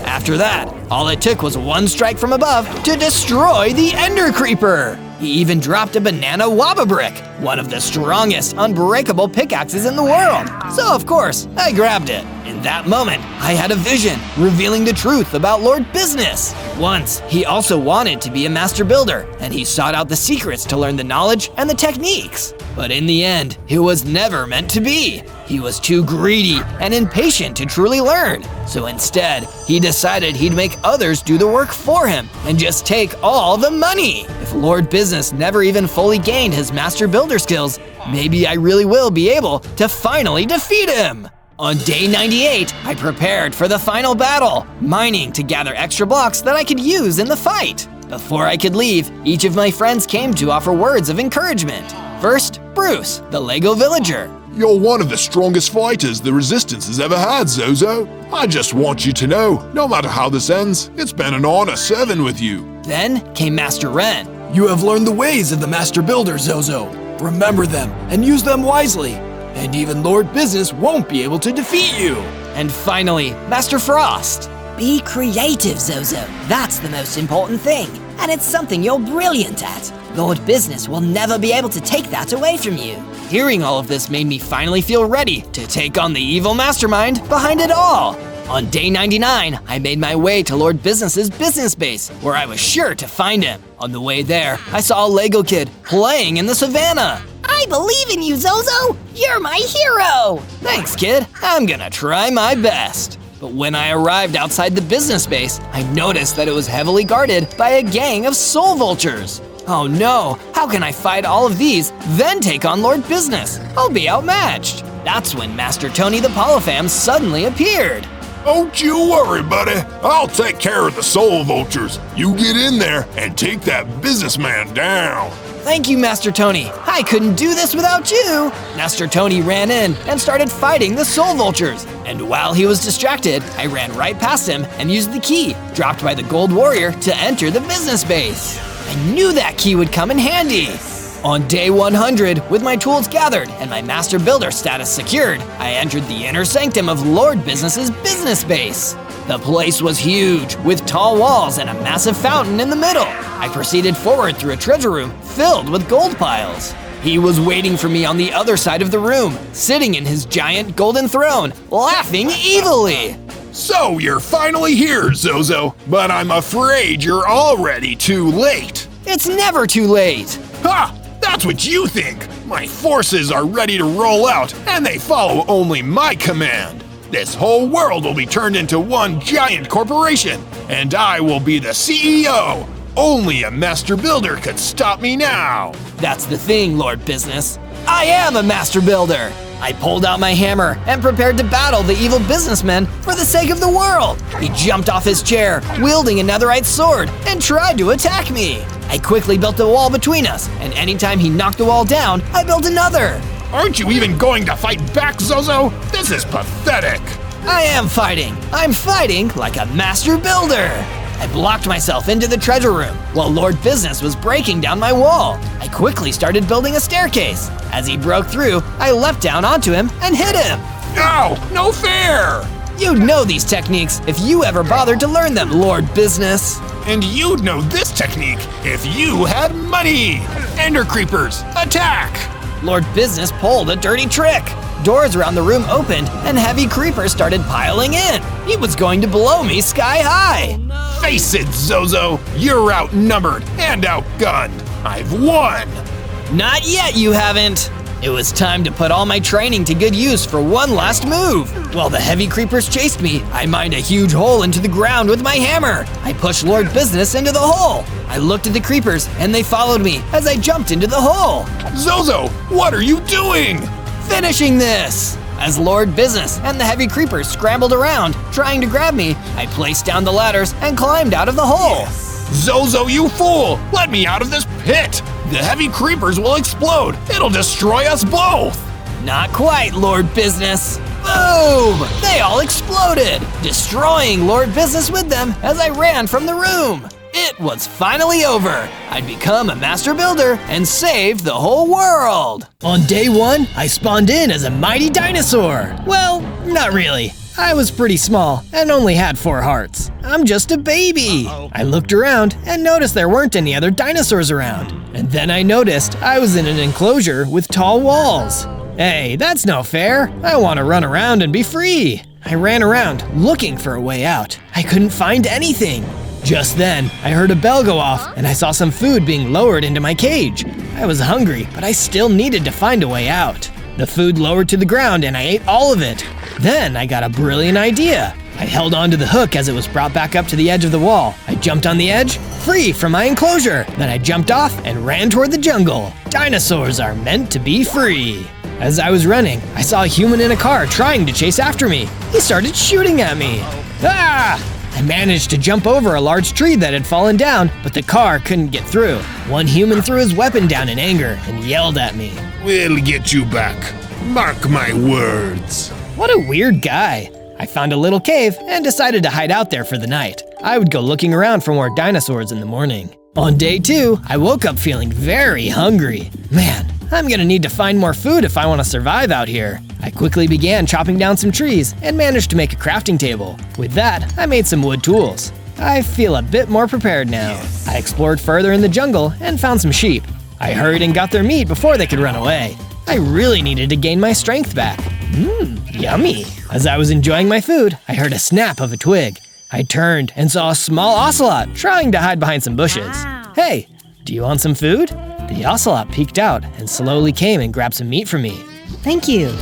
After that, all it took was one strike from above to destroy the ender creeper. He even dropped a banana waba brick, one of the strongest unbreakable pickaxes in the world. So of course, I grabbed it. In that moment, I had a vision, revealing the truth about Lord Business. Once, he also wanted to be a master builder, and he sought out the secrets to learn the knowledge and the techniques. But in the end, it was never meant to be. He was too greedy and impatient to truly learn. So instead, he decided he'd make others do the work for him and just take all the money. If Lord Business never even fully gained his master builder skills, maybe I really will be able to finally defeat him. On day 98, I prepared for the final battle, mining to gather extra blocks that I could use in the fight. Before I could leave, each of my friends came to offer words of encouragement. First, Bruce, the Lego villager. You're one of the strongest fighters the Resistance has ever had, Zozo. I just want you to know, no matter how this ends, it's been an honor serving with you. Then came Master Ren. You have learned the ways of the master builder, Zozo. Remember them and use them wisely. And even Lord Business won't be able to defeat you. And finally, Master Frost. Be creative, Zozo. That's the most important thing. And it's something you're brilliant at. Lord Business will never be able to take that away from you. Hearing all of this made me finally feel ready to take on the evil mastermind behind it all. On day 99, I made my way to Lord Business's business base, where I was sure to find him. On the way there, I saw a Lego kid playing in the savannah. I I believe in you, Zozo! You're my hero! Thanks, kid. I'm gonna try my best. But when I arrived outside the business base, I noticed that it was heavily guarded by a gang of soul vultures. Oh no, how can I fight all of these, then take on Lord Business? I'll be outmatched. That's when Master Tony the Polypham suddenly appeared. Don't you worry, buddy. I'll take care of the soul vultures. You get in there and take that businessman down. Thank you, Master Tony. I couldn't do this without you. Master Tony ran in and started fighting the soul vultures. And while he was distracted, I ran right past him and used the key, dropped by the gold warrior, to enter the business base. I knew that key would come in handy. On day 100, with my tools gathered and my master builder status secured, I entered the inner sanctum of Lord Business's business base. The place was huge, with tall walls and a massive fountain in the middle. I proceeded forward through a treasure room filled with gold piles. He was waiting for me on the other side of the room, sitting in his giant golden throne, laughing evilly. So you're finally here, Zozo, but I'm afraid you're already too late. It's never too late. Ha! That's what you think! My forces are ready to roll out, and they follow only my command. This whole world will be turned into one giant corporation, and I will be the CEO. Only a master builder could stop me now. That's the thing, Lord Business. I am a master builder. I pulled out my hammer and prepared to battle the evil businessman for the sake of the world. He jumped off his chair, wielding a netherite sword, and tried to attack me. I quickly built a wall between us, and anytime he knocked the wall down, I built another. Aren't you even going to fight back, Zozo? This is pathetic. I am fighting. I'm fighting like a master builder. I blocked myself into the treasure room while Lord Business was breaking down my wall. I quickly started building a staircase. As he broke through, I leapt down onto him and hit him. No, no fair! You'd know these techniques if you ever bothered to learn them, Lord Business. And you'd know this technique if you had money! Ender creepers, attack! Lord Business pulled a dirty trick. Doors around the room opened and heavy creepers started piling in. He was going to blow me sky high. Face it, Zozo, you're outnumbered and outgunned. I've won! Not yet, you haven't. It was time to put all my training to good use for one last move. While the heavy creepers chased me, I mined a huge hole into the ground with my hammer. I pushed Lord Business into the hole. I looked at the creepers and they followed me as I jumped into the hole. Zozo, what are you doing? Finishing this! As Lord Business and the heavy creepers scrambled around, trying to grab me, I placed down the ladders and climbed out of the hole. Zozo, you fool! Let me out of this pit! The heavy creepers will explode! It'll destroy us both! Not quite, Lord Business. Boom! They all exploded, destroying Lord Business with them as I ran from the room. It was finally over. I'd become a master builder and saved the whole world. On day 1, I spawned in as a mighty dinosaur. Well, not really. I was pretty small and only had 4 hearts. I'm just a baby. I looked around and noticed there weren't any other dinosaurs around. And then I noticed I was in an enclosure with tall walls. Hey, that's no fair. I want to run around and be free. I ran around looking for a way out. I couldn't find anything. Just then, I heard a bell go off and I saw some food being lowered into my cage. I was hungry, but I still needed to find a way out. The food lowered to the ground and I ate all of it. Then I got a brilliant idea. I held onto the hook as it was brought back up to the edge of the wall. I jumped on the edge, free from my enclosure. Then I jumped off and ran toward the jungle. Dinosaurs are meant to be free. As I was running, I saw a human in a car trying to chase after me. He started shooting at me. Ah! I managed to jump over a large tree that had fallen down, but the car couldn't get through. One human threw his weapon down in anger and yelled at me. We'll get you back. Mark my words. What a weird guy. I found a little cave and decided to hide out there for the night. I would go looking around for more dinosaurs in the morning. On day 2, I woke up feeling very hungry. Man, I'm gonna need to find more food if I want to survive out here. I quickly began chopping down some trees and managed to make a crafting table. With that, I made some wood tools. I feel a bit more prepared now. I explored further in the jungle and found some sheep. I hurried and got their meat before they could run away. I really needed to gain my strength back. Yummy. As I was enjoying my food, I heard a snap of a twig. I turned and saw a small ocelot trying to hide behind some bushes. Hey, do you want some food? The ocelot peeked out and slowly came and grabbed some meat from me. Thank you.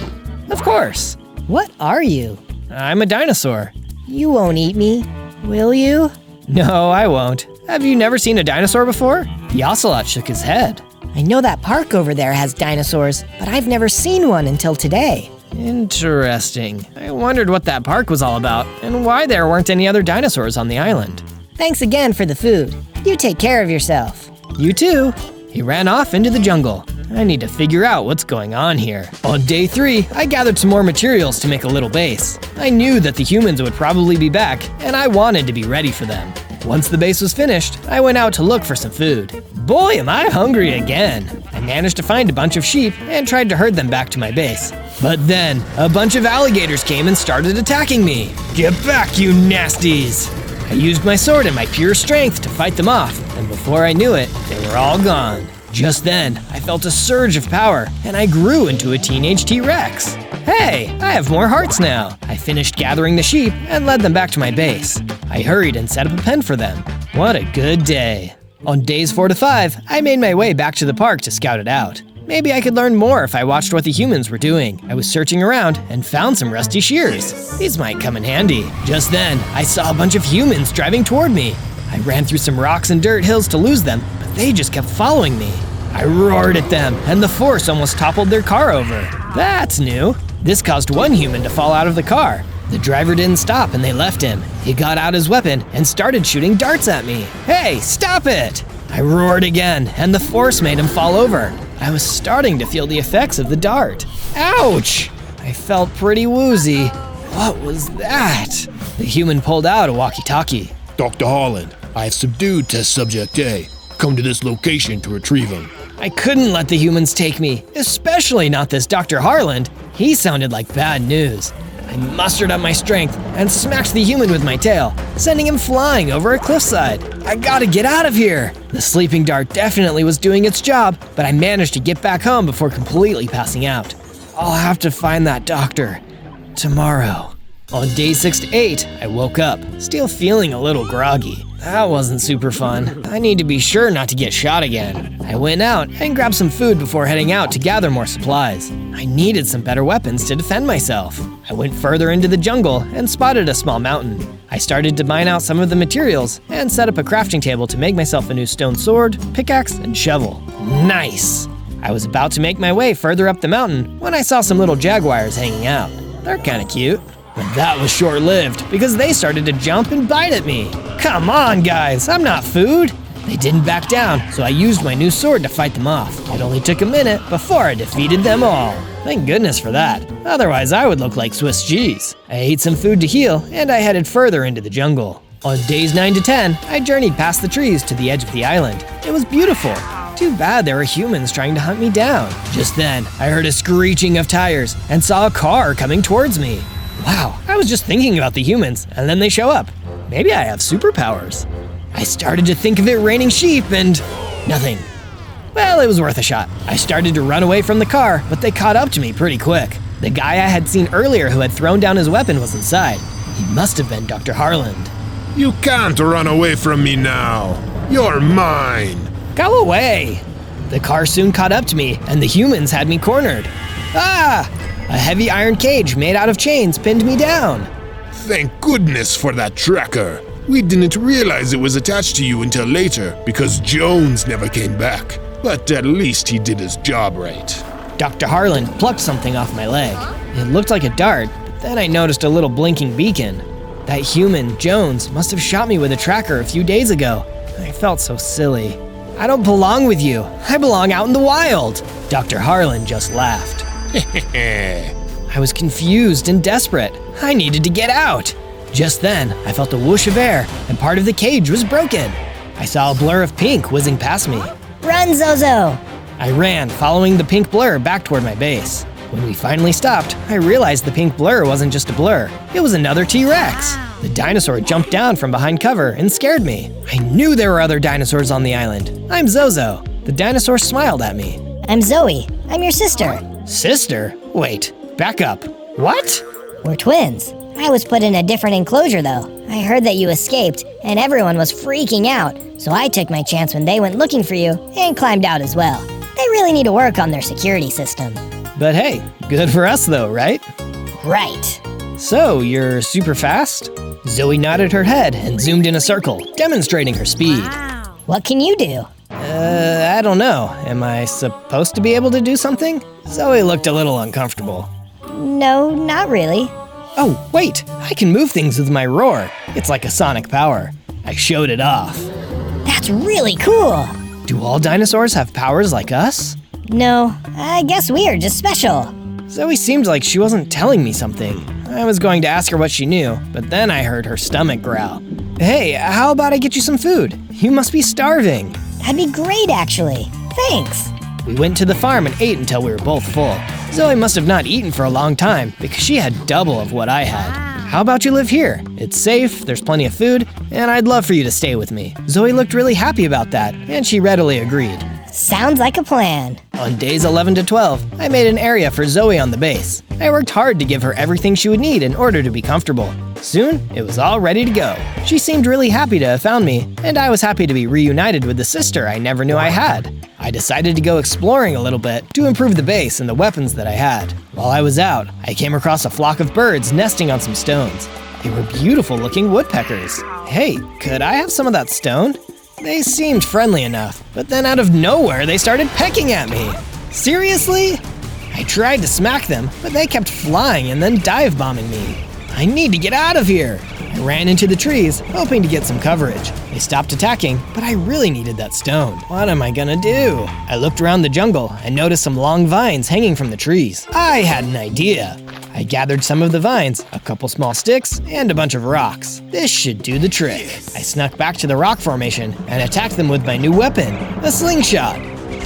Of course. What are you? I'm a dinosaur. You won't eat me, will you? No, I won't. Have you never seen a dinosaur before? The ocelot shook his head. I know that park over there has dinosaurs, but I've never seen one until today. Interesting. I wondered what that park was all about and why there weren't any other dinosaurs on the island. Thanks again for the food. You take care of yourself. You too. He ran off into the jungle. I need to figure out what's going on here. On day 3, I gathered some more materials to make a little base. I knew that the humans would probably be back, and I wanted to be ready for them. Once the base was finished, I went out to look for some food. Boy, am I hungry again. I managed to find a bunch of sheep and tried to herd them back to my base. But then, a bunch of alligators came and started attacking me. Get back, you nasties! I used my sword and my pure strength to fight them off, and before I knew it, they were all gone. Just then, I felt a surge of power, and I grew into a teenage T-Rex. Hey, I have more hearts now. I finished gathering the sheep and led them back to my base. I hurried and set up a pen for them. What a good day. On days 4 to 5, I made my way back to the park to scout it out. Maybe I could learn more if I watched what the humans were doing. I was searching around and found some rusty shears. These might come in handy. Just then, I saw a bunch of humans driving toward me. I ran through some rocks and dirt hills to lose them, but they just kept following me. I roared at them, and the force almost toppled their car over. That's new. This caused one human to fall out of the car. The driver didn't stop and they left him. He got out his weapon and started shooting darts at me. Hey, stop it! I roared again, and the force made him fall over. I was starting to feel the effects of the dart. Ouch! I felt pretty woozy. What was that? The human pulled out a walkie-talkie. Dr. Harlan, I have subdued test subject A. Come to this location to retrieve him. I couldn't let the humans take me, especially not this Dr. Harland. He sounded like bad news. I mustered up my strength and smacked the human with my tail, sending him flying over a cliffside. I gotta get out of here! The sleeping dart definitely was doing its job, but I managed to get back home before completely passing out. I'll have to find that doctor tomorrow. On day 6 to 8, I woke up, still feeling a little groggy. That wasn't super fun. I need to be sure not to get shot again. I went out and grabbed some food before heading out to gather more supplies. I needed some better weapons to defend myself. I went further into the jungle and spotted a small mountain. I started to mine out some of the materials and set up a crafting table to make myself a new stone sword, pickaxe, and shovel. Nice! I was about to make my way further up the mountain when I saw some little jaguars hanging out. They're kinda cute. But that was short-lived because they started to jump and bite at me. Come on, guys, I'm not food. They didn't back down, so I used my new sword to fight them off. It only took a minute before I defeated them all. Thank goodness for that. Otherwise, I would look like Swiss cheese. I ate some food to heal, and I headed further into the jungle. On days 9 to 10, I journeyed past the trees to the edge of the island. It was beautiful. Too bad there were humans trying to hunt me down. Just then, I heard a screeching of tires and saw a car coming towards me. Wow, I was just thinking about the humans, and then they show up. Maybe I have superpowers. I started to think of it raining sheep and nothing. Well, it was worth a shot. I started to run away from the car, but they caught up to me pretty quick. The guy I had seen earlier who had thrown down his weapon was inside. He must have been Dr. Harland. You can't run away from me now. You're mine. Go away! The car soon caught up to me, and the humans had me cornered. Ah! A heavy iron cage made out of chains pinned me down. Thank goodness for that tracker. We didn't realize it was attached to you until later because Jones never came back. But at least he did his job right. Dr. Harlan plucked something off my leg. It looked like a dart, but then I noticed a little blinking beacon. That human, Jones, must have shot me with a tracker a few days ago. I felt so silly. I don't belong with you. I belong out in the wild. Dr. Harlan just laughed. I was confused and desperate. I needed to get out. Just then, I felt a whoosh of air, and part of the cage was broken. I saw a blur of pink whizzing past me. Run, Zozo! I ran, following the pink blur back toward my base. When we finally stopped, I realized the pink blur wasn't just a blur. It was another T-Rex. The dinosaur jumped down from behind cover and scared me. I knew there were other dinosaurs on the island. I'm Zozo. The dinosaur smiled at me. I'm Zoe. I'm your sister. Sister? Wait, back up. What? We're twins. I was put in a different enclosure though. I heard that you escaped, and everyone was freaking out, so I took my chance when they went looking for you and climbed out as well. They really need to work on their security system. But hey, good for us though, right? Right. So, you're super fast? Zoe nodded her head and zoomed in a circle, demonstrating her speed. What can you do? I don't know. Am I supposed to be able to do something? Zoe looked a little uncomfortable. No, not really. Oh, wait! I can move things with my roar. It's like a sonic power. I showed it off. That's really cool. Do all dinosaurs have powers like us? No, I guess we are just special. Zoe seemed like she wasn't telling me something. I was going to ask her what she knew, but then I heard her stomach growl. Hey, how about I get you some food? You must be starving. That'd be great, actually. Thanks. We went to the farm and ate until we were both full. Zoe must have not eaten for a long time because she had double of what I had. How about you live here? It's safe, there's plenty of food, and I'd love for you to stay with me. Zoe looked really happy about that, and she readily agreed. Sounds like a plan. On days 11 to 12, I made an area for Zoe on the base. I worked hard to give her everything she would need in order to be comfortable. Soon, it was all ready to go. She seemed really happy to have found me, and I was happy to be reunited with the sister I never knew I had. I decided to go exploring a little bit to improve the base and the weapons that I had. While I was out, I came across a flock of birds nesting on some stones. They were beautiful looking woodpeckers. Hey, could I have some of that stone? They seemed friendly enough, but then out of nowhere they started pecking at me. Seriously? I tried to smack them, but they kept flying and then dive bombing me. I need to get out of here. I ran into the trees, hoping to get some coverage. They stopped attacking, but I really needed that stone. What am I gonna do? I looked around the jungle and noticed some long vines hanging from the trees. I had an idea. I gathered some of the vines, a couple small sticks, and a bunch of rocks. This should do the trick. I snuck back to the rock formation and attacked them with my new weapon, a slingshot.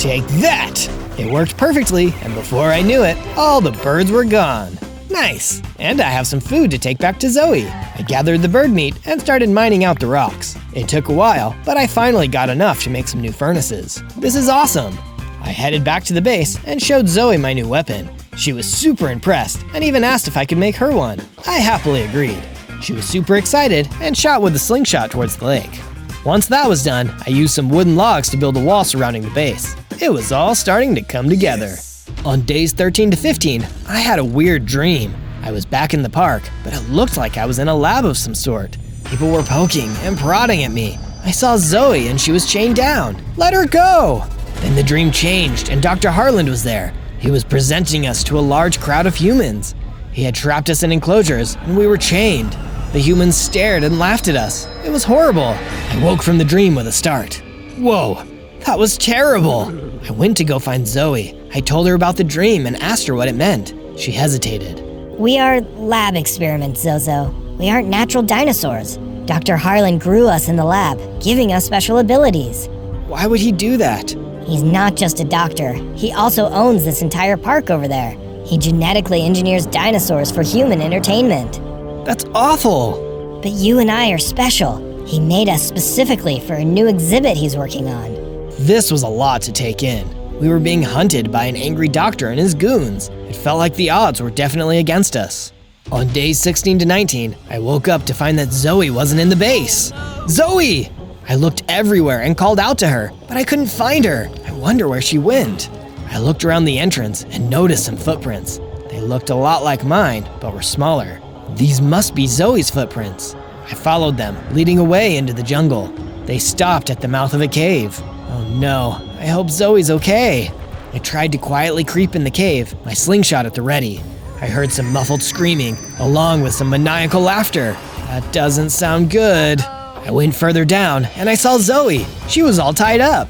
Take that! It worked perfectly, and before I knew it, all the birds were gone. Nice! And I have some food to take back to Zoe. I gathered the bird meat and started mining out the rocks. It took a while, but I finally got enough to make some new furnaces. This is awesome! I headed back to the base and showed Zoe my new weapon. She was super impressed and even asked if I could make her one. I happily agreed. She was super excited and shot with the slingshot towards the lake. Once that was done, I used some wooden logs to build a wall surrounding the base. It was all starting to come together. On days 13 to 15, I had a weird dream. I was back in the park, but it looked like I was in a lab of some sort. People were poking and prodding at me. I saw Zoe and she was chained down. Let her go! Then the dream changed and Dr. Harland was there. He was presenting us to a large crowd of humans. He had trapped us in enclosures and we were chained. The humans stared and laughed at us. It was horrible. I woke from the dream with a start. Whoa, that was terrible. I went to go find Zoe. I told her about the dream and asked her what it meant. She hesitated. We are lab experiments, Zozo. We aren't natural dinosaurs. Dr. Harlan grew us in the lab, giving us special abilities. Why would he do that? He's not just a doctor. He also owns this entire park over there. He genetically engineers dinosaurs for human entertainment. That's awful. But you and I are special. He made us specifically for a new exhibit he's working on. This was a lot to take in. We were being hunted by an angry doctor and his goons. It felt like the odds were definitely against us. On days 16 to 19, I woke up to find that Zoe wasn't in the base. Zoe! I looked everywhere and called out to her, but I couldn't find her. I wonder where she went. I looked around the entrance and noticed some footprints. They looked a lot like mine, but were smaller. These must be Zoe's footprints. I followed them, leading away into the jungle. They stopped at the mouth of a cave. Oh no, I hope Zoe's okay. I tried to quietly creep in the cave, my slingshot at the ready. I heard some muffled screaming, along with some maniacal laughter. That doesn't sound good. I went further down, and I saw Zoe. She was all tied up.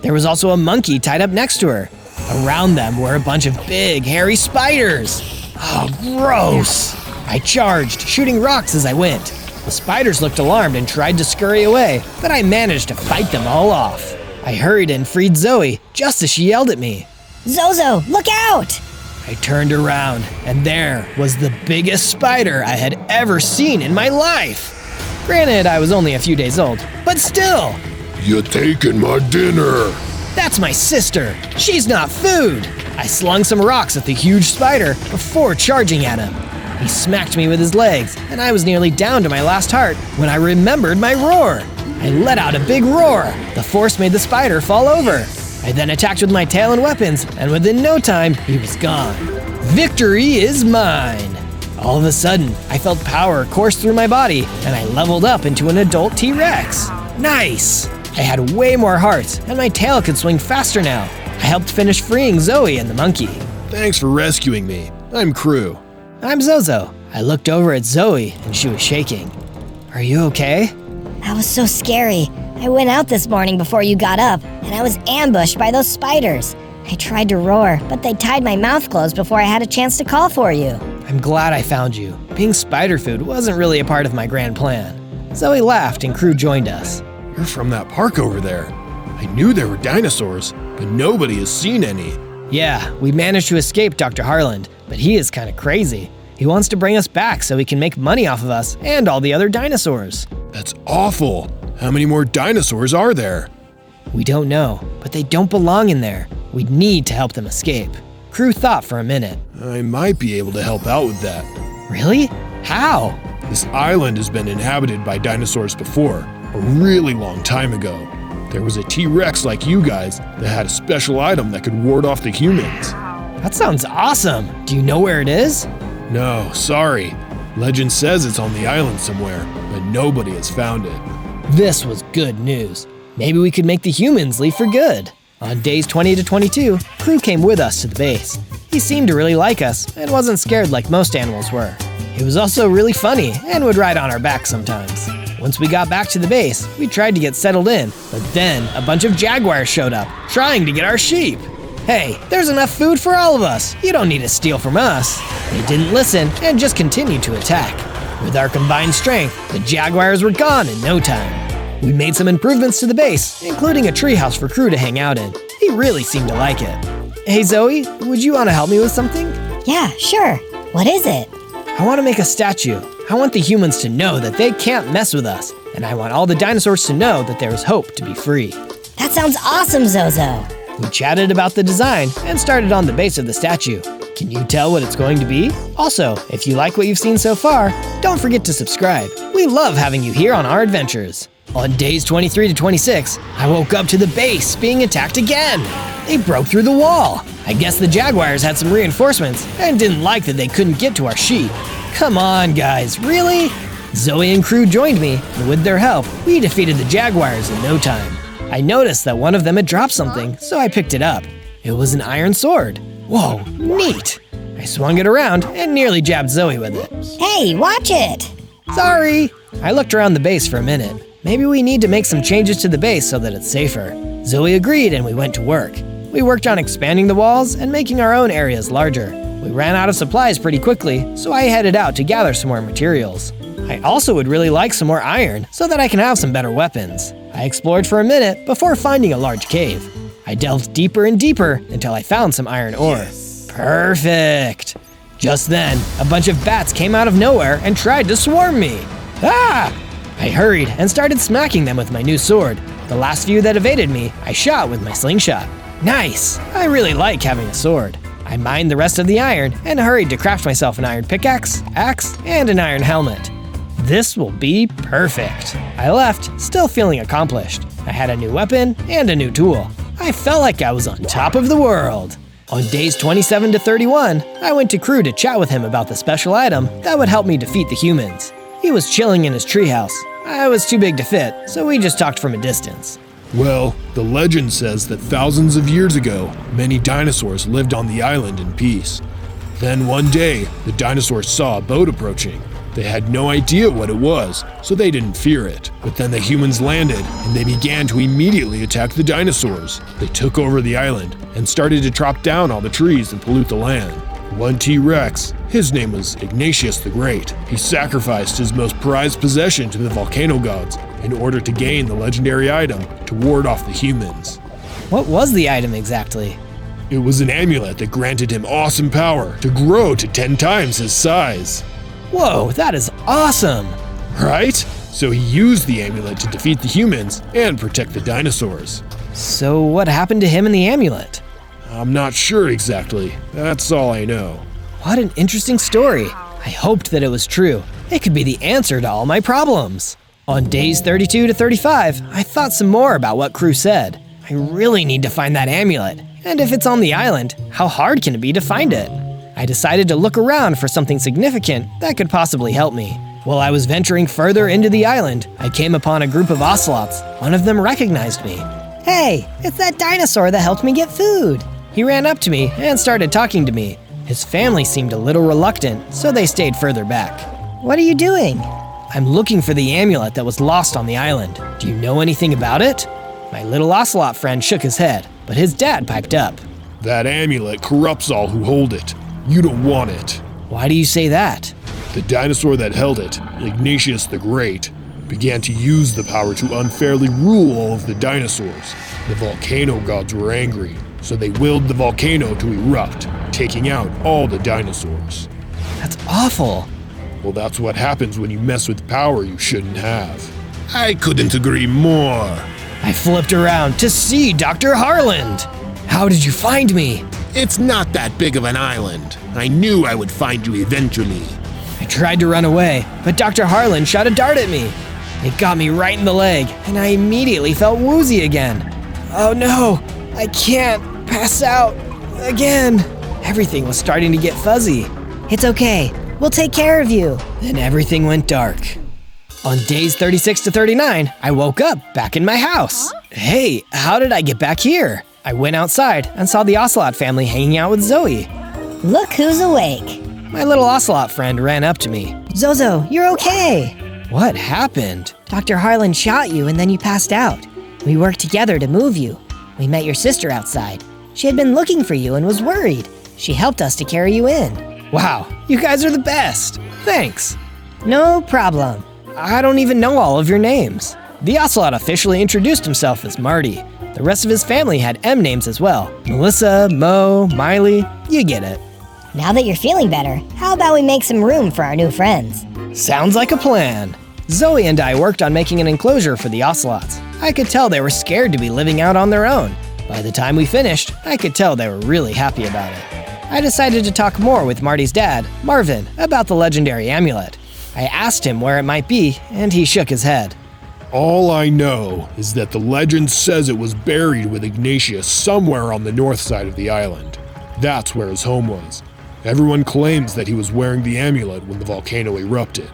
There was also a monkey tied up next to her. Around them were a bunch of big, hairy spiders. Oh, gross! I charged, shooting rocks as I went. The spiders looked alarmed and tried to scurry away, but I managed to fight them all off. I hurried and freed Zoe just as she yelled at me. Zozo, look out! I turned around, and there was the biggest spider I had ever seen in my life. Granted, I was only a few days old, but still. You're taking my dinner. That's my sister. She's not food. I slung some rocks at the huge spider before charging at him. He smacked me with his legs, and I was nearly down to my last heart when I remembered my roar. I let out a big roar. The force made the spider fall over. I then attacked with my tail and weapons, and within no time, he was gone. Victory is mine! All of a sudden, I felt power course through my body, and I leveled up into an adult T-Rex. Nice! I had way more hearts, and my tail could swing faster now. I helped finish freeing Zoe and the monkey. Thanks for rescuing me. I'm Crew. I'm Zozo. I looked over at Zoe, and she was shaking. Are you okay? That was so scary. I went out this morning before you got up, and I was ambushed by those spiders. I tried to roar, but they tied my mouth closed before I had a chance to call for you. I'm glad I found you. Being spider food wasn't really a part of my grand plan. Zoe laughed and Crew joined us. You're from that park over there. I knew there were dinosaurs, but nobody has seen any. Yeah, we managed to escape Dr. Harland, but he is kind of crazy. He wants to bring us back so he can make money off of us and all the other dinosaurs. That's awful. How many more dinosaurs are there? We don't know, but they don't belong in there. We need to help them escape. Crew thought for a minute. I might be able to help out with that. Really? How? This island has been inhabited by dinosaurs before, a really long time ago. There was a T-Rex like you guys that had a special item that could ward off the humans. That sounds awesome. Do you know where it is? No, sorry. Legend says it's on the island somewhere, but nobody has found it. This was good news. Maybe we could make the humans leave for good. On days 20 to 22, Crew came with us to the base. He seemed to really like us and wasn't scared like most animals were. He was also really funny and would ride on our back sometimes. Once we got back to the base, we tried to get settled in, but then a bunch of jaguars showed up, trying to get our sheep. Hey, there's enough food for all of us. You don't need to steal from us. They didn't listen and just continued to attack. With our combined strength, the jaguars were gone in no time. We made some improvements to the base, including a treehouse for Crew to hang out in. He really seemed to like it. Hey Zoe, would you want to help me with something? Yeah, sure. What is it? I want to make a statue. I want the humans to know that they can't mess with us, and I want all the dinosaurs to know that there is hope to be free. That sounds awesome, Zozo. We chatted about the design and started on the base of the statue. Can you tell what it's going to be? Also, if you like what you've seen so far, don't forget to subscribe. We love having you here on our adventures. On days 23 to 26, I woke up to the base being attacked again. They broke through the wall. I guess the jaguars had some reinforcements and didn't like that they couldn't get to our sheep. Come on, guys, really? Zoe and Crew joined me, and with their help, we defeated the jaguars in no time. I noticed that one of them had dropped something, so I picked it up. It was an iron sword. Whoa, neat! I swung it around and nearly jabbed Zoe with it. Hey, watch it! Sorry! I looked around the base for a minute. Maybe we need to make some changes to the base so that it's safer. Zoe agreed and we went to work. We worked on expanding the walls and making our own areas larger. We ran out of supplies pretty quickly, so I headed out to gather some more materials. I also would really like some more iron so that I can have some better weapons. I explored for a minute before finding a large cave. I delved deeper and deeper until I found some iron ore. Perfect! Just then, a bunch of bats came out of nowhere and tried to swarm me. Ah! I hurried and started smacking them with my new sword. The last few that evaded me, I shot with my slingshot. Nice! I really like having a sword. I mined the rest of the iron and hurried to craft myself an iron pickaxe, axe, and an iron helmet. This will be perfect. I left, still feeling accomplished. I had a new weapon and a new tool. I felt like I was on top of the world. On days 27 to 31, I went to Crew to chat with him about the special item that would help me defeat the humans. He was chilling in his treehouse. I was too big to fit, so we just talked from a distance. Well, the legend says that thousands of years ago, many dinosaurs lived on the island in peace. Then one day, the dinosaurs saw a boat approaching. They had no idea what it was, so they didn't fear it. But then the humans landed, and they began to immediately attack the dinosaurs. They took over the island and started to chop down all the trees and pollute the land. One T-Rex, his name was Ignatius the Great. He sacrificed his most prized possession to the volcano gods in order to gain the legendary item to ward off the humans. What was the item exactly? It was an amulet that granted him awesome power to grow to 10 times his size. Whoa, that is awesome! Right? So he used the amulet to defeat the humans and protect the dinosaurs. So what happened to him and the amulet? I'm not sure exactly. That's all I know. What an interesting story. I hoped that it was true. It could be the answer to all my problems. On days 32 to 35, I thought some more about what Crew said. I really need to find that amulet. And if it's on the island, how hard can it be to find it? I decided to look around for something significant that could possibly help me. While I was venturing further into the island, I came upon a group of ocelots. One of them recognized me. Hey, it's that dinosaur that helped me get food. He ran up to me and started talking to me. His family seemed a little reluctant, so they stayed further back. What are you doing? I'm looking for the amulet that was lost on the island. Do you know anything about it? My little ocelot friend shook his head, but his dad piped up. That amulet corrupts all who hold it. You don't want it. Why do you say that? The dinosaur that held it, Ignatius the Great, began to use the power to unfairly rule all of the dinosaurs. The volcano gods were angry, so they willed the volcano to erupt, taking out all the dinosaurs. That's awful. Well, that's what happens when you mess with power you shouldn't have. I couldn't agree more. I flipped around to see Dr. Harland. How did you find me? It's not that big of an island. I knew I would find you eventually. I tried to run away, but Dr. Harland shot a dart at me. It got me right in the leg, and I immediately felt woozy again. Oh no, I can't pass out again. Everything was starting to get fuzzy. It's okay. We'll take care of you. Then everything went dark. On days 36 to 39, I woke up back in my house. Hey, how did I get back here? I went outside and saw the ocelot family hanging out with Zoe. Look who's awake. My little ocelot friend ran up to me. Zozo, you're okay. What happened? Dr. Harlan shot you and then you passed out. We worked together to move you. We met your sister outside. She had been looking for you and was worried. She helped us to carry you in. Wow, you guys are the best. Thanks. No problem. I don't even know all of your names. The ocelot officially introduced himself as Marty. The rest of his family had M names as well. Melissa, Mo, Miley, you get it. Now that you're feeling better, how about we make some room for our new friends? Sounds like a plan. Zoe and I worked on making an enclosure for the ocelots. I could tell they were scared to be living out on their own. By the time we finished, I could tell they were really happy about it. I decided to talk more with Marty's dad, Marvin, about the legendary amulet. I asked him where it might be, and he shook his head. All I know is that the legend says it was buried with Ignatius somewhere on the north side of the island. That's where his home was. Everyone claims that he was wearing the amulet when the volcano erupted.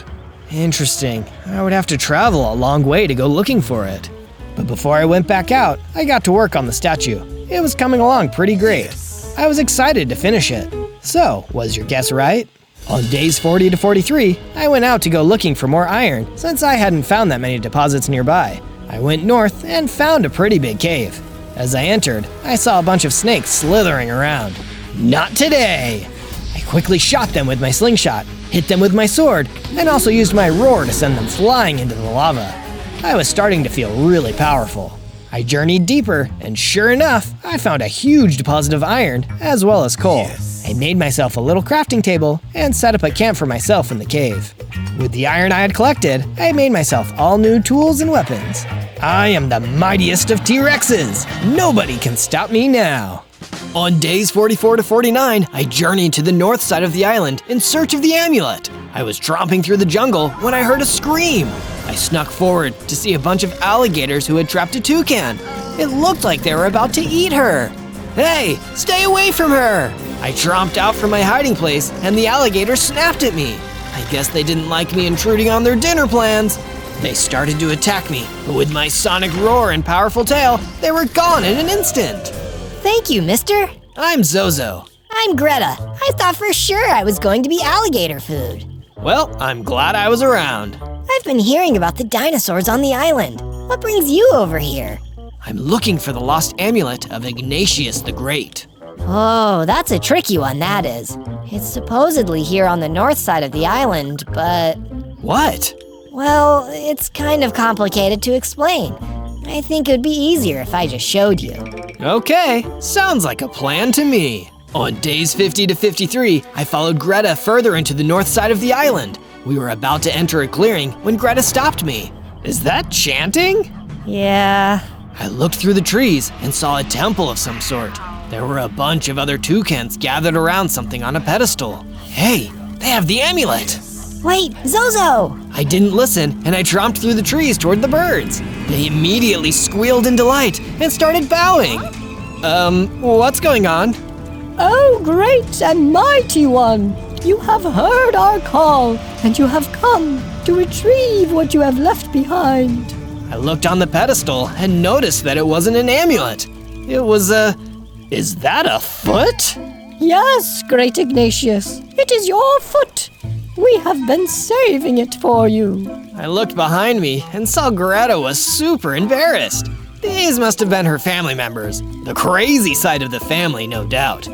Interesting. I would have to travel a long way to go looking for it. But before I went back out, I got to work on the statue. It was coming along pretty great. I was excited to finish it. So, was your guess right? On days 40 to 43, I went out to go looking for more iron since I hadn't found that many deposits nearby. I went north and found a pretty big cave. As I entered, I saw a bunch of snakes slithering around. Not today! I quickly shot them with my slingshot, hit them with my sword, and also used my roar to send them flying into the lava. I was starting to feel really powerful. I journeyed deeper, and sure enough, I found a huge deposit of iron as well as coal. I made myself a little crafting table and set up a camp for myself in the cave. With the iron I had collected, I made myself all new tools and weapons. I am the mightiest of T-Rexes! Nobody can stop me now! On days 44 to 49, I journeyed to the north side of the island in search of the amulet. I was tromping through the jungle when I heard a scream. I snuck forward to see a bunch of alligators who had trapped a toucan. It looked like they were about to eat her. Hey, stay away from her! I tromped out from my hiding place and the alligators snapped at me. I guess they didn't like me intruding on their dinner plans. They started to attack me, but with my sonic roar and powerful tail, they were gone in an instant. Thank you, mister. I'm Zozo. I'm Greta. I thought for sure I was going to be alligator food. Well, I'm glad I was around. I've been hearing about the dinosaurs on the island. What brings you over here? I'm looking for the lost amulet of Ignatius the Great. Oh, that's a tricky one, that is. It's supposedly here on the north side of the island, but... What? Well, it's kind of complicated to explain. I think it would be easier if I just showed you. Okay, sounds like a plan to me. On days 50 to 53, I followed Greta further into the north side of the island. We were about to enter a clearing when Greta stopped me. Is that chanting? Yeah. I looked through the trees and saw a temple of some sort. There were a bunch of other toucans gathered around something on a pedestal. Hey, they have the amulet. Wait, Zozo! I didn't listen, and I tromped through the trees toward the birds. They immediately squealed in delight and started bowing. What's going on? Oh, great and mighty one! You have heard our call, and you have come to retrieve what you have left behind. I looked on the pedestal and noticed that it wasn't an amulet. It was is that a foot? Yes, great Ignatius, it is your foot. We have been saving it for you. I looked behind me and saw Greta was super embarrassed. These must have been her family members. The crazy side of the family, no doubt.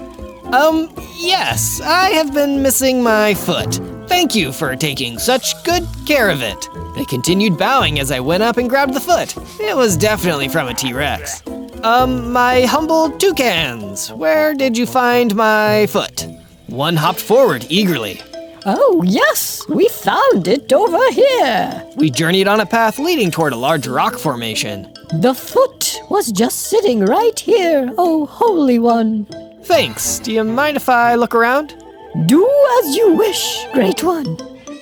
Yes, I have been missing my foot. Thank you for taking such good care of it. They continued bowing as I went up and grabbed the foot. It was definitely from a T-Rex. My humble toucans, where did you find my foot? One hopped forward eagerly. Oh, yes, we found it over here. We journeyed on a path leading toward a large rock formation. The foot was just sitting right here, oh Holy One. Thanks. Do you mind if I look around? Do as you wish, Great One.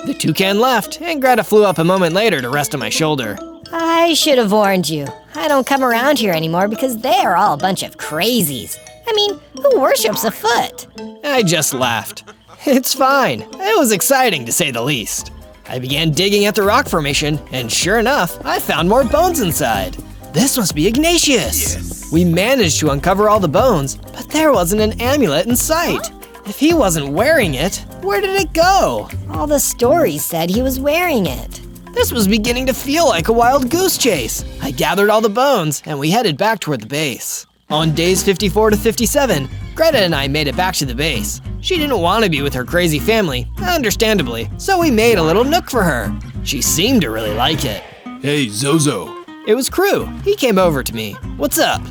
The toucan left, and Greta flew up a moment later to rest on my shoulder. I should have warned you. I don't come around here anymore because they are all a bunch of crazies. I mean, who worships a foot? I just laughed. It's fine. It was exciting to say the least. I began digging at the rock formation, and sure enough, I found more bones inside. This must be Ignatius. Yes. We managed to uncover all the bones, but there wasn't an amulet in sight. If he wasn't wearing it, where did it go? All the stories said he was wearing it. This was beginning to feel like a wild goose chase. I gathered all the bones, and we headed back toward the base. On days 54 to 57, Greta and I made it back to the base. She didn't want to be with her crazy family, understandably, so we made a little nook for her. She seemed to really like it. Hey, Zozo. It was Crew. He came over to me. What's up?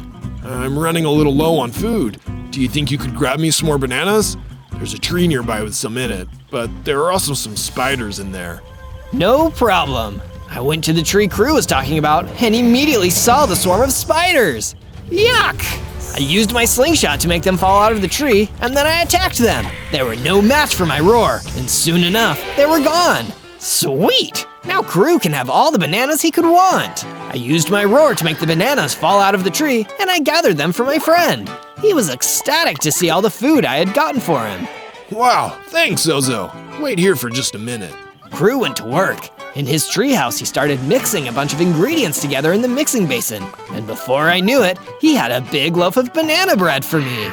I'm running a little low on food. Do you think you could grab me some more bananas? There's a tree nearby with some in it, but there are also some spiders in there. No problem. I went to the tree Crew was talking about and immediately saw the swarm of spiders. Yuck! I used my slingshot to make them fall out of the tree, and then I attacked them. They were no match for my roar, and soon enough, they were gone. Sweet! Now Crew can have all the bananas he could want. I used my roar to make the bananas fall out of the tree, and I gathered them for my friend. He was ecstatic to see all the food I had gotten for him. Wow, thanks, Zozo. Wait here for just a minute. Crew went to work. In his treehouse, he started mixing a bunch of ingredients together in the mixing basin. And before I knew it, he had a big loaf of banana bread for me.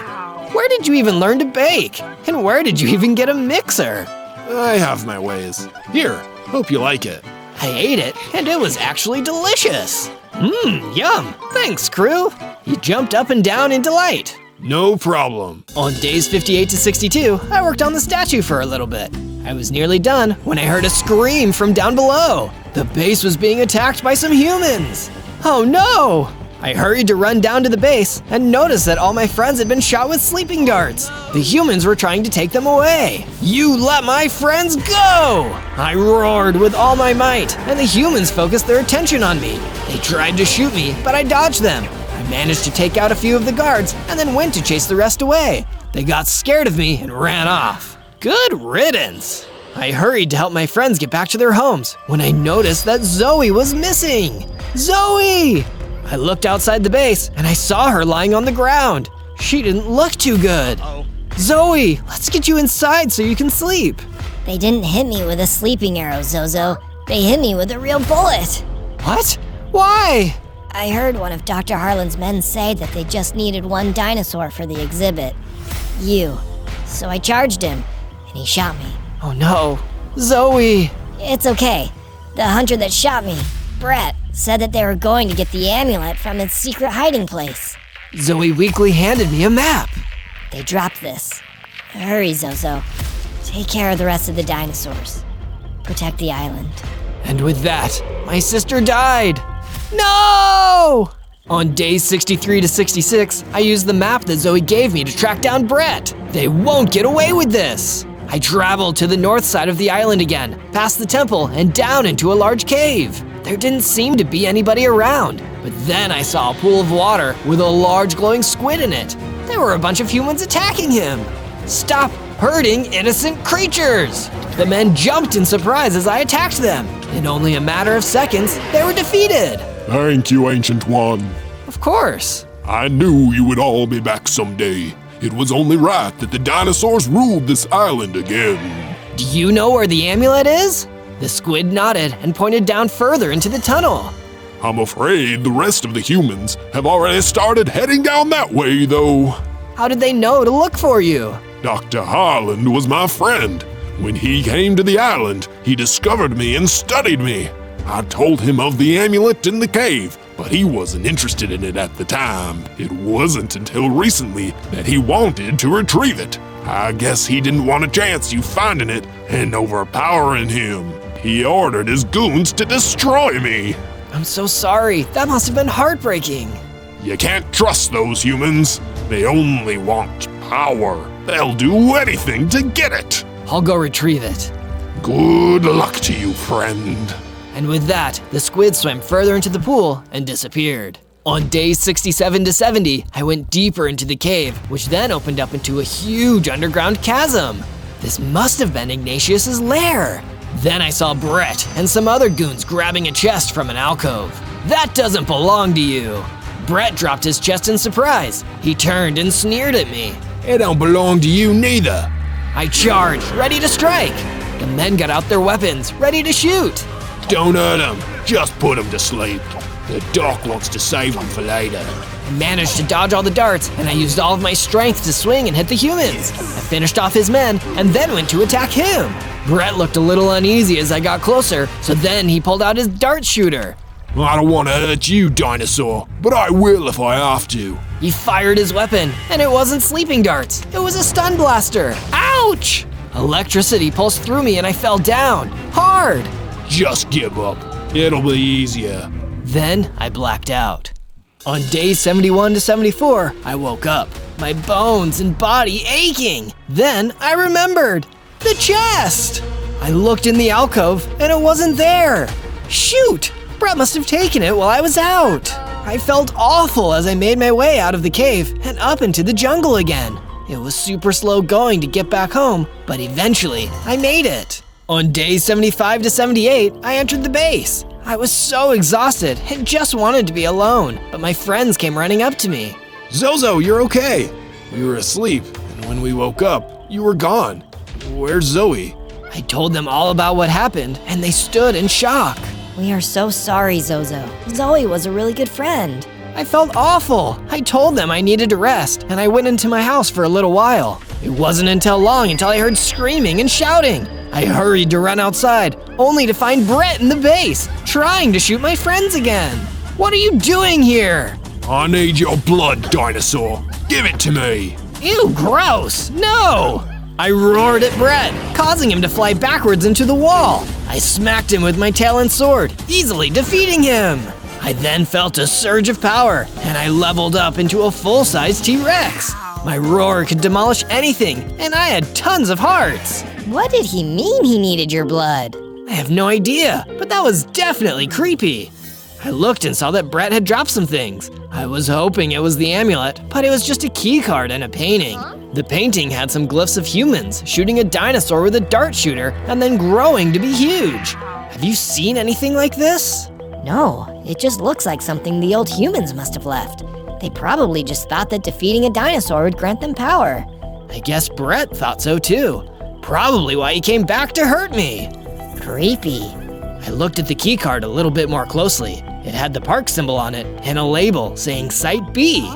Where did you even learn to bake? And where did you even get a mixer? I have my ways. Here, hope you like it. I ate it, and it was actually delicious. Yum. Thanks, Crew. He jumped up and down in delight. No problem. On days 58 to 62, I worked on the statue for a little bit. I was nearly done when I heard a scream from down below. The base was being attacked by some humans. Oh no! I hurried to run down to the base and noticed that all my friends had been shot with sleeping darts. The humans were trying to take them away. You let my friends go! I roared with all my might, and the humans focused their attention on me. They tried to shoot me, but I dodged them. I managed to take out a few of the guards and then went to chase the rest away. They got scared of me and ran off. Good riddance. I hurried to help my friends get back to their homes when I noticed that Zoe was missing. Zoe! I looked outside the base and I saw her lying on the ground. She didn't look too good. Zoe, let's get you inside so you can sleep. They didn't hit me with a sleeping arrow, Zozo. They hit me with a real bullet. What? Why? I heard one of Dr. Harlan's men say that they just needed one dinosaur for the exhibit. You. So I charged him, and he shot me. Oh no. Zoe! It's okay. The hunter that shot me, Brett, said that they were going to get the amulet from its secret hiding place. Zoe weakly handed me a map. They dropped this. Hurry, Zozo. Take care of the rest of the dinosaurs. Protect the island. And with that, my sister died. No! On days 63 to 66, I used the map that Zoe gave me to track down Brett. They won't get away with this. I traveled to the north side of the island again, past the temple and down into a large cave. There didn't seem to be anybody around, but then I saw a pool of water with a large glowing squid in it. There were a bunch of humans attacking him. Stop hurting innocent creatures. The men jumped in surprise as I attacked them. In only a matter of seconds, they were defeated. Thank you, Ancient One. Of course. I knew you would all be back someday. It was only right that the dinosaurs ruled this island again. Do you know where the amulet is? The squid nodded and pointed down further into the tunnel. I'm afraid the rest of the humans have already started heading down that way, though. How did they know to look for you? Dr. Harland was my friend. When he came to the island, he discovered me and studied me. I told him of the amulet in the cave, but he wasn't interested in it at the time. It wasn't until recently that he wanted to retrieve it. I guess he didn't want a chance you finding it and overpowering him. He ordered his goons to destroy me. I'm so sorry. That must have been heartbreaking. You can't trust those humans. They only want power. They'll do anything to get it. I'll go retrieve it. Good luck to you, friend. And with that, the squid swam further into the pool and disappeared. On days 67 to 70, I went deeper into the cave, which then opened up into a huge underground chasm. This must have been Ignatius's lair. Then I saw Brett and some other goons grabbing a chest from an alcove. That doesn't belong to you. Brett dropped his chest in surprise. He turned and sneered at me. It don't belong to you neither. I charged, ready to strike. The men got out their weapons, ready to shoot. Don't hurt him, just put him to sleep. The doc wants to save him for later. I managed to dodge all the darts, and I used all of my strength to swing and hit the humans. I finished off his men, and then went to attack him. Brett looked a little uneasy as I got closer, so then he pulled out his dart shooter. I don't want to hurt you, dinosaur, but I will if I have to. He fired his weapon, and it wasn't sleeping darts. It was a stun blaster. Ouch! Electricity pulsed through me and I fell down, hard. Just give up. It'll be easier. Then I blacked out. On days 71 to 74, I woke up, my bones and body aching. Then I remembered, the chest! I looked in the alcove and it wasn't there. Shoot! Brett must have taken it while I was out. I felt awful as I made my way out of the cave and up into the jungle again. It was super slow going to get back home, but eventually I made it. On days 75 to 78, I entered the base. I was so exhausted and just wanted to be alone, but my friends came running up to me. Zozo, you're okay. We were asleep, and when we woke up, you were gone. Where's Zoe? I told them all about what happened, and they stood in shock. We are so sorry, Zozo. Zoe was a really good friend. I felt awful. I told them I needed to rest, and I went into my house for a little while. It wasn't until I heard screaming and shouting. I hurried to run outside, only to find Brett in the base, trying to shoot my friends again. What are you doing here? I need your blood, dinosaur. Give it to me. Ew, gross, no! I roared at Brett, causing him to fly backwards into the wall. I smacked him with my tail and sword, easily defeating him. I then felt a surge of power, and I leveled up into a full-size T-Rex. My roar could demolish anything, and I had tons of hearts. What did he mean he needed your blood? I have no idea, but that was definitely creepy. I looked and saw that Brett had dropped some things. I was hoping it was the amulet, but it was just a key card and a painting. The painting had some glyphs of humans shooting a dinosaur with a dart shooter and then growing to be huge. Have you seen anything like this? No, it just looks like something the old humans must have left. They probably just thought that defeating a dinosaur would grant them power. I guess Brett thought so too. Probably why he came back to hurt me. Creepy. I looked at the key card a little bit more closely. It had the park symbol on it and a label saying Site B.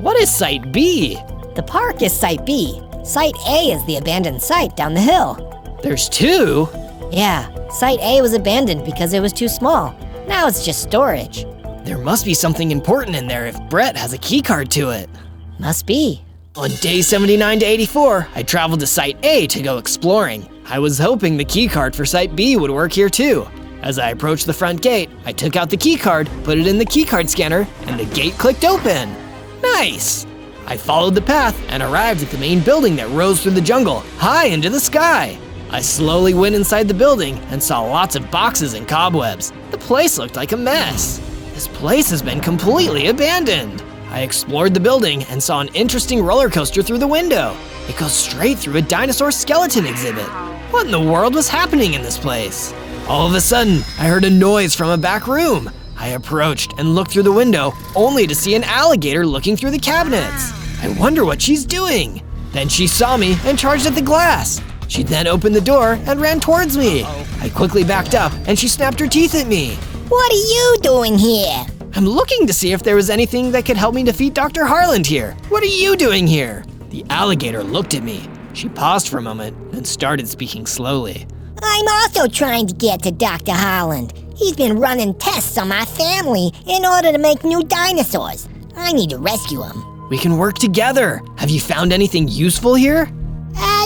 What is Site B? The park is Site B. Site A is the abandoned site down the hill. There's two? Yeah, Site A was abandoned because it was too small. Now it's just storage. There must be something important in there if Brett has a key card to it. Must be. On day 79 to 84, I traveled to Site A to go exploring. I was hoping the key card for Site B would work here too. As I approached the front gate, I took out the key card, put it in the key card scanner, and the gate clicked open. Nice! I followed the path and arrived at the main building that rose through the jungle, high into the sky. I slowly went inside the building and saw lots of boxes and cobwebs. The place looked like a mess. This place has been completely abandoned. I explored the building and saw an interesting roller coaster through the window. It goes straight through a dinosaur skeleton exhibit. What in the world was happening in this place? All of a sudden, I heard a noise from a back room. I approached and looked through the window, only to see an alligator looking through the cabinets. I wonder what she's doing. Then she saw me and charged at the glass. She then opened the door and ran towards me. I quickly backed up and she snapped her teeth at me. What are you doing here? I'm looking to see if there was anything that could help me defeat Dr. Harland here. What are you doing here? The alligator looked at me. She paused for a moment and started speaking slowly. I'm also trying to get to Dr. Harland. He's been running tests on my family in order to make new dinosaurs. I need to rescue him. We can work together. Have you found anything useful here?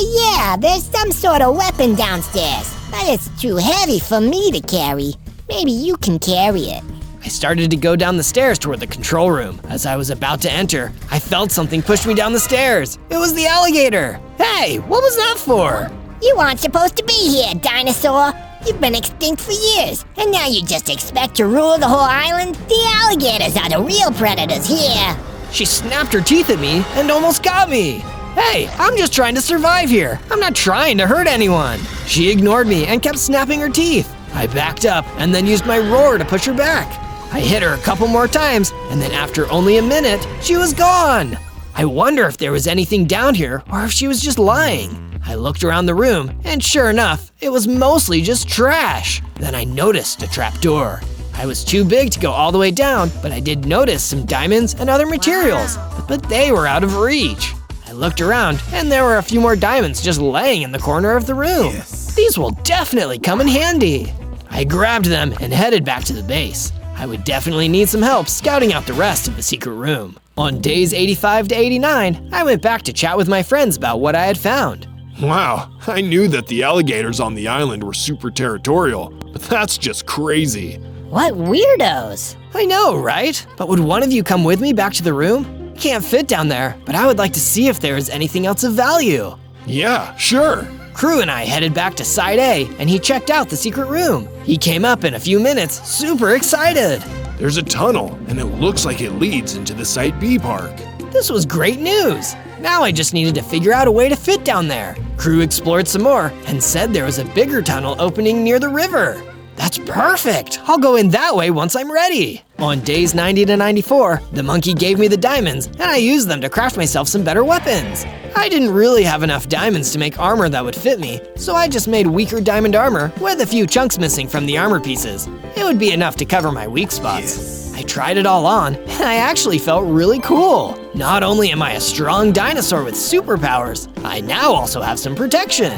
Yeah, there's some sort of weapon downstairs, but it's too heavy for me to carry. Maybe you can carry it. I started to go down the stairs toward the control room. As I was about to enter, I felt something push me down the stairs. It was the alligator. Hey, what was that for? You aren't supposed to be here, dinosaur. You've been extinct for years, and now you just expect to rule the whole island? The alligators are the real predators here. She snapped her teeth at me and almost got me. Hey, I'm just trying to survive here. I'm not trying to hurt anyone. She ignored me and kept snapping her teeth. I backed up and then used my roar to push her back. I hit her a couple more times, and then after only a minute, she was gone. I wonder if there was anything down here or if she was just lying. I looked around the room, and sure enough, it was mostly just trash. Then I noticed a trapdoor. I was too big to go all the way down, but I did notice some diamonds and other materials, but they were out of reach. I looked around, and there were a few more diamonds just laying in the corner of the room. These will definitely come in handy. I grabbed them and headed back to the base. I would definitely need some help scouting out the rest of the secret room. On days 85 to 89, I went back to chat with my friends about what I had found. Wow, I knew that the alligators on the island were super territorial, but that's just crazy. What weirdos! I know, right? But would one of you come with me back to the room? I can't fit down there, but I would like to see if there is anything else of value. Yeah, sure. Crew and I headed back to Side A, and he checked out the secret room. He came up in a few minutes, super excited. There's a tunnel, and it looks like it leads into the Site B park. This was great news. Now I just needed to figure out a way to fit down there. Crew explored some more and said there was a bigger tunnel opening near the river. That's perfect! I'll go in that way once I'm ready. On days 90 to 94, the monkey gave me the diamonds, and I used them to craft myself some better weapons. I didn't really have enough diamonds to make armor that would fit me, so I just made weaker diamond armor with a few chunks missing from the armor pieces. It would be enough to cover my weak spots. I tried it all on, and I actually felt really cool. Not only am I a strong dinosaur with superpowers, I now also have some protection.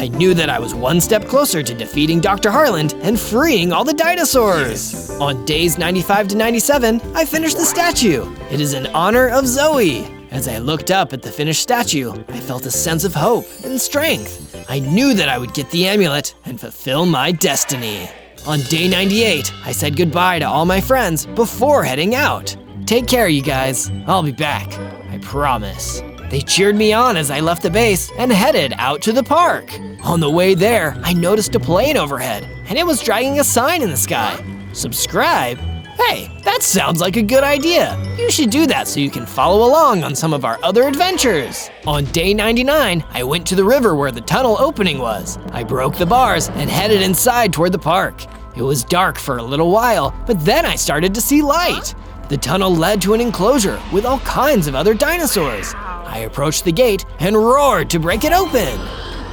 I knew that I was one step closer to defeating Dr. Harland and freeing all the dinosaurs. On days 95 to 97, I finished the statue. It is in honor of Zoe. As I looked up at the finished statue, I felt a sense of hope and strength. I knew that I would get the amulet and fulfill my destiny. On day 98, I said goodbye to all my friends before heading out. Take care, you guys. I'll be back. I promise. They cheered me on as I left the base and headed out to the park. On the way there, I noticed a plane overhead, and it was dragging a sign in the sky. Subscribe? Hey, that sounds like a good idea. You should do that so you can follow along on some of our other adventures. On day 99, I went to the river where the tunnel opening was. I broke the bars and headed inside toward the park. It was dark for a little while, but then I started to see light. The tunnel led to an enclosure with all kinds of other dinosaurs. I approached the gate and roared to break it open.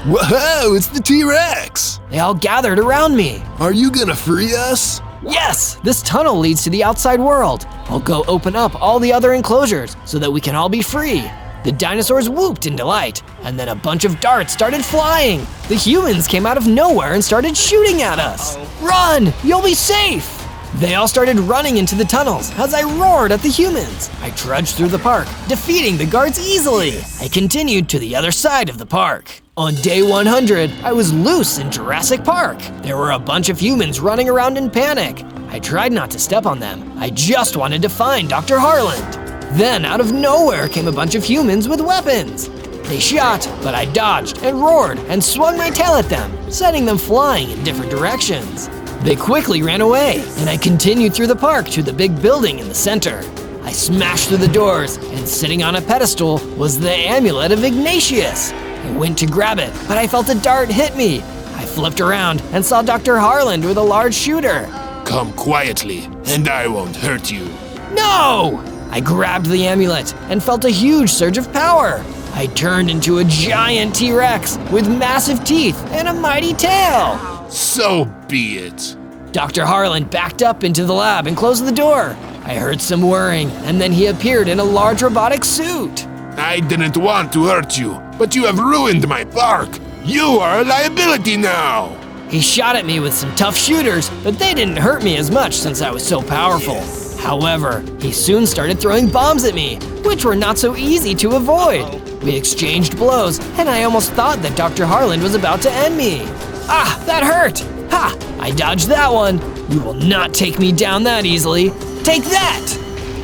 Whoa, it's the T-Rex! They all gathered around me. Are you gonna free us? Yes, this tunnel leads to the outside world. I'll go open up all the other enclosures so that we can all be free. The dinosaurs whooped in delight, and then a bunch of darts started flying. The humans came out of nowhere and started shooting at us. Run, you'll be safe! They all started running into the tunnels as I roared at the humans. I trudged through the park, defeating the guards easily. I continued to the other side of the park. On day 100, I was loose in Jurassic Park. There were a bunch of humans running around in panic. I tried not to step on them. I just wanted to find Dr. Harland. Then out of nowhere came a bunch of humans with weapons. They shot, but I dodged and roared and swung my tail at them, sending them flying in different directions. They quickly ran away, and I continued through the park to the big building in the center. I smashed through the doors, and sitting on a pedestal was the amulet of Ignatius. I went to grab it, but I felt a dart hit me. I flipped around and saw Dr. Harland with a large shooter. Come quietly, and I won't hurt you. No! I grabbed the amulet and felt a huge surge of power. I turned into a giant T-Rex with massive teeth and a mighty tail. So be it. Dr. Harland backed up into the lab and closed the door. I heard some whirring, and then he appeared in a large robotic suit. I didn't want to hurt you, but you have ruined my park. You are a liability now. He shot at me with some tough shooters, but they didn't hurt me as much since I was so powerful. However, he soon started throwing bombs at me, which were not so easy to avoid. We exchanged blows, and I almost thought that Dr. Harland was about to end me. Ah, that hurt! Ha! I dodged that one. You will not take me down that easily. Take that!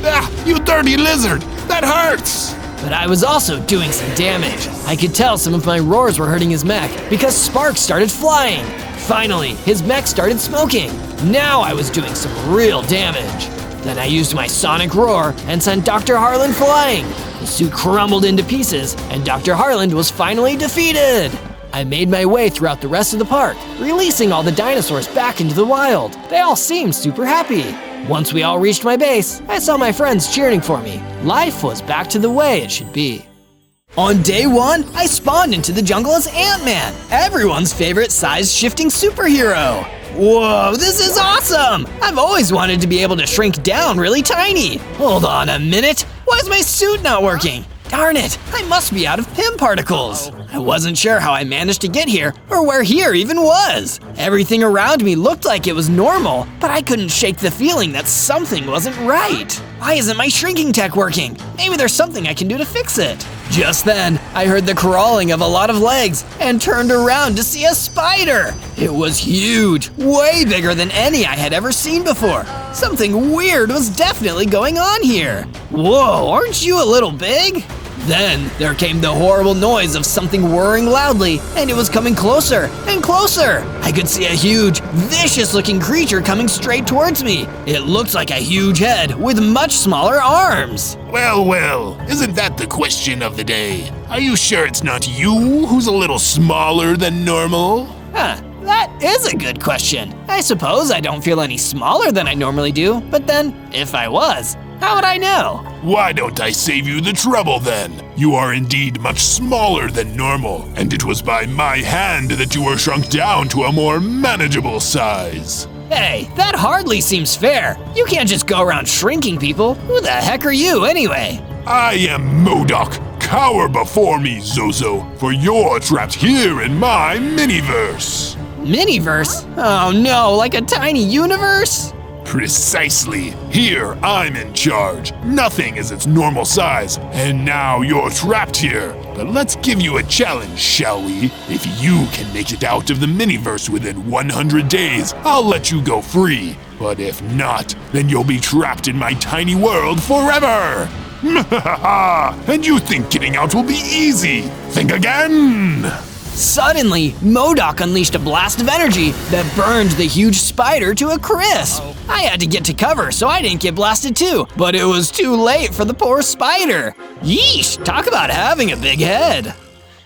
Ah, you dirty lizard! That hurts! But I was also doing some damage. I could tell some of my roars were hurting his mech because sparks started flying. Finally, his mech started smoking. Now I was doing some real damage. Then I used my sonic roar and sent Dr. Harland flying. The suit crumbled into pieces, and Dr. Harland was finally defeated. I made my way throughout the rest of the park, releasing all the dinosaurs back into the wild. They all seemed super happy. Once we all reached my base, I saw my friends cheering for me. Life was back to the way it should be. On day 1, I spawned into the jungle as Ant-Man, everyone's favorite size-shifting superhero. Whoa, this is awesome! I've always wanted to be able to shrink down really tiny. Hold on a minute, why is my suit not working? Darn it, I must be out of PIM particles. I wasn't sure how I managed to get here or where here even was. Everything around me looked like it was normal, but I couldn't shake the feeling that something wasn't right. Why isn't my shrinking tech working? Maybe there's something I can do to fix it. Just then, I heard the crawling of a lot of legs and turned around to see a spider. It was huge, way bigger than any I had ever seen before. Something weird was definitely going on here. Whoa, aren't you a little big? Then there came the horrible noise of something whirring loudly, and it was coming closer and closer. I could see a huge, vicious-looking creature coming straight towards me. It looked like a huge head with much smaller arms. Well, well, isn't that the question of the day? Are you sure it's not you who's a little smaller than normal? Huh, that is a good question. I suppose I don't feel any smaller than I normally do, but then, if I was, how would I know? Why don't I save you the trouble then? You are indeed much smaller than normal, and it was by my hand that you were shrunk down to a more manageable size. Hey, that hardly seems fair. You can't just go around shrinking people. Who the heck are you anyway? I am MODOK. Cower before me, Zozo, for you're trapped here in my miniverse. Miniverse? Oh no, like a tiny universe? Precisely. Here, I'm in charge. Nothing is its normal size, and now you're trapped here. But let's give you a challenge, shall we? If you can make it out of the miniverse within 100 days, I'll let you go free. But if not, then you'll be trapped in my tiny world forever. And you think getting out will be easy? Think again! Suddenly, MODOK unleashed a blast of energy that burned the huge spider to a crisp. I had to get to cover so I didn't get blasted too, but it was too late for the poor spider. Yeesh, talk about having a big head.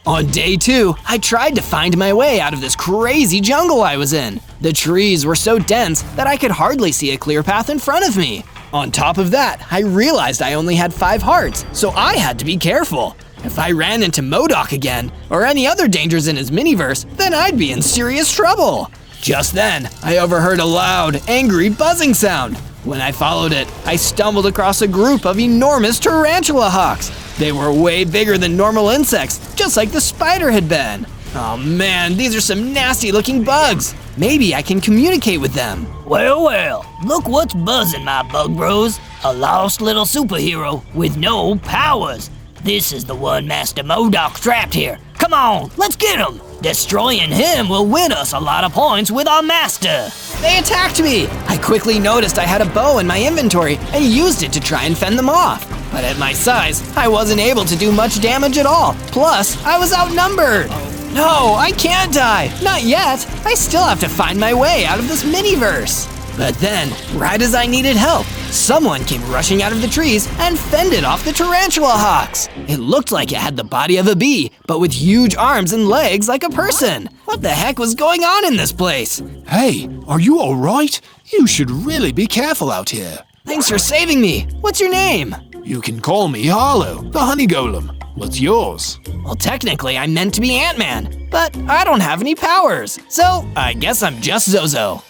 On day 2, I tried to find my way out of this crazy jungle I was in. The trees were so dense that I could hardly see a clear path in front of me. On top of that, I realized I only had 5 hearts, so I had to be careful. If I ran into MODOK again, or any other dangers in his miniverse, then I'd be in serious trouble. Just then, I overheard a loud, angry buzzing sound. When I followed it, I stumbled across a group of enormous tarantula hawks. They were way bigger than normal insects, just like the spider had been. Oh man, these are some nasty looking bugs. Maybe I can communicate with them. Well, well, look what's buzzing, my bug bros. A lost little superhero with no powers. This is the one Master MODOK trapped here. Come on, let's get him. Destroying him will win us a lot of points with our master. They attacked me! I quickly noticed I had a bow in my inventory and used it to try and fend them off. But at my size, I wasn't able to do much damage at all. Plus, I was outnumbered. No, I can't die. Not yet. I still have to find my way out of this miniverse. But then, right as I needed help, someone came rushing out of the trees and fended off the tarantula hawks. It looked like it had the body of a bee, but with huge arms and legs like a person. What the heck was going on in this place? Hey, are you all right? You should really be careful out here. Thanks for saving me. What's your name? You can call me Harlow, the honey golem. What's yours? Well, technically, I'm meant to be Ant-Man, but I don't have any powers, so I guess I'm just Zozo.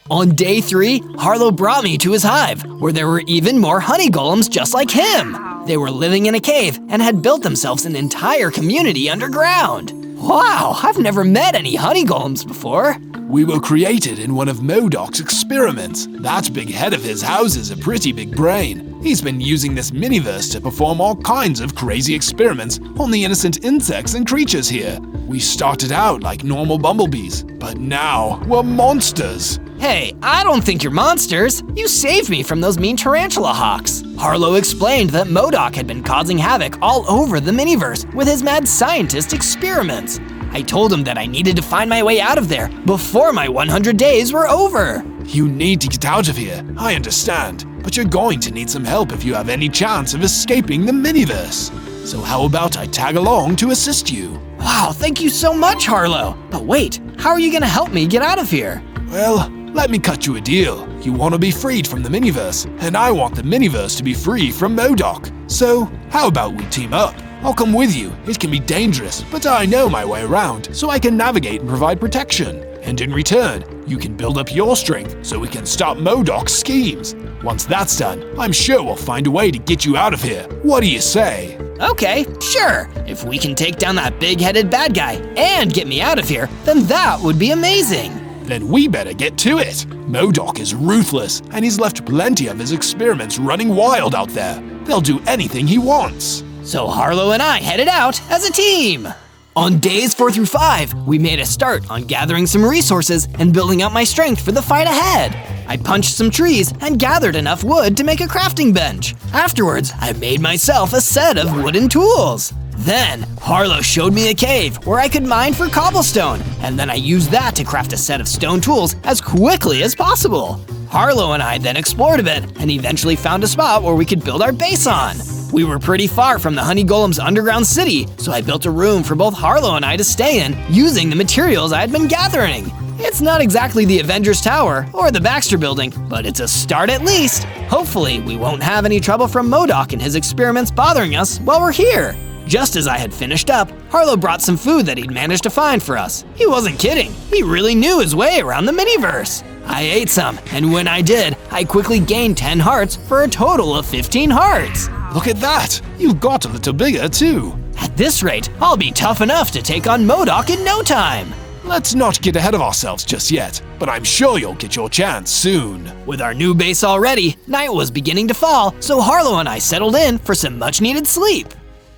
On day 3, Harlow brought me to his hive, where there were even more honey golems just like him. They were living in a cave and had built themselves an entire community underground. Wow, I've never met any honey golems before. We were created in one of MODOK's experiments. That big head of his houses a pretty big brain. He's been using this miniverse to perform all kinds of crazy experiments on the innocent insects and creatures here. We started out like normal bumblebees, but now we're monsters. Hey, I don't think you're monsters. You saved me from those mean tarantula hawks. Harlow explained that MODOK had been causing havoc all over the miniverse with his mad scientist experiments. I told him that I needed to find my way out of there before my 100 days were over. You need to get out of here, I understand, but you're going to need some help if you have any chance of escaping the miniverse. So how about I tag along to assist you? Wow, thank you so much, Harlow. But wait, how are you gonna help me get out of here? Well, let me cut you a deal. You want to be freed from the miniverse, and I want the miniverse to be free from MODOK. So how about we team up? I'll come with you. It can be dangerous, but I know my way around, so I can navigate and provide protection. And in return, you can build up your strength so we can stop MODOK's schemes. Once that's done, I'm sure we'll find a way to get you out of here. What do you say? Okay, sure. If we can take down that big-headed bad guy and get me out of here, then that would be amazing. Then we better get to it. MODOK is ruthless, and he's left plenty of his experiments running wild out there. They'll do anything he wants. So Harlow and I headed out as a team. On days 4 through 5, we made a start on gathering some resources and building up my strength for the fight ahead. I punched some trees and gathered enough wood to make a crafting bench. Afterwards, I made myself a set of wooden tools. Then, Harlow showed me a cave where I could mine for cobblestone, and then I used that to craft a set of stone tools as quickly as possible. Harlow and I then explored a bit and eventually found a spot where we could build our base on. We were pretty far from the honey golem's underground city, so I built a room for both Harlow and I to stay in using the materials I had been gathering. It's not exactly the Avengers Tower or the Baxter Building, but it's a start at least. Hopefully, we won't have any trouble from MODOK and his experiments bothering us while we're here. Just as I had finished up, Harlow brought some food that he'd managed to find for us. He wasn't kidding. He really knew his way around the miniverse. I ate some, and when I did, I quickly gained 10 hearts for a total of 15 hearts. Look at that! You got a little bigger too. At this rate, I'll be tough enough to take on MODOK in no time. Let's not get ahead of ourselves just yet, but I'm sure you'll get your chance soon. With our new base already, night was beginning to fall, so Harlow and I settled in for some much-needed sleep.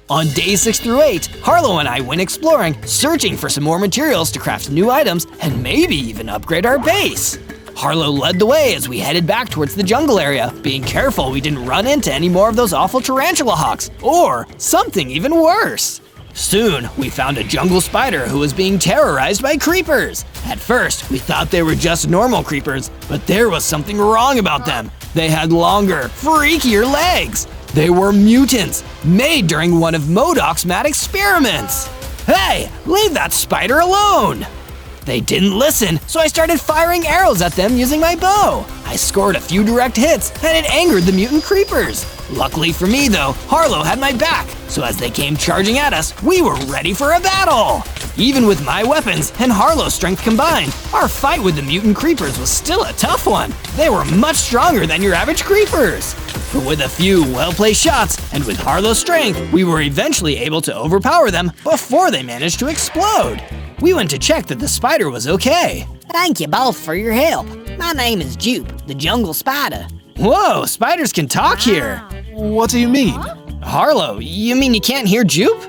On days 6 through 8, Harlow and I went exploring, searching for some more materials to craft new items and maybe even upgrade our base. Harlow led the way as we headed back towards the jungle area, being careful we didn't run into any more of those awful tarantula hawks, or something even worse. Soon, we found a jungle spider who was being terrorized by creepers. At first, we thought they were just normal creepers, but there was something wrong about them. They had longer, freakier legs. They were mutants, made during one of MODOK's mad experiments. Hey, leave that spider alone! They didn't listen, so I started firing arrows at them using my bow. I scored a few direct hits, and it angered the mutant creepers. Luckily for me though, Harlow had my back, so as they came charging at us, we were ready for a battle. Even with my weapons and Harlow's strength combined, our fight with the mutant creepers was still a tough one. They were much stronger than your average creepers. But with a few well-placed shots, and with Harlow's strength, we were eventually able to overpower them before they managed to explode. We went to check that the spider was okay. Thank you both for your help. My name is Jupe, the jungle spider. Whoa, spiders can talk here. What do you mean? Harlow, you mean you can't hear Jupe?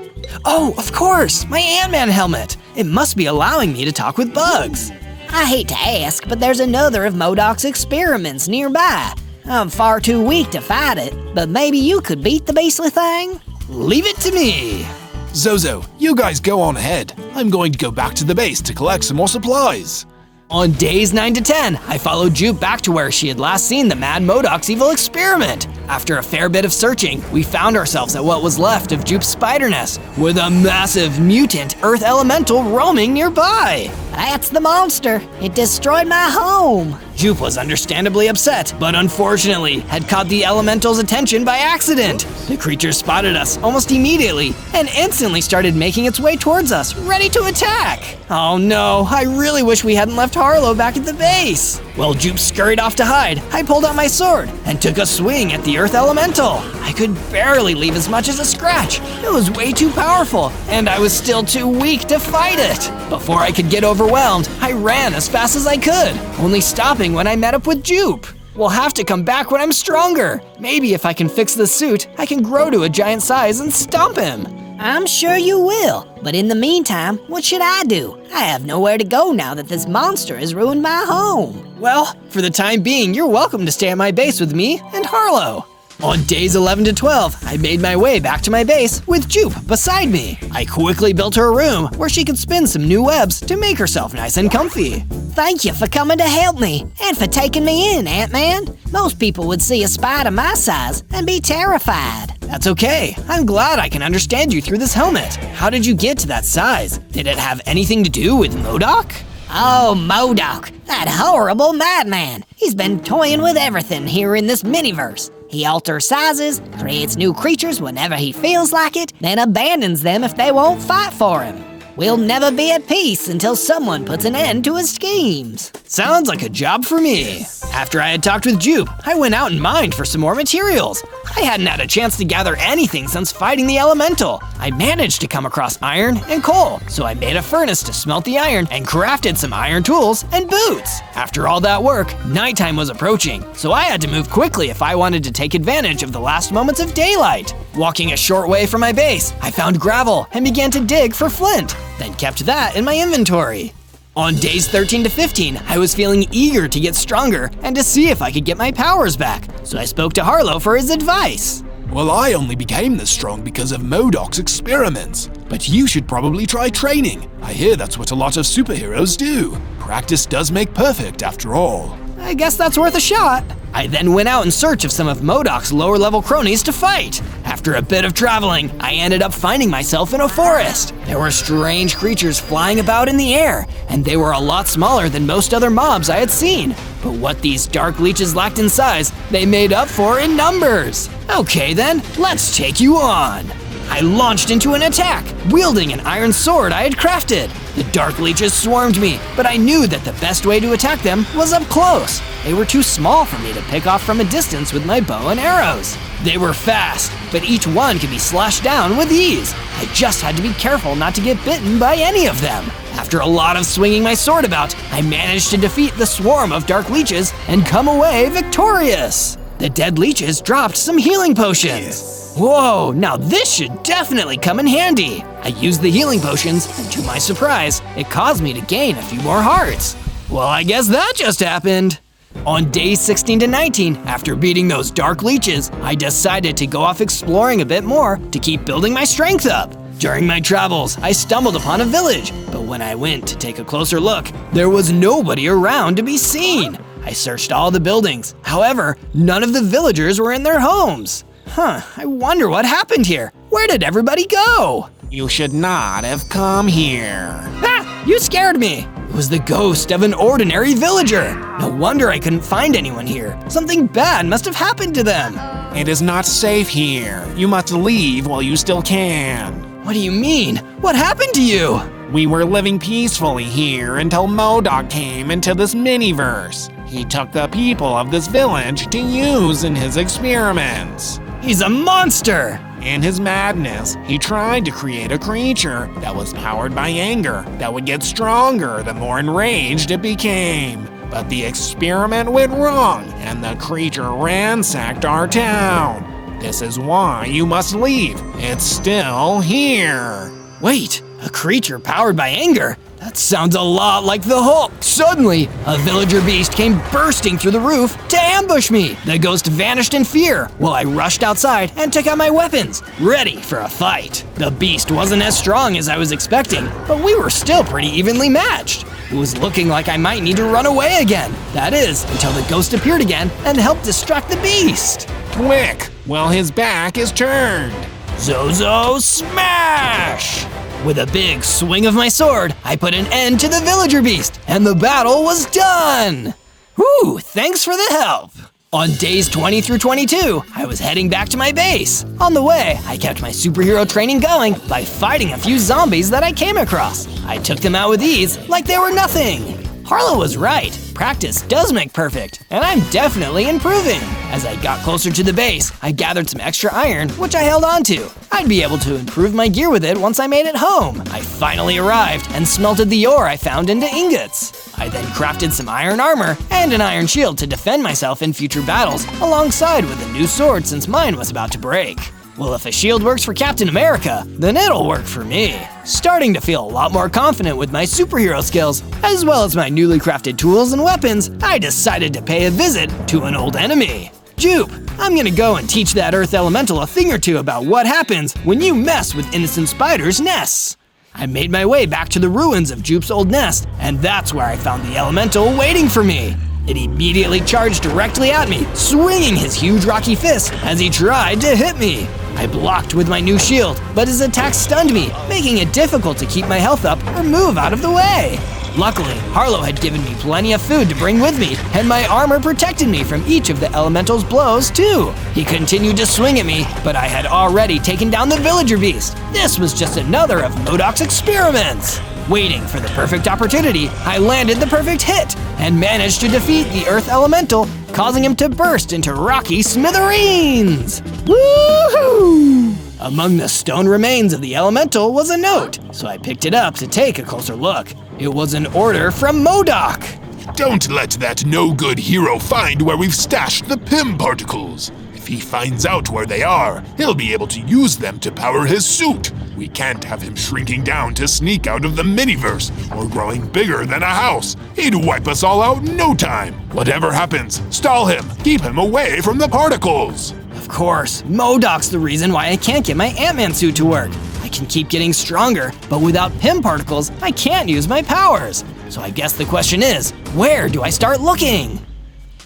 Oh, of course, my Ant-Man helmet. It must be allowing me to talk with bugs. I hate to ask, but there's another of MODOK's experiments nearby. I'm far too weak to fight it, but maybe you could beat the beastly thing? Leave it to me. Zozo, you guys go on ahead. I'm going to go back to the base to collect some more supplies. On days 9 to 10, I followed Jupe back to where she had last seen the Mad Modoc's evil experiment. After a fair bit of searching, we found ourselves at what was left of Jupe's spider nest, with a massive mutant earth elemental roaming nearby. That's the monster. It destroyed my home. Jupe was understandably upset, but unfortunately had caught the elemental's attention by accident. The creature spotted us almost immediately and instantly started making its way towards us, ready to attack. Oh no, I really wish we hadn't left Harlow back at the base. While Jupe scurried off to hide, I pulled out my sword and took a swing at the earth elemental. I could barely leave as much as a scratch. It was way too powerful, and I was still too weak to fight it. Before I could get overwhelmed, I ran as fast as I could, only stopping when I met up with Jupe. We'll have to come back when I'm stronger. Maybe if I can fix this suit, I can grow to a giant size and stomp him. I'm sure you will, but in the meantime, what should I do? I have nowhere to go now that this monster has ruined my home. Well, for the time being, you're welcome to stay at my base with me and Harlow. On days 11 to 12, I made my way back to my base with Jupe beside me. I quickly built her a room where she could spin some new webs to make herself nice and comfy. Thank you for coming to help me and for taking me in, Ant-Man. Most people would see a spider my size and be terrified. That's okay. I'm glad I can understand you through this helmet. How did you get to that size? Did it have anything to do with MODOK? Oh, MODOK, that horrible madman. He's been toying with everything here in this miniverse. He alters sizes, creates new creatures whenever he feels like it, then abandons them if they won't fight for him. We'll never be at peace until someone puts an end to his schemes. Sounds like a job for me. After I had talked with Jupe, I went out and mined for some more materials. I hadn't had a chance to gather anything since fighting the elemental. I managed to come across iron and coal, so I made a furnace to smelt the iron and crafted some iron tools and boots. After all that work, nighttime was approaching, so I had to move quickly if I wanted to take advantage of the last moments of daylight. Walking a short way from my base, I found gravel and began to dig for flint, then kept that in my inventory. On days 13 to 15, I was feeling eager to get stronger and to see if I could get my powers back, so I spoke to Harlow for his advice. Well, I only became this strong because of MODOK's experiments. But you should probably try training. I hear that's what a lot of superheroes do. Practice does make perfect, after all. I guess that's worth a shot. I then went out in search of some of MODOK's lower-level cronies to fight. After a bit of traveling, I ended up finding myself in a forest. There were strange creatures flying about in the air, and they were a lot smaller than most other mobs I had seen. But what these dark leeches lacked in size, they made up for in numbers. Okay then, let's take you on. I launched into an attack, wielding an iron sword I had crafted. The dark leeches swarmed me, but I knew that the best way to attack them was up close. They were too small for me to pick off from a distance with my bow and arrows. They were fast, but each one could be slashed down with ease. I just had to be careful not to get bitten by any of them. After a lot of swinging my sword about, I managed to defeat the swarm of dark leeches and come away victorious. The dead leeches dropped some healing potions. Whoa, now this should definitely come in handy. I used the healing potions, and to my surprise, it caused me to gain a few more hearts. Well, I guess that just happened. On days 16 to 19, after beating those dark leeches, I decided to go off exploring a bit more to keep building my strength up. During my travels, I stumbled upon a village, but when I went to take a closer look, there was nobody around to be seen. I searched all the buildings. However, none of the villagers were in their homes. I wonder what happened here. Where did everybody go? You should not have come here. Ah, you scared me. It was the ghost of an ordinary villager. No wonder I couldn't find anyone here. Something bad must have happened to them. It is not safe here. You must leave while you still can. What do you mean? What happened to you? We were living peacefully here until MODOK came into this miniverse. He took the people of this village to use in his experiments. He's a monster! In his madness, he tried to create a creature that was powered by anger that would get stronger the more enraged it became. But the experiment went wrong, and the creature ransacked our town. This is why you must leave. It's still here. Wait, a creature powered by anger? That sounds a lot like the Hulk. Suddenly, a villager beast came bursting through the roof to ambush me. The ghost vanished in fear while I rushed outside and took out my weapons, ready for a fight. The beast wasn't as strong as I was expecting, but we were still pretty evenly matched. It was looking like I might need to run away again. That is, until the ghost appeared again and helped distract the beast. Quick, while his back is turned. Zozo smash! With a big swing of my sword, I put an end to the villager beast, and the battle was done! Whew, thanks for the help! On days 20 through 22, I was heading back to my base. On the way, I kept my superhero training going by fighting a few zombies that I came across. I took them out with ease, like they were nothing. Harlow was right. Practice does make perfect, and I'm definitely improving. As I got closer to the base, I gathered some extra iron, which I held onto. I'd be able to improve my gear with it once I made it home. I finally arrived and smelted the ore I found into ingots. I then crafted some iron armor and an iron shield to defend myself in future battles, alongside with a new sword since mine was about to break. Well, if a shield works for Captain America, then it'll work for me. Starting to feel a lot more confident with my superhero skills, as well as my newly crafted tools and weapons, I decided to pay a visit to an old enemy. Jupe, I'm gonna go and teach that earth elemental a thing or two about what happens when you mess with innocent spiders' nests. I made my way back to the ruins of Jupe's old nest, and that's where I found the elemental waiting for me. It immediately charged directly at me, swinging his huge rocky fist as he tried to hit me. I blocked with my new shield, but his attack stunned me, making it difficult to keep my health up or move out of the way. Luckily, Harlow had given me plenty of food to bring with me, and my armor protected me from each of the elemental's blows too. He continued to swing at me, but I had already taken down the villager beast. This was just another of MODOK's experiments. Waiting for the perfect opportunity, I landed the perfect hit and managed to defeat the earth elemental, causing him to burst into rocky smithereens. Woohoo! Among the stone remains of the elemental was a note, so I picked it up to take a closer look. It was an order from MODOK. Don't let that no-good hero find where we've stashed the PIM particles. If he finds out where they are, he'll be able to use them to power his suit. We can't have him shrinking down to sneak out of the miniverse or growing bigger than a house. He'd wipe us all out in no time. Whatever happens, stall him. Keep him away from the particles. Of course, MODOK's the reason why I can't get my Ant-Man suit to work. I can keep getting stronger, but without PIM particles, I can't use my powers. So I guess the question is, where do I start looking?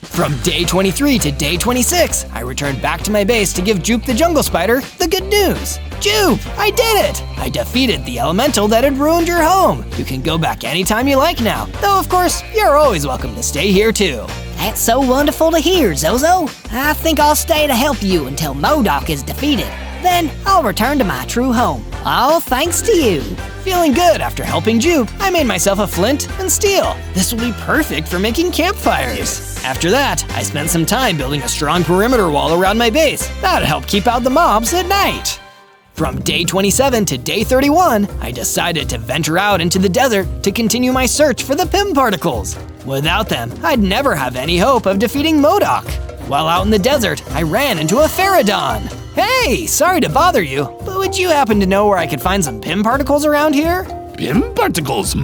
From day 23 to day 26, I returned back to my base to give Jupe the jungle spider the good news. Jupe, I did it! I defeated the elemental that had ruined your home. You can go back anytime you like now, though of course, you're always welcome to stay here too. That's so wonderful to hear, Zozo. I think I'll stay to help you until MODOK is defeated. Then I'll return to my true home. All thanks to you. Feeling good after helping Jupe, I made myself a flint and steel. This will be perfect for making campfires. After that, I spent some time building a strong perimeter wall around my base. That'd help keep out the mobs at night. From day 27 to day 31, I decided to venture out into the desert to continue my search for the PIM particles. Without them, I'd never have any hope of defeating MODOK. While out in the desert, I ran into a Pterodon. Hey, sorry to bother you, but would you happen to know where I could find some PIM particles around here? PIM particles,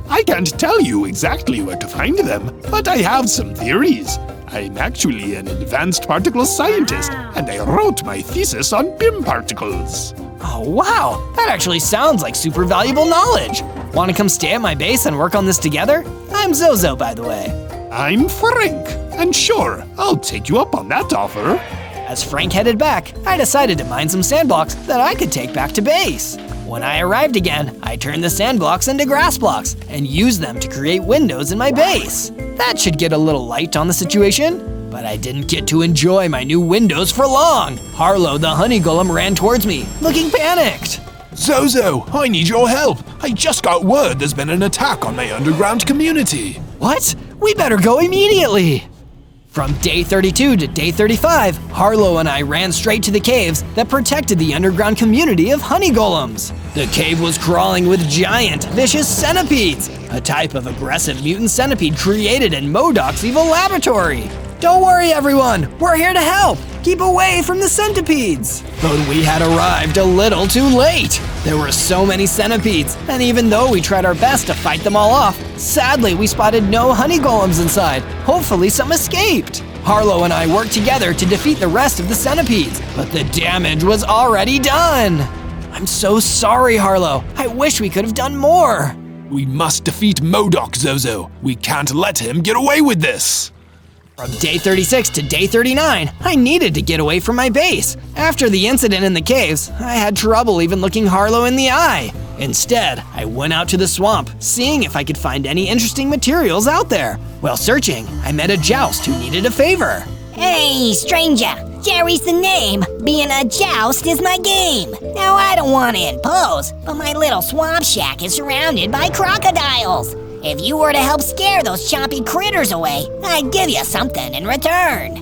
I can't tell you exactly where to find them, but I have some theories. I'm actually an advanced particle scientist, and I wrote my thesis on PIM particles. Oh wow, that actually sounds like super valuable knowledge. Want to come stay at my base and work on this together? I'm Zozo, by the way. I'm Frank, and sure, I'll take you up on that offer. As Frank headed back, I decided to mine some sand blocks that I could take back to base. When I arrived again, I turned the sand blocks into grass blocks and used them to create windows in my base. That should get a little light on the situation, but I didn't get to enjoy my new windows for long. Harlow the honey golem ran towards me, looking panicked. Zozo, I need your help. I just got word there's been an attack on my underground community. What? We better go immediately. From day 32 to day 35, Harlow and I ran straight to the caves that protected the underground community of honey golems. The cave was crawling with giant, vicious centipedes, a type of aggressive mutant centipede created in MODOK's evil laboratory. Don't worry, everyone, we're here to help. Keep away from the centipedes. But we had arrived a little too late. There were so many centipedes, and even though we tried our best to fight them all off, sadly we spotted no honey golems inside. Hopefully some escaped. Harlow and I worked together to defeat the rest of the centipedes, but the damage was already done. I'm so sorry, Harlow. I wish we could have done more. We must defeat MODOK, Zozo. We can't let him get away with this. From day 36 to day 39, I needed to get away from my base. After the incident in the caves, I had trouble even looking Harlow in the eye. Instead, I went out to the swamp, seeing if I could find any interesting materials out there. While searching, I met a joust who needed a favor. Hey, stranger. Jerry's the name. Being a joust is my game. Now, I don't want to impose, but my little swamp shack is surrounded by crocodiles. If you were to help scare those chompy critters away, I'd give you something in return.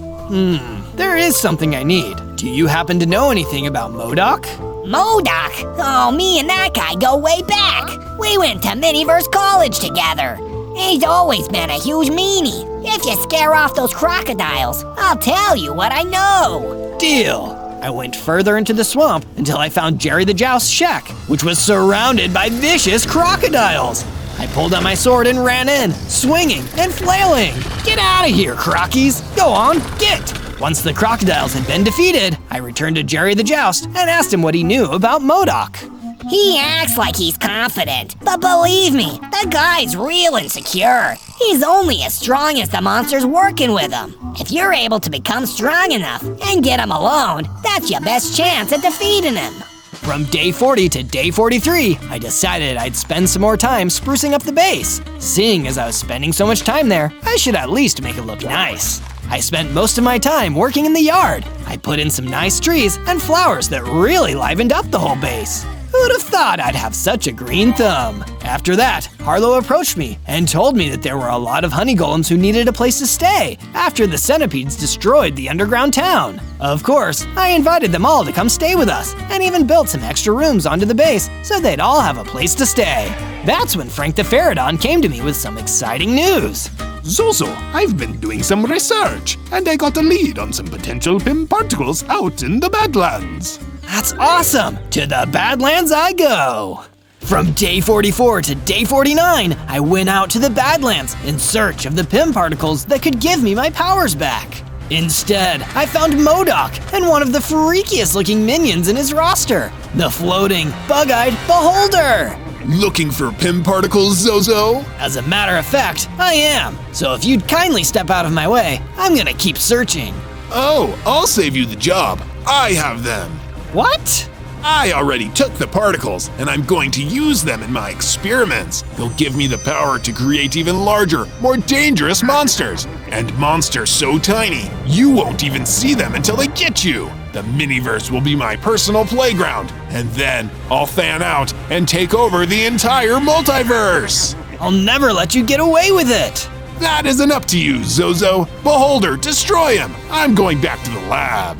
There is something I need. Do you happen to know anything about MODOK? MODOK? Oh, me and that guy go way back. We went to Miniverse College together. He's always been a huge meanie. If you scare off those crocodiles, I'll tell you what I know. Deal. I went further into the swamp until I found Jerry the Joust's shack, which was surrounded by vicious crocodiles. I pulled out my sword and ran in, swinging and flailing. Get out of here, crockies! Go on, get! Once the crocodiles had been defeated, I returned to Jerry the Joust and asked him what he knew about MODOK. He acts like he's confident, but believe me, the guy's real insecure. He's only as strong as the monsters working with him. If you're able to become strong enough and get him alone, that's your best chance at defeating him. From day 40 to day 43, I decided I'd spend some more time sprucing up the base. Seeing as I was spending so much time there, I should at least make it look nice. I spent most of my time working in the yard. I put in some nice trees and flowers that really livened up the whole base. Who'd have thought I'd have such a green thumb? After that, Harlow approached me and told me that there were a lot of honey golems who needed a place to stay after the centipedes destroyed the underground town. Of course, I invited them all to come stay with us and even built some extra rooms onto the base so they'd all have a place to stay. That's when Frank the Pterodon came to me with some exciting news. Zozo, I've been doing some research, and I got a lead on some potential PIM particles out in the Badlands. That's awesome! To the Badlands I go! From day 44 to day 49, I went out to the Badlands in search of the PIM particles that could give me my powers back. Instead, I found MODOK and one of the freakiest looking minions in his roster, the floating, bug-eyed Beholder! Looking for PIM particles, Zozo? As a matter of fact, I am. So if you'd kindly step out of my way, I'm gonna keep searching. Oh, I'll save you the job. I have them. What? I already took the particles, and I'm going to use them in my experiments. They'll give me the power to create even larger, more dangerous monsters. And monsters so tiny, you won't even see them until they get you. The Miniverse will be my personal playground, and then I'll fan out and take over the entire multiverse. I'll never let you get away with it. That isn't up to you, Zozo. Beholder, destroy him. I'm going back to the lab.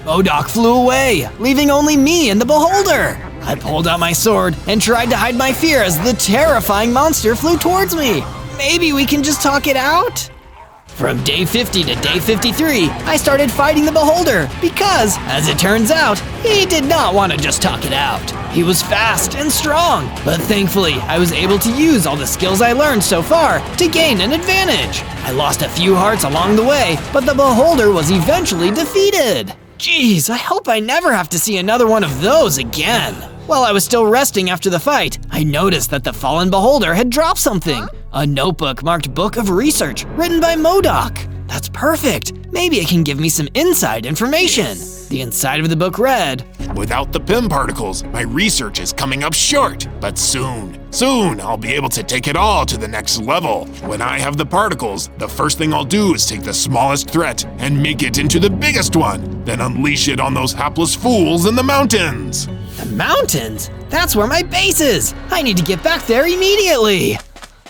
MODOK flew away, leaving only me and the Beholder. I pulled out my sword and tried to hide my fear as the terrifying monster flew towards me. Maybe we can just talk it out? From day 50 to day 53, I started fighting the Beholder because, as it turns out, he did not want to just talk it out. He was fast and strong, but thankfully, I was able to use all the skills I learned so far to gain an advantage. I lost a few hearts along the way, but the Beholder was eventually defeated. Jeez, I hope I never have to see another one of those again. While I was still resting after the fight, I noticed that the fallen Beholder had dropped something. A notebook marked Book of Research, written by MODOK. That's perfect. Maybe it can give me some inside information. The inside of the book read, Without the PIM particles, my research is coming up short. But soon, I'll be able to take it all to the next level. When I have the particles, the first thing I'll do is take the smallest threat and make it into the biggest one, then unleash it on those hapless fools in the mountains. The mountains? That's where my base is. I need to get back there immediately.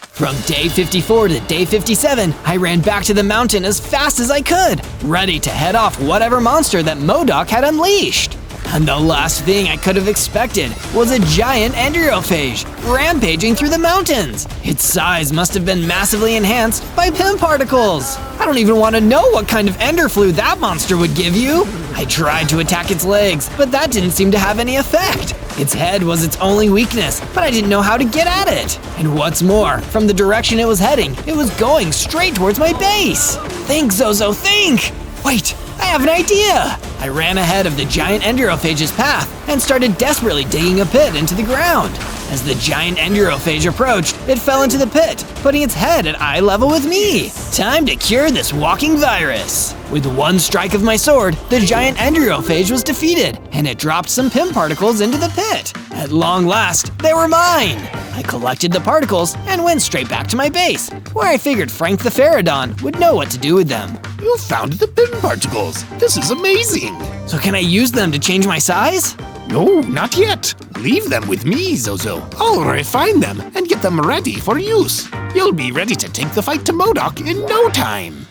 From day 54 to day 57, I ran back to the mountain as fast as I could, ready to head off whatever monster that MODOK had unleashed. And the last thing I could have expected was a giant enterophage rampaging through the mountains. Its size must have been massively enhanced by PIM particles. I don't even want to know what kind of ender flu that monster would give you. I tried to attack its legs, but that didn't seem to have any effect. Its head was its only weakness, but I didn't know how to get at it. And what's more, from the direction it was heading, it was going straight towards my base. Think, Zozo, think! Wait, I have an idea! I ran ahead of the giant enterophage's path and started desperately digging a pit into the ground. As the giant endurophage approached, it fell into the pit, putting its head at eye level with me. Time to cure this walking virus. With one strike of my sword, the giant endurophage was defeated, and it dropped some PIM particles into the pit. At long last, they were mine. I collected the particles and went straight back to my base, where I figured Frank the Pterodon would know what to do with them. You found the PIM particles. This is amazing. So can I use them to change my size? No, not yet. Leave them with me, Zozo. I'll refine them and get them ready for use. You'll be ready to take the fight to MODOK in no time.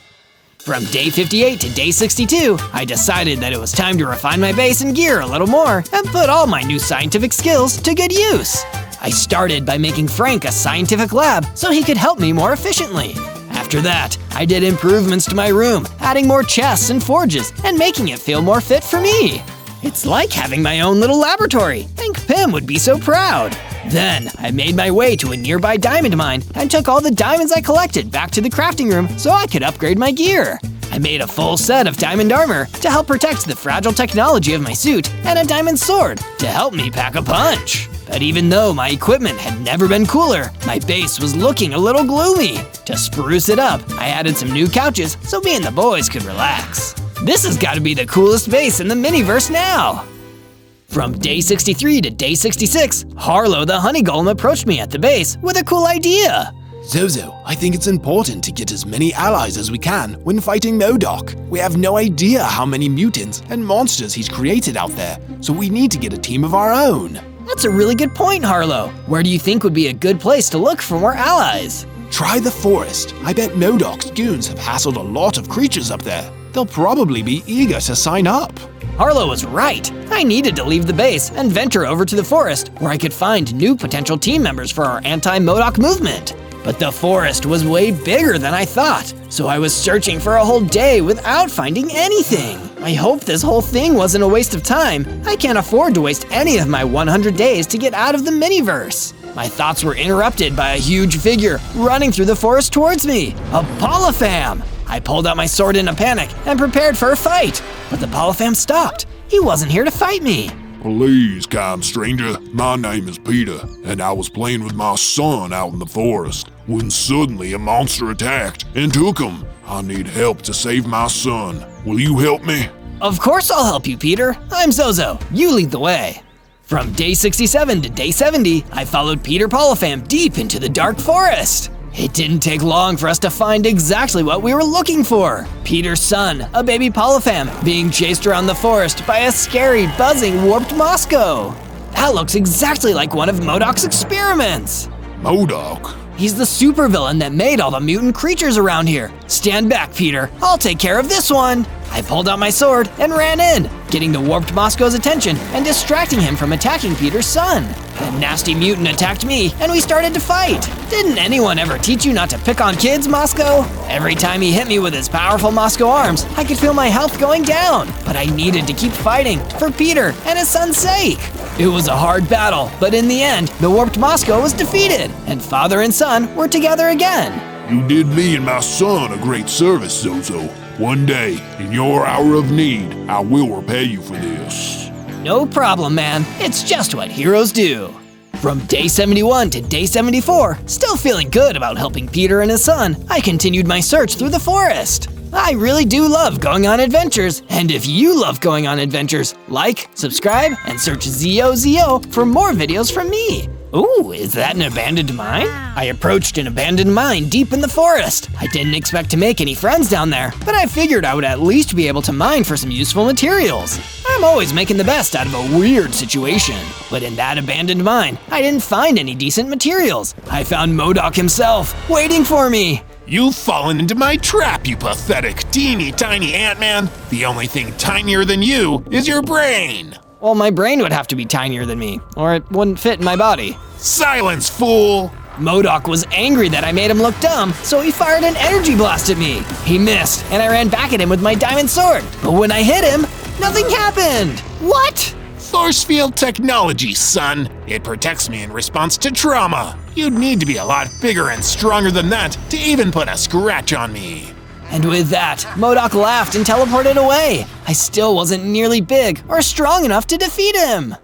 From day 58 to day 62, I decided that it was time to refine my base and gear a little more and put all my new scientific skills to good use. I started by making Frank a scientific lab so he could help me more efficiently. After that, I did improvements to my room, adding more chests and forges and making it feel more fit for me. It's like having my own little laboratory. Think Pim would be so proud. Then, I made my way to a nearby diamond mine and took all the diamonds I collected back to the crafting room so I could upgrade my gear. I made a full set of diamond armor to help protect the fragile technology of my suit and a diamond sword to help me pack a punch. But even though my equipment had never been cooler, my base was looking a little gloomy. To spruce it up, I added some new couches so me and the boys could relax. This has got to be the coolest base in the miniverse now! From day 63 to day 66, Harlow the honey golem approached me at the base with a cool idea. Zozo, I think it's important to get as many allies as we can when fighting MODOK. We have no idea how many mutants and monsters he's created out there, so we need to get a team of our own. That's a really good point, Harlow. Where do you think would be a good place to look for more allies? Try the forest. I bet MODOK's goons have hassled a lot of creatures up there. They'll probably be eager to sign up. Harlow was right. I needed to leave the base and venture over to the forest where I could find new potential team members for our anti-MODOK movement. But the forest was way bigger than I thought, so I was searching for a whole day without finding anything. I hope this whole thing wasn't a waste of time. I can't afford to waste any of my 100 days to get out of the miniverse. My thoughts were interrupted by a huge figure running through the forest towards me, a Polypham. I pulled out my sword in a panic and prepared for a fight, but the Polypham stopped. He wasn't here to fight me. Please, kind stranger, my name is Peter, and I was playing with my son out in the forest when suddenly a monster attacked and took him. I need help to save my son. Will you help me? Of course I'll help you, Peter. I'm Zozo. You lead the way. From day 67 to day 70, I followed Peter Polypham deep into the dark forest. It didn't take long for us to find exactly what we were looking for. Peter's son, a baby Polypham, being chased around the forest by a scary, buzzing, warped Mosco. That looks exactly like one of MODOK's experiments. MODOK? He's the supervillain that made all the mutant creatures around here. Stand back, Peter. I'll take care of this one. I pulled out my sword and ran in, getting the warped Mosco's attention and distracting him from attacking Peter's son. The nasty mutant attacked me and we started to fight. Didn't anyone ever teach you not to pick on kids, Mosco? Every time he hit me with his powerful Mosco arms, I could feel my health going down, but I needed to keep fighting for Peter and his son's sake. It was a hard battle, but in the end, the warped Mosco was defeated, and father and son were together again. You did me and my son a great service, Zozo. One day, in your hour of need, I will repay you for this. No problem, man. It's just what heroes do. From day 71 to day 74, still feeling good about helping Peter and his son, I continued my search through the forest. I really do love going on adventures, and if you love going on adventures, like, subscribe, and search ZOZO for more videos from me. Ooh, is that an abandoned mine? I approached an abandoned mine deep in the forest. I didn't expect to make any friends down there, but I figured I would at least be able to mine for some useful materials. I'm always making the best out of a weird situation. But in that abandoned mine, I didn't find any decent materials. I found MODOK himself, waiting for me. You've fallen into my trap, you pathetic, teeny-tiny Ant-Man. The only thing tinier than you is your brain. Well, my brain would have to be tinier than me, or it wouldn't fit in my body. Silence, fool! MODOK was angry that I made him look dumb, so he fired an energy blast at me. He missed, and I ran back at him with my diamond sword. But when I hit him, nothing happened. What? Force field technology, son. It protects me in response to trauma. You'd need to be a lot bigger and stronger than that to even put a scratch on me. And with that, MODOK laughed and teleported away. I still wasn't nearly big or strong enough to defeat him.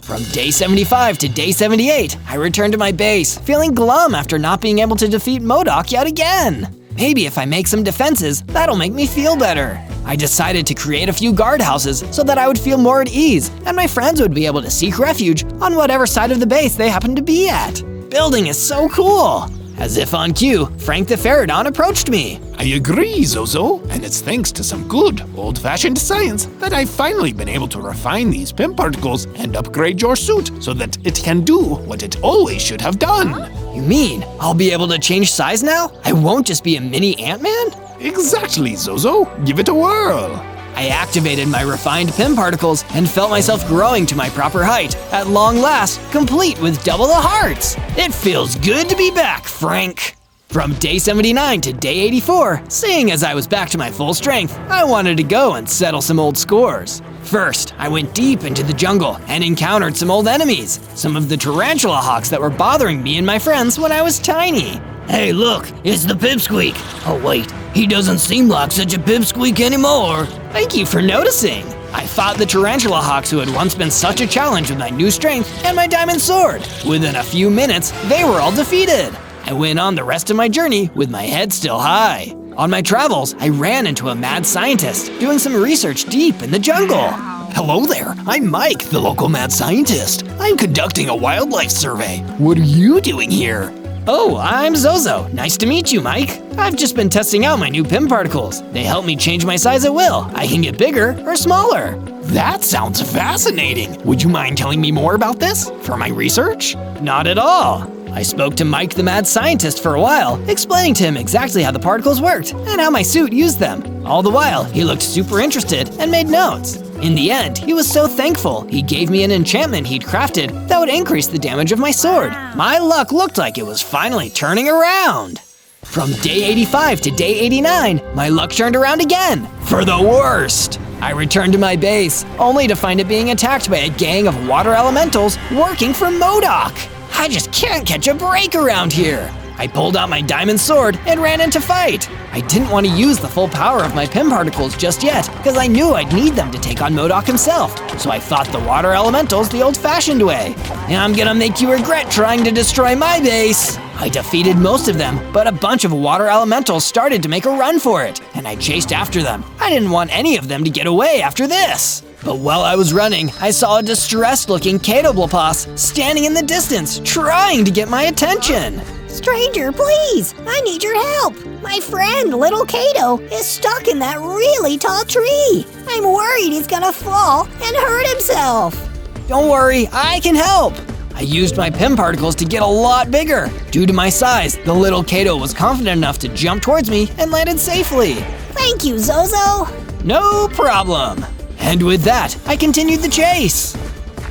From day 75 to day 78, I returned to my base, feeling glum after not being able to defeat MODOK yet again. Maybe if I make some defenses, that'll make me feel better. I decided to create a few guardhouses so that I would feel more at ease and my friends would be able to seek refuge on whatever side of the base they happen to be at. Building is so cool! As if on cue, Frank the Pterodon approached me. I agree, Zozo, and it's thanks to some good, old-fashioned science that I've finally been able to refine these PIM particles and upgrade your suit so that it can do what it always should have done. You mean I'll be able to change size now? I won't just be a mini Ant-Man? Exactly, Zozo. Give it a whirl. I activated my refined PIM particles and felt myself growing to my proper height, at long last, complete with double the hearts. It feels good to be back, Frank. From day 79 to day 84, seeing as I was back to my full strength, I wanted to go and settle some old scores. First, I went deep into the jungle and encountered some old enemies, some of the tarantula hawks that were bothering me and my friends when I was tiny. Hey, look, it's the Pipsqueak. Oh, wait, he doesn't seem like such a Pipsqueak anymore. Thank you for noticing. I fought the tarantula hawks who had once been such a challenge with my new strength and my diamond sword. Within a few minutes, they were all defeated. I went on the rest of my journey with my head still high. On my travels, I ran into a mad scientist doing some research deep in the jungle. Hello there, I'm Mike, the local mad scientist. I'm conducting a wildlife survey. What are you doing here? Oh, I'm Zozo. Nice to meet you, Mike. I've just been testing out my new PIM particles. They help me change my size at will. I can get bigger or smaller. That sounds fascinating. Would you mind telling me more about this for my research? Not at all. I spoke to Mike the mad scientist for a while, explaining to him exactly how the particles worked and how my suit used them. All the while, he looked super interested and made notes. In the end, he was so thankful, he gave me an enchantment he'd crafted that would increase the damage of my sword. My luck looked like it was finally turning around. From day 85 to day 89, my luck turned around again, for the worst. I returned to my base, only to find it being attacked by a gang of water elementals working for MODOK. I just can't catch a break around here. I pulled out my diamond sword and ran in to fight. I didn't want to use the full power of my PIM particles just yet, because I knew I'd need them to take on MODOK himself. So I fought the water elementals the old-fashioned way. And I'm gonna make you regret trying to destroy my base. I defeated most of them, but a bunch of water elementals started to make a run for it, and I chased after them. I didn't want any of them to get away after this. But while I was running, I saw a distressed-looking Catoblopas standing in the distance, trying to get my attention. Stranger, please, I need your help. My friend, Little Kato, is stuck in that really tall tree. I'm worried he's gonna fall and hurt himself. Don't worry, I can help. I used my PIM particles to get a lot bigger. Due to my size, the little Kato was confident enough to jump towards me and landed safely. Thank you, Zozo. No problem. And with that, I continued the chase.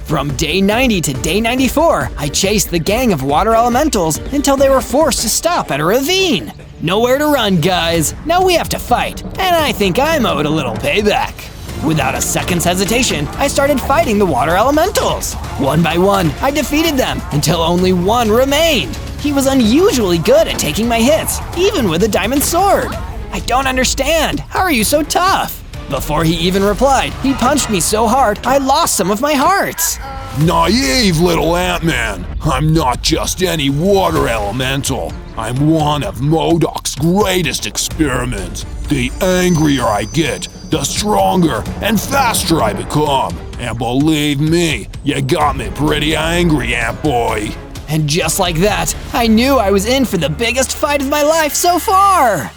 From day 90 to day 94, I chased the gang of water elementals until they were forced to stop at a ravine. Nowhere to run, guys. Now we have to fight, and I think I'm owed a little payback. Without a second's hesitation, I started fighting the water elementals. One by one, I defeated them until only one remained. He was unusually good at taking my hits, even with a diamond sword. I don't understand. How are you so tough? Before he even replied, he punched me so hard, I lost some of my hearts. Naive little Ant-Man. I'm not just any water elemental. I'm one of MODOK's greatest experiments. The angrier I get, the stronger and faster I become. And believe me, you got me pretty angry, Ant-Boy. And just like that, I knew I was in for the biggest fight of my life so far.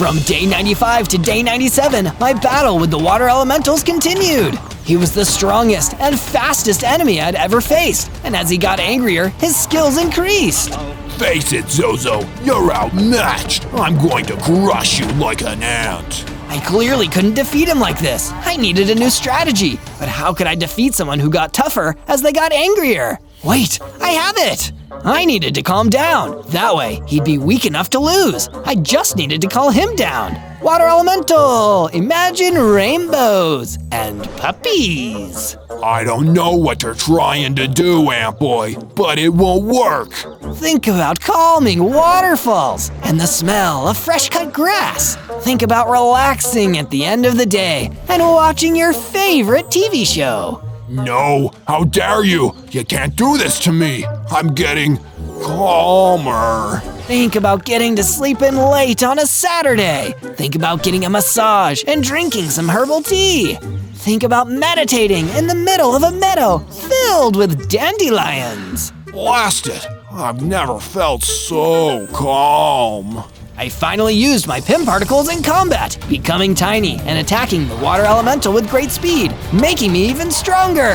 From day 95 to day 97, my battle with the water elementals continued. He was the strongest and fastest enemy I'd ever faced, and as he got angrier, his skills increased. Face it, Zozo, you're outmatched. I'm going to crush you like an ant. I clearly couldn't defeat him like this. I needed a new strategy, but how could I defeat someone who got tougher as they got angrier? Wait, I have it! I needed to calm down. That way, he'd be weak enough to lose. I just needed to calm him down. Water elemental, imagine rainbows and puppies. I don't know what they're trying to do, Ant-Boy, but it won't work. Think about calming waterfalls and the smell of fresh-cut grass. Think about relaxing at the end of the day and watching your favorite TV show. No, how dare you? You can't do this to me. I'm getting calmer. Think about getting to sleep in late on a Saturday. Think about getting a massage and drinking some herbal tea. Think about meditating in the middle of a meadow filled with dandelions. Blast it! I've never felt so calm. I finally used my Pim particles in combat, becoming tiny and attacking the water elemental with great speed, making me even stronger.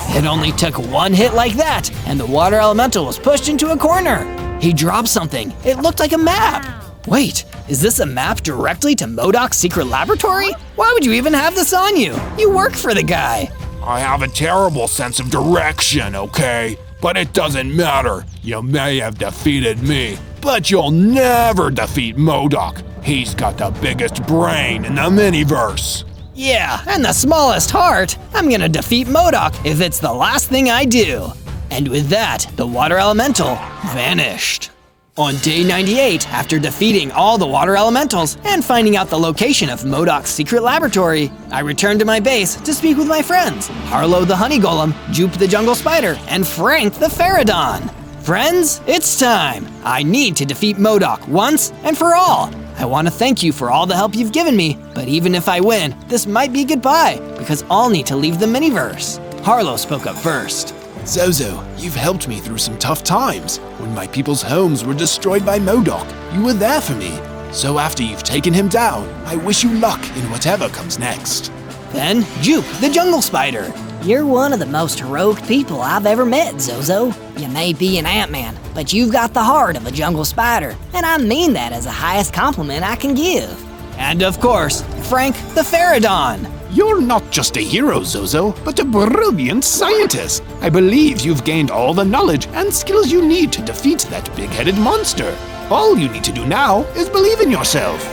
It only took one hit like that, and the water elemental was pushed into a corner. He dropped something. It looked like a map. Wait, is this a map directly to MODOK's secret laboratory? Why would you even have this on you? You work for the guy. I have a terrible sense of direction, okay? But it doesn't matter. You may have defeated me, but you'll never defeat MODOK. He's got the biggest brain in the miniverse. Yeah, and the smallest heart. I'm gonna defeat MODOK if it's the last thing I do. And with that, the water elemental vanished. On day 98, after defeating all the water elementals and finding out the location of MODOK's secret laboratory, I returned to my base to speak with my friends, Harlow the honey golem, Jupe the jungle spider, and Frank the Pterodon. Friends, it's time! I need to defeat MODOK once and for all! I want to thank you for all the help you've given me, but even if I win, this might be goodbye, because I'll need to leave the miniverse. Harlow spoke up first. Zozo, you've helped me through some tough times. When my people's homes were destroyed by MODOK, you were there for me. So after you've taken him down, I wish you luck in whatever comes next. Then, Jupe the jungle spider. You're one of the most heroic people I've ever met, Zozo. You may be an Ant-Man, but you've got the heart of a jungle spider, and I mean that as the highest compliment I can give. And of course, Frank the Pterodon. You're not just a hero, Zozo, but a brilliant scientist. I believe you've gained all the knowledge and skills you need to defeat that big-headed monster. All you need to do now is believe in yourself.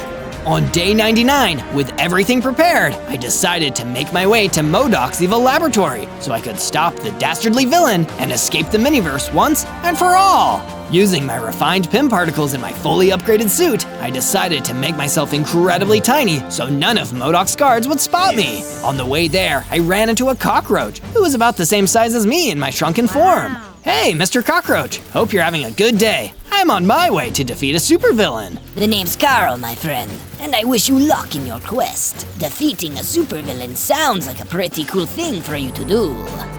On day 99, with everything prepared, I decided to make my way to MODOK's evil laboratory so I could stop the dastardly villain and escape the miniverse once and for all. Using my refined Pim particles in my fully upgraded suit, I decided to make myself incredibly tiny so none of MODOK's guards would spot me. On the way there, I ran into a cockroach who was about the same size as me in my shrunken form. Hey, Mr. Cockroach, hope you're having a good day. I'm on my way to defeat a supervillain. The name's Carl, my friend, and I wish you luck in your quest. Defeating a supervillain sounds like a pretty cool thing for you to do.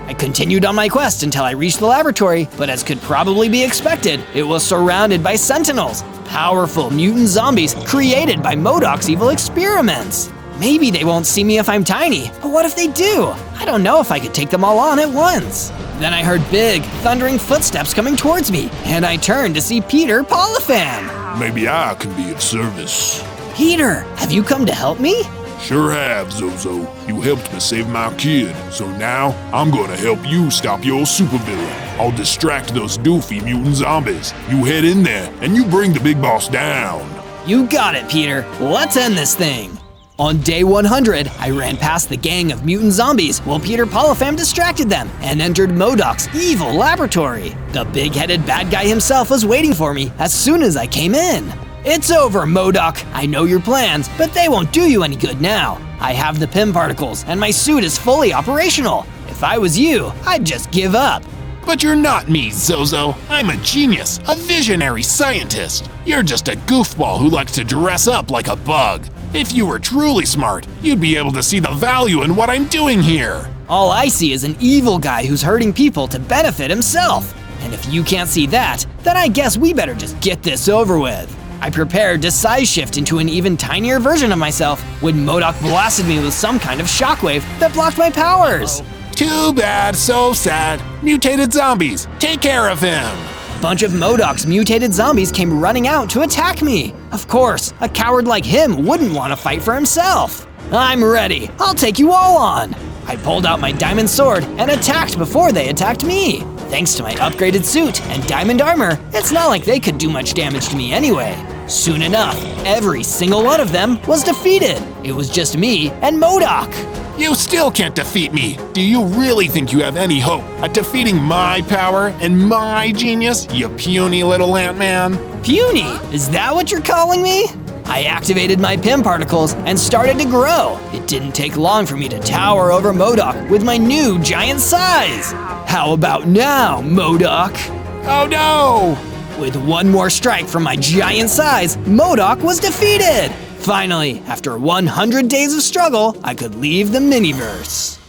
I continued on my quest until I reached the laboratory, but as could probably be expected, it was surrounded by sentinels, powerful mutant zombies created by MODOK's evil experiments. Maybe they won't see me if I'm tiny, but what if they do? I don't know if I could take them all on at once. Then I heard big, thundering footsteps coming towards me, and I turned to see Peter Polypham. Maybe I can be of service. Peter, have you come to help me? Sure have, Zozo. You helped me save my kid, so now I'm gonna help you stop your supervillain. I'll distract those doofy mutant zombies. You head in there, and you bring the big boss down. You got it, Peter. Let's end this thing. On day 100, I ran past the gang of mutant zombies while Peter Polypham distracted them and entered MODOK's evil laboratory. The big-headed bad guy himself was waiting for me as soon as I came in. It's over, MODOK. I know your plans, but they won't do you any good now. I have the Pim particles and my suit is fully operational. If I was you, I'd just give up. But you're not me, Zozo. I'm a genius, a visionary scientist. You're just a goofball who likes to dress up like a bug. If you were truly smart, you'd be able to see the value in what I'm doing here. All I see is an evil guy who's hurting people to benefit himself. And if you can't see that, then I guess we better just get this over with. I prepared to size shift into an even tinier version of myself when MODOK blasted me with some kind of shockwave that blocked my powers. Too bad, so sad. Mutated zombies, take care of him. A bunch of MODOK's mutated zombies came running out to attack me. Of course, a coward like him wouldn't want to fight for himself. I'm ready. I'll take you all on. I pulled out my diamond sword and attacked before they attacked me. Thanks to my upgraded suit and diamond armor, it's not like they could do much damage to me anyway. Soon enough, every single one of them was defeated. It was just me and MODOK. You still can't defeat me. Do you really think you have any hope at defeating my power and my genius, you puny little Ant-Man? Puny? Is that what you're calling me? I activated my PIM particles and started to grow. It didn't take long for me to tower over MODOK with my new giant size. How about now, MODOK? Oh no! With one more strike from my giant size, MODOK was defeated! Finally, after 100 days of struggle, I could leave the miniverse.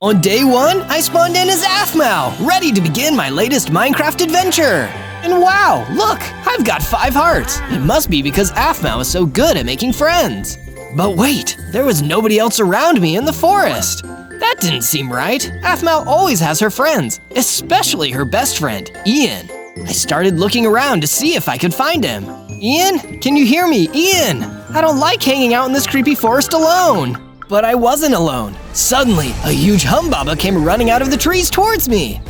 On day 1, I spawned in as APHMAU, ready to begin my latest Minecraft adventure. And wow, look, I've got 5 hearts. It must be because APHMAU is so good at making friends. But wait, there was nobody else around me in the forest. That didn't seem right. APHMAU always has her friends, especially her best friend, Ian. I started looking around to see if I could find him. Ian? Can you hear me? Ian! I don't like hanging out in this creepy forest alone. But I wasn't alone. Suddenly, a huge humbaba came running out of the trees towards me.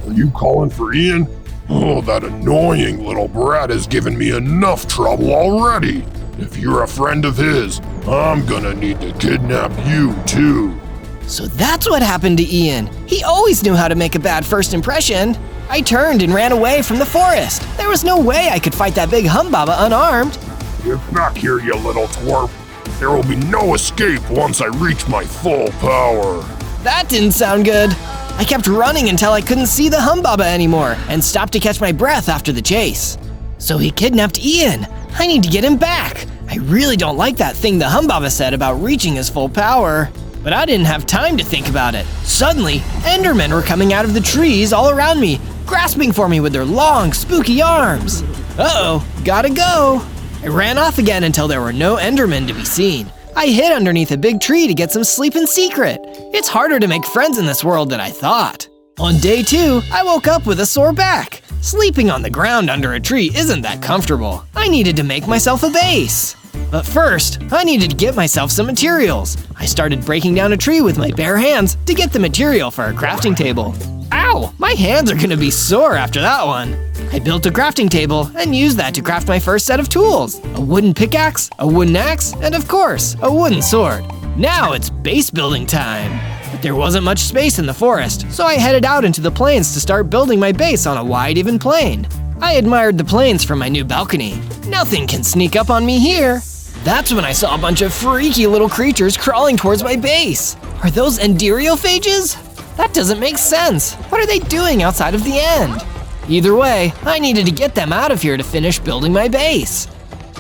Are you calling for Ian? Oh, that annoying little brat has given me enough trouble already. If you're a friend of his, I'm gonna need to kidnap you too. So that's what happened to Ian. He always knew how to make a bad first impression. I turned and ran away from the forest. There was no way I could fight that big humbaba unarmed. Get back here, you little twerp. There will be no escape once I reach my full power. That didn't sound good. I kept running until I couldn't see the humbaba anymore and stopped to catch my breath after the chase. So he kidnapped Ian. I need to get him back. I really don't like that thing the humbaba said about reaching his full power. But I didn't have time to think about it. Suddenly, Endermen were coming out of the trees all around me, grasping for me with their long, spooky arms. Uh-oh, gotta go. I ran off again until there were no Endermen to be seen. I hid underneath a big tree to get some sleep in secret. It's harder to make friends in this world than I thought. On day 2, I woke up with a sore back. Sleeping on the ground under a tree isn't that comfortable. I needed to make myself a base. But first, I needed to get myself some materials. I started breaking down a tree with my bare hands to get the material for a crafting table. Ow! My hands are gonna be sore after that one. I built a crafting table and used that to craft my first set of tools. A wooden pickaxe, a wooden axe, and of course, a wooden sword. Now it's base building time. But there wasn't much space in the forest, so I headed out into the plains to start building my base on a wide, even plain. I admired the plains from my new balcony. Nothing can sneak up on me here. That's when I saw a bunch of freaky little creatures crawling towards my base. Are those enderophages? That doesn't make sense. What are they doing outside of the end? Either way, I needed to get them out of here to finish building my base.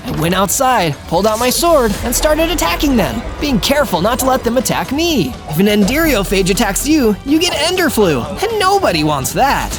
I went outside, pulled out my sword, and started attacking them, being careful not to let them attack me. If an enderophage attacks you, you get ender flu, and nobody wants that.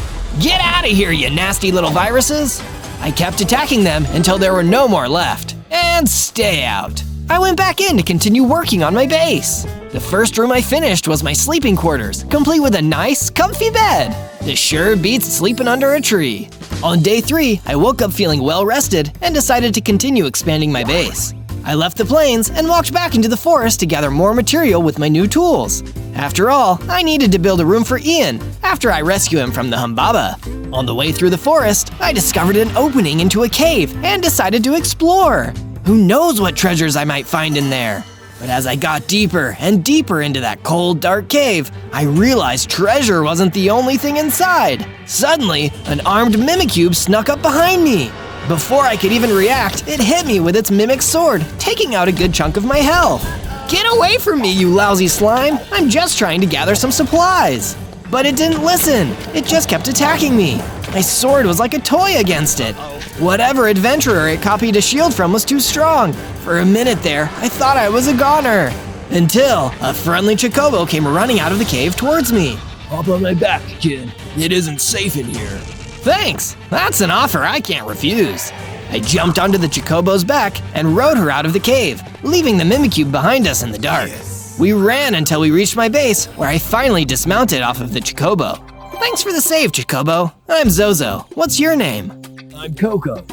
Get out of here, you nasty little viruses! I kept attacking them until there were no more left. And stay out. I went back in to continue working on my base. The first room I finished was my sleeping quarters, complete with a nice, comfy bed. This sure beats sleeping under a tree. On day 3, I woke up feeling well rested and decided to continue expanding my base. I left the plains and walked back into the forest to gather more material with my new tools. After all, I needed to build a room for Ian after I rescue him from the humbaba. On the way through the forest, I discovered an opening into a cave and decided to explore. Who knows what treasures I might find in there? But as I got deeper and deeper into that cold, dark cave, I realized treasure wasn't the only thing inside. Suddenly, an armed Mimikyu snuck up behind me. Before I could even react, it hit me with its mimic sword, taking out a good chunk of my health. Get away from me, you lousy slime! I'm just trying to gather some supplies. But it didn't listen. It just kept attacking me. My sword was like a toy against it. Whatever adventurer it copied a shield from was too strong. For a minute there, I thought I was a goner. Until a friendly Chocobo came running out of the cave towards me. Hop on my back, kid. It isn't safe in here. Thanks, that's an offer I can't refuse. I jumped onto the Chocobo's back and rode her out of the cave, leaving the Mimikyu behind us in the dark. We ran until we reached my base, where I finally dismounted off of the Chocobo. Thanks for the save, Chocobo. I'm Zozo. What's your name? I'm Coco.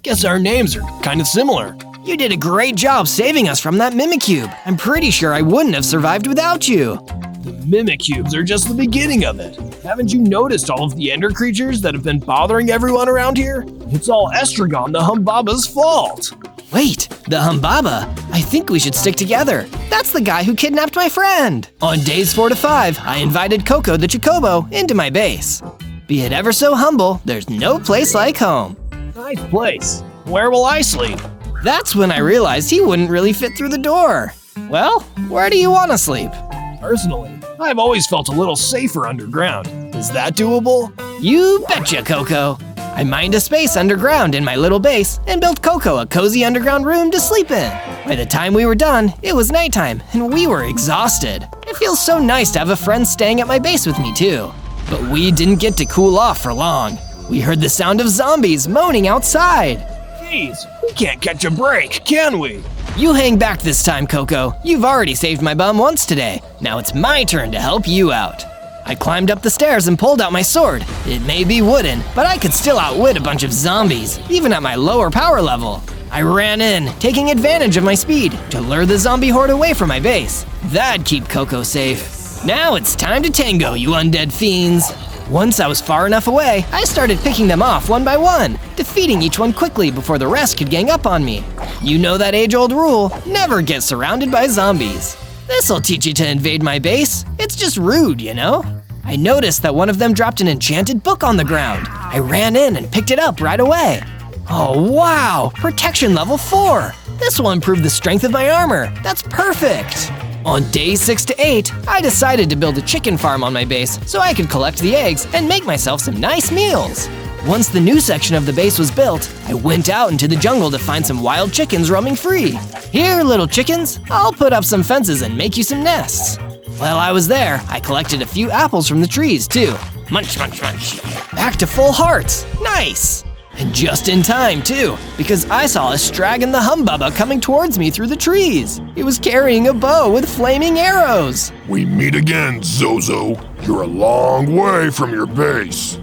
Guess our names are kind of similar. You did a great job saving us from that Mimikyu. I'm pretty sure I wouldn't have survived without you. The Mimikyu are just the beginning of it. Haven't you noticed all of the ender creatures that have been bothering everyone around here? It's all Estragon the Humbaba's fault. Wait, the Humbaba? I think we should stick together. That's the guy who kidnapped my friend. On days 4 to 5, I invited Coco the Chocobo into my base. Be it ever so humble, there's no place like home. Nice place. Where will I sleep? That's when I realized he wouldn't really fit through the door. Well, where do you want to sleep? Personally, I've always felt a little safer underground. Is that doable? You betcha, Coco. I mined a space underground in my little base and built Coco a cozy underground room to sleep in. By the time we were done, it was nighttime and we were exhausted. It feels so nice to have a friend staying at my base with me too. But we didn't get to cool off for long. We heard the sound of zombies moaning outside. Jeez, we can't catch a break, can we? You hang back this time, Coco. You've already saved my bum once today. Now it's my turn to help you out. I climbed up the stairs and pulled out my sword. It may be wooden, but I could still outwit a bunch of zombies, even at my lower power level. I ran in, taking advantage of my speed to lure the zombie horde away from my base. That'd keep Coco safe. Now it's time to tango, you undead fiends. Once I was far enough away, I started picking them off one by one, defeating each one quickly before the rest could gang up on me. You know that age-old rule, never get surrounded by zombies. This'll teach you to invade my base. It's just rude, you know? I noticed that one of them dropped an enchanted book on the ground. I ran in and picked it up right away. Oh wow, protection level 4. This will improve the strength of my armor. That's perfect. On days 6 to 8, I decided to build a chicken farm on my base so I could collect the eggs and make myself some nice meals. Once the new section of the base was built, I went out into the jungle to find some wild chickens roaming free. Here, little chickens, I'll put up some fences and make you some nests. While I was there, I collected a few apples from the trees too. Munch, munch, munch. Back to full hearts. Nice. And just in time too, because I saw a Stragon the Humbubba coming towards me through the trees. He was carrying a bow with flaming arrows. We meet again, Zozo. You're a long way from your base.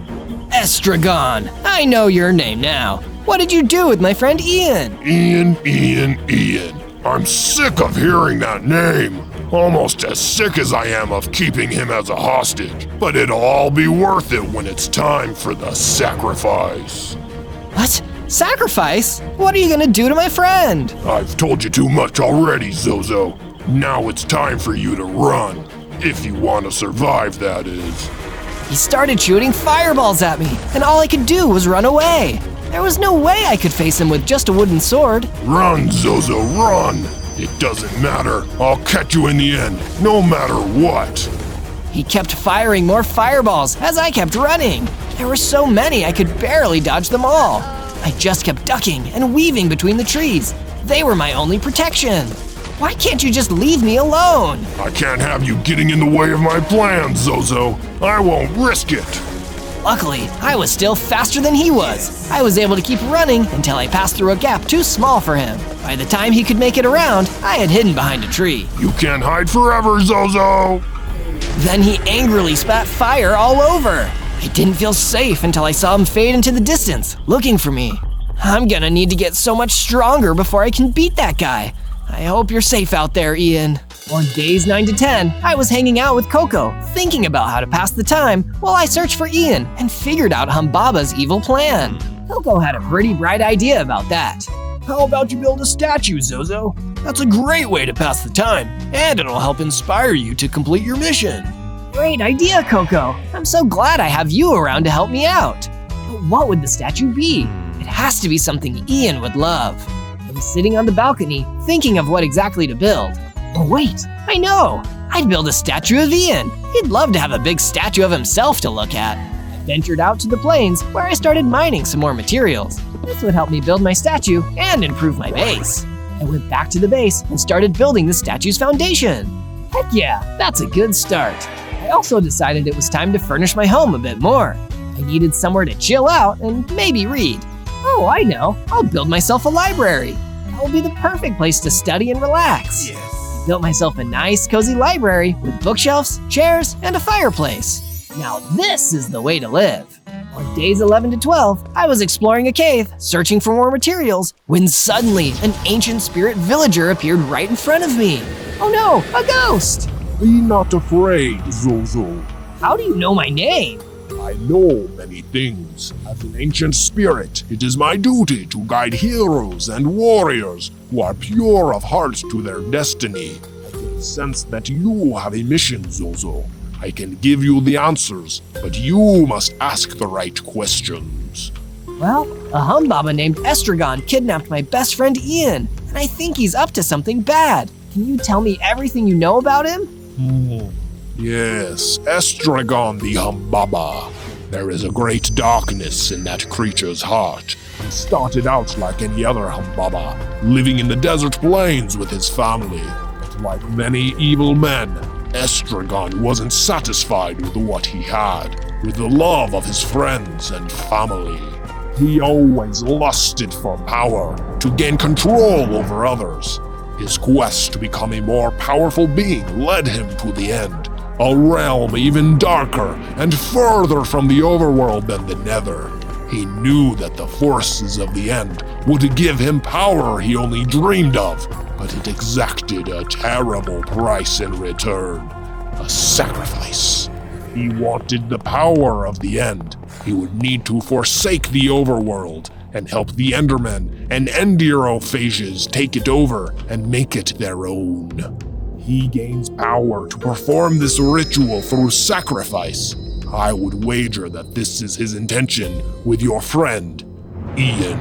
Estragon, I know your name now. What did you do with my friend Ian? Ian. I'm sick of hearing that name. Almost as sick as I am of keeping him as a hostage. But it'll all be worth it when it's time for the sacrifice. What? Sacrifice? What are you gonna do to my friend? I've told you too much already, Zozo. Now it's time for you to run. If you want to survive, that is. He started shooting fireballs at me, and all I could do was run away. There was no way I could face him with just a wooden sword. Run, Zozo, run! It doesn't matter. I'll catch you in the end, no matter what. He kept firing more fireballs as I kept running. There were so many I could barely dodge them all. I just kept ducking and weaving between the trees. They were my only protection. Why can't you just leave me alone? I can't have you getting in the way of my plans, Zozo. I won't risk it. Luckily, I was still faster than he was. I was able to keep running until I passed through a gap too small for him. By the time he could make it around, I had hidden behind a tree. You can't hide forever, Zozo. Then he angrily spat fire all over. I didn't feel safe until I saw him fade into the distance, looking for me. I'm gonna need to get so much stronger before I can beat that guy. I hope you're safe out there, Ian. On days 9 to 10, I was hanging out with Coco, thinking about how to pass the time while I searched for Ian and figured out Humbaba's evil plan. Coco had a pretty bright idea about that. How about you build a statue, Zozo? That's a great way to pass the time, and it'll help inspire you to complete your mission. Great idea, Coco. I'm so glad I have you around to help me out. But what would the statue be? It has to be something Ian would love. I was sitting on the balcony, thinking of what exactly to build. Oh wait, I know! I'd build a statue of Ian. He'd love to have a big statue of himself to look at. I ventured out to the plains where I started mining some more materials. This would help me build my statue and improve my base. I went back to the base and started building the statue's foundation. Heck yeah, that's a good start. I also decided it was time to furnish my home a bit more. I needed somewhere to chill out and maybe read. Oh, I know, I'll build myself a library. That will be the perfect place to study and relax. Yes. I built myself a nice, cozy library with bookshelves, chairs, and a fireplace. Now this is the way to live. On days 11 to 12, I was exploring a cave, searching for more materials, when suddenly an ancient spirit villager appeared right in front of me. Oh no, a ghost! Be not afraid, Zozo. How do you know my name? I know many things. As an ancient spirit, it is my duty to guide heroes and warriors who are pure of heart to their destiny. I can sense that you have a mission, Zozo. I can give you the answers, but you must ask the right questions. Well, a humbaba named Estragon kidnapped my best friend Ian, and I think he's up to something bad. Can you tell me everything you know about him? Yes, Estragon the Humbaba. There is a great darkness in that creature's heart. He started out like any other Humbaba, living in the desert plains with his family. But like many evil men, Estragon wasn't satisfied with what he had, with the love of his friends and family. He always lusted for power, to gain control over others. His quest to become a more powerful being led him to the end, a realm even darker and further from the overworld than the Nether. He knew that the forces of the end would give him power he only dreamed of, but it exacted a terrible price in return, a sacrifice. He wanted the power of the end. He would need to forsake the overworld and help the Endermen and Enderophages take it over and make it their own. He gains power to perform this ritual through sacrifice. I would wager that this is his intention with your friend, Ian.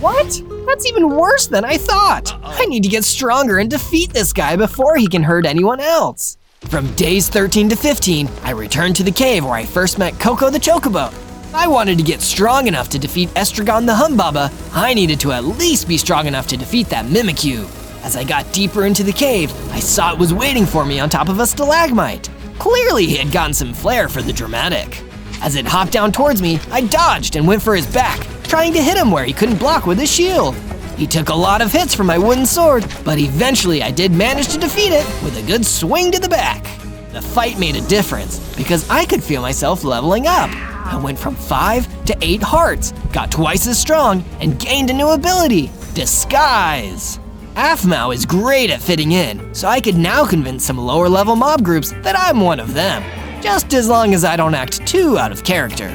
What? That's even worse than I thought. I need to get stronger and defeat this guy before he can hurt anyone else. From days 13 to 15, I returned to the cave where I first met Coco the Chocobo. I wanted to get strong enough to defeat Estragon the Humbaba. I needed to at least be strong enough to defeat that Mimikyu. As I got deeper into the cave, I saw it was waiting for me on top of a stalagmite. Clearly he had gotten some flair for the dramatic. As it hopped down towards me, I dodged and went for his back, trying to hit him where he couldn't block with his shield. He took a lot of hits from my wooden sword, but eventually I did manage to defeat it with a good swing to the back. The fight made a difference because I could feel myself leveling up. I went from 5 to 8 hearts, got twice as strong, and gained a new ability, Disguise. APHMAU is great at fitting in, so I could now convince some lower level mob groups that I'm one of them, just as long as I don't act too out of character.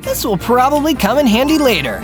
This will probably come in handy later.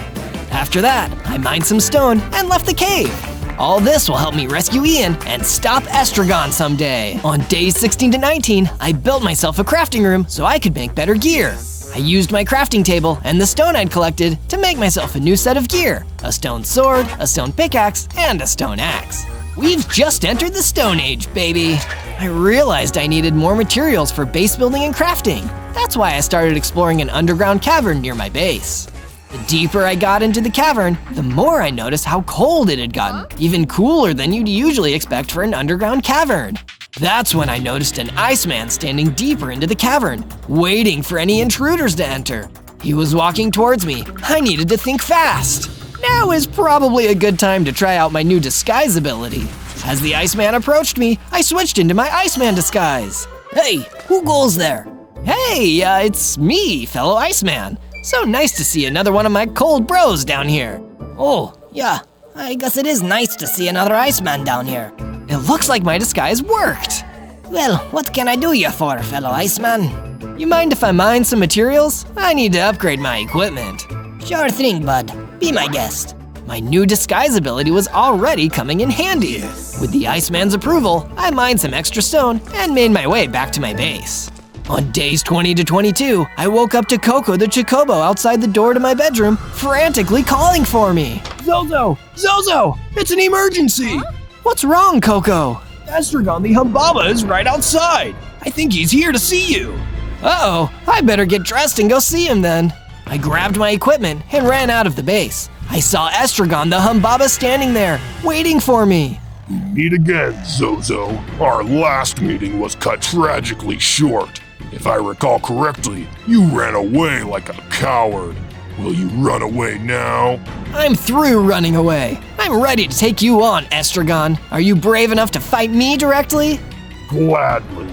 After that, I mined some stone and left the cave. All this will help me rescue Ian and stop Estragon someday. On days 16 to 19, I built myself a crafting room so I could make better gear. I used my crafting table and the stone I'd collected to make myself a new set of gear, a stone sword, a stone pickaxe, and a stone axe. We've just entered the Stone Age, baby. I realized I needed more materials for base building and crafting. That's why I started exploring an underground cavern near my base. The deeper I got into the cavern, the more I noticed how cold it had gotten, even cooler than you'd usually expect for an underground cavern. That's when I noticed an Iceman standing deeper into the cavern, waiting for any intruders to enter. He was walking towards me. I needed to think fast. Now is probably a good time to try out my new disguise ability. As the Iceman approached me, I switched into my Iceman disguise. Hey, who goes there? Hey, it's me, fellow Iceman. So nice to see another one of my cold bros down here. Oh, yeah, I guess it is nice to see another Iceman down here. It looks like my disguise worked. Well, what can I do you for, fellow Iceman? You mind if I mine some materials? I need to upgrade my equipment. Sure thing, bud. Be my guest. My new disguise ability was already coming in handy. With the Iceman's approval, I mined some extra stone and made my way back to my base. On days 20 to 22, I woke up to Coco the Chocobo outside the door to my bedroom, frantically calling for me. Zozo! Zozo! It's an emergency! What's wrong, Coco? Estragon the Humbaba is right outside. I think he's here to see you. Uh-oh, I better get dressed and go see him then. I grabbed my equipment and ran out of the base. I saw Estragon the Humbaba standing there, waiting for me. Meet again, Zozo. Our last meeting was cut tragically short. If I recall correctly, you ran away like a coward. Will you run away now? I'm through running away. I'm ready to take you on, Estragon. Are you brave enough to fight me directly? Gladly.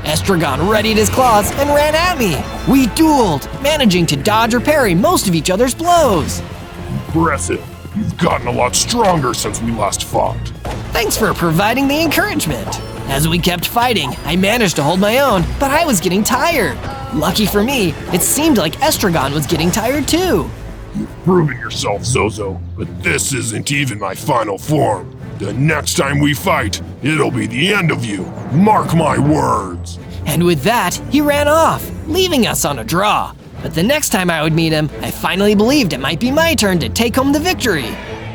Estragon readied his claws and ran at me. We dueled, managing to dodge or parry most of each other's blows. Impressive. You've gotten a lot stronger since we last fought. Thanks for providing the encouragement. As we kept fighting, I managed to hold my own, but I was getting tired. Lucky for me, it seemed like Estragon was getting tired too. You've proven yourself, Zozo, but this isn't even my final form. The next time we fight, it'll be the end of you. Mark my words. And with that, he ran off, leaving us on a draw. But the next time I would meet him, I finally believed it might be my turn to take home the victory.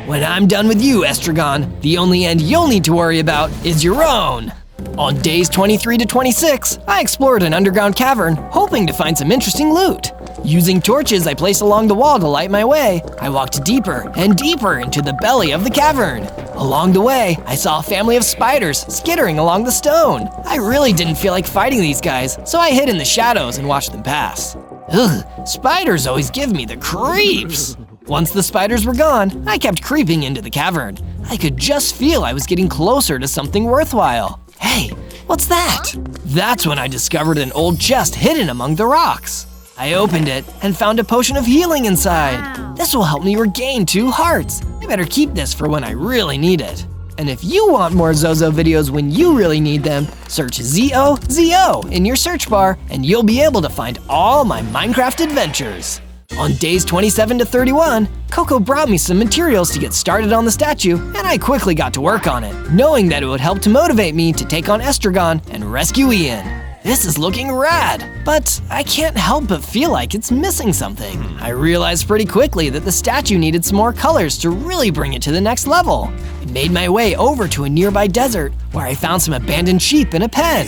When I'm done with you, Estragon, the only end you'll need to worry about is your own. On days 23 to 26, I explored an underground cavern, hoping to find some interesting loot. Using torches I placed along the wall to light my way, I walked deeper and deeper into the belly of the cavern. Along the way, I saw a family of spiders skittering along the stone. I really didn't feel like fighting these guys, so I hid in the shadows and watched them pass. Ugh, spiders always give me the creeps. Once the spiders were gone, I kept creeping into the cavern. I could just feel I was getting closer to something worthwhile. Hey, what's that? That's when I discovered an old chest hidden among the rocks. I opened it and found a potion of healing inside. This will help me regain 2 hearts. I better keep this for when I really need it. And if you want more Zozo videos when you really need them, search ZOZO in your search bar and you'll be able to find all my Minecraft adventures. On days 27 to 31, Coco brought me some materials to get started on the statue, and I quickly got to work on it, knowing that it would help to motivate me to take on Estragon and rescue Ian. This is looking rad, but I can't help but feel like it's missing something. I realized pretty quickly that the statue needed some more colors to really bring it to the next level. I made my way over to a nearby desert where I found some abandoned sheep in a pen.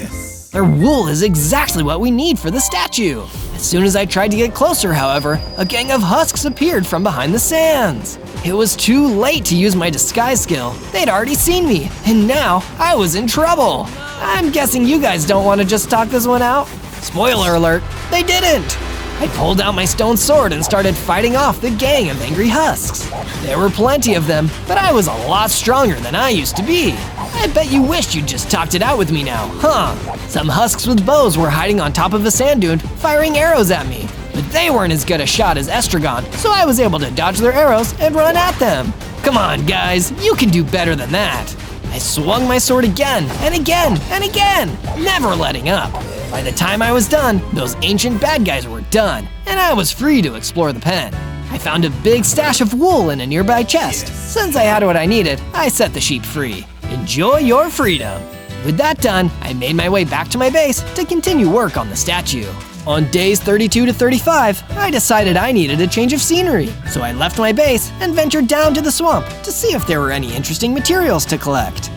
Their wool is exactly what we need for the statue. As soon as I tried to get closer, however, a gang of husks appeared from behind the sands. It was too late to use my disguise skill. They'd already seen me, and now I was in trouble. I'm guessing you guys don't want to just talk this one out? Spoiler alert, they didn't. I pulled out my stone sword and started fighting off the gang of angry husks. There were plenty of them, but I was a lot stronger than I used to be. I bet you wished you'd just talked it out with me now, huh? Some husks with bows were hiding on top of a sand dune, firing arrows at me. But they weren't as good a shot as Estragon, so I was able to dodge their arrows and run at them. Come on, guys, you can do better than that. I swung my sword again and again and again, never letting up. By the time I was done, those ancient bad guys were done, and I was free to explore the pen. I found a big stash of wool in a nearby chest. Since I had what I needed, I set the sheep free. Enjoy your freedom. With that done, I made my way back to my base to continue work on the statue. On days 32 to 35, I decided I needed a change of scenery, so I left my base and ventured down to the swamp to see if there were any interesting materials to collect.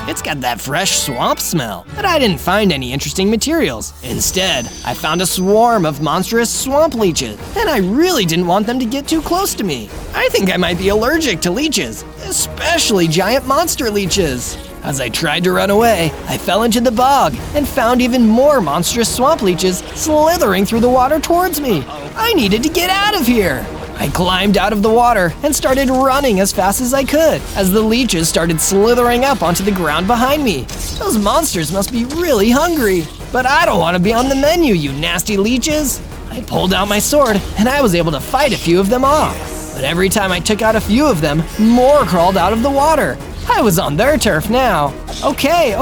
It's got that fresh swamp smell, but I didn't find any interesting materials. Instead, I found a swarm of monstrous swamp leeches, and I really didn't want them to get too close to me. I think I might be allergic to leeches, especially giant monster leeches. As I tried to run away, I fell into the bog and found even more monstrous swamp leeches slithering through the water towards me. I needed to get out of here. I climbed out of the water and started running as fast as I could as the leeches started slithering up onto the ground behind me. Those monsters must be really hungry, but I don't want to be on the menu, you nasty leeches. I pulled out my sword and I was able to fight a few of them off. But every time I took out a few of them, more crawled out of the water. I was on their turf now. Okay,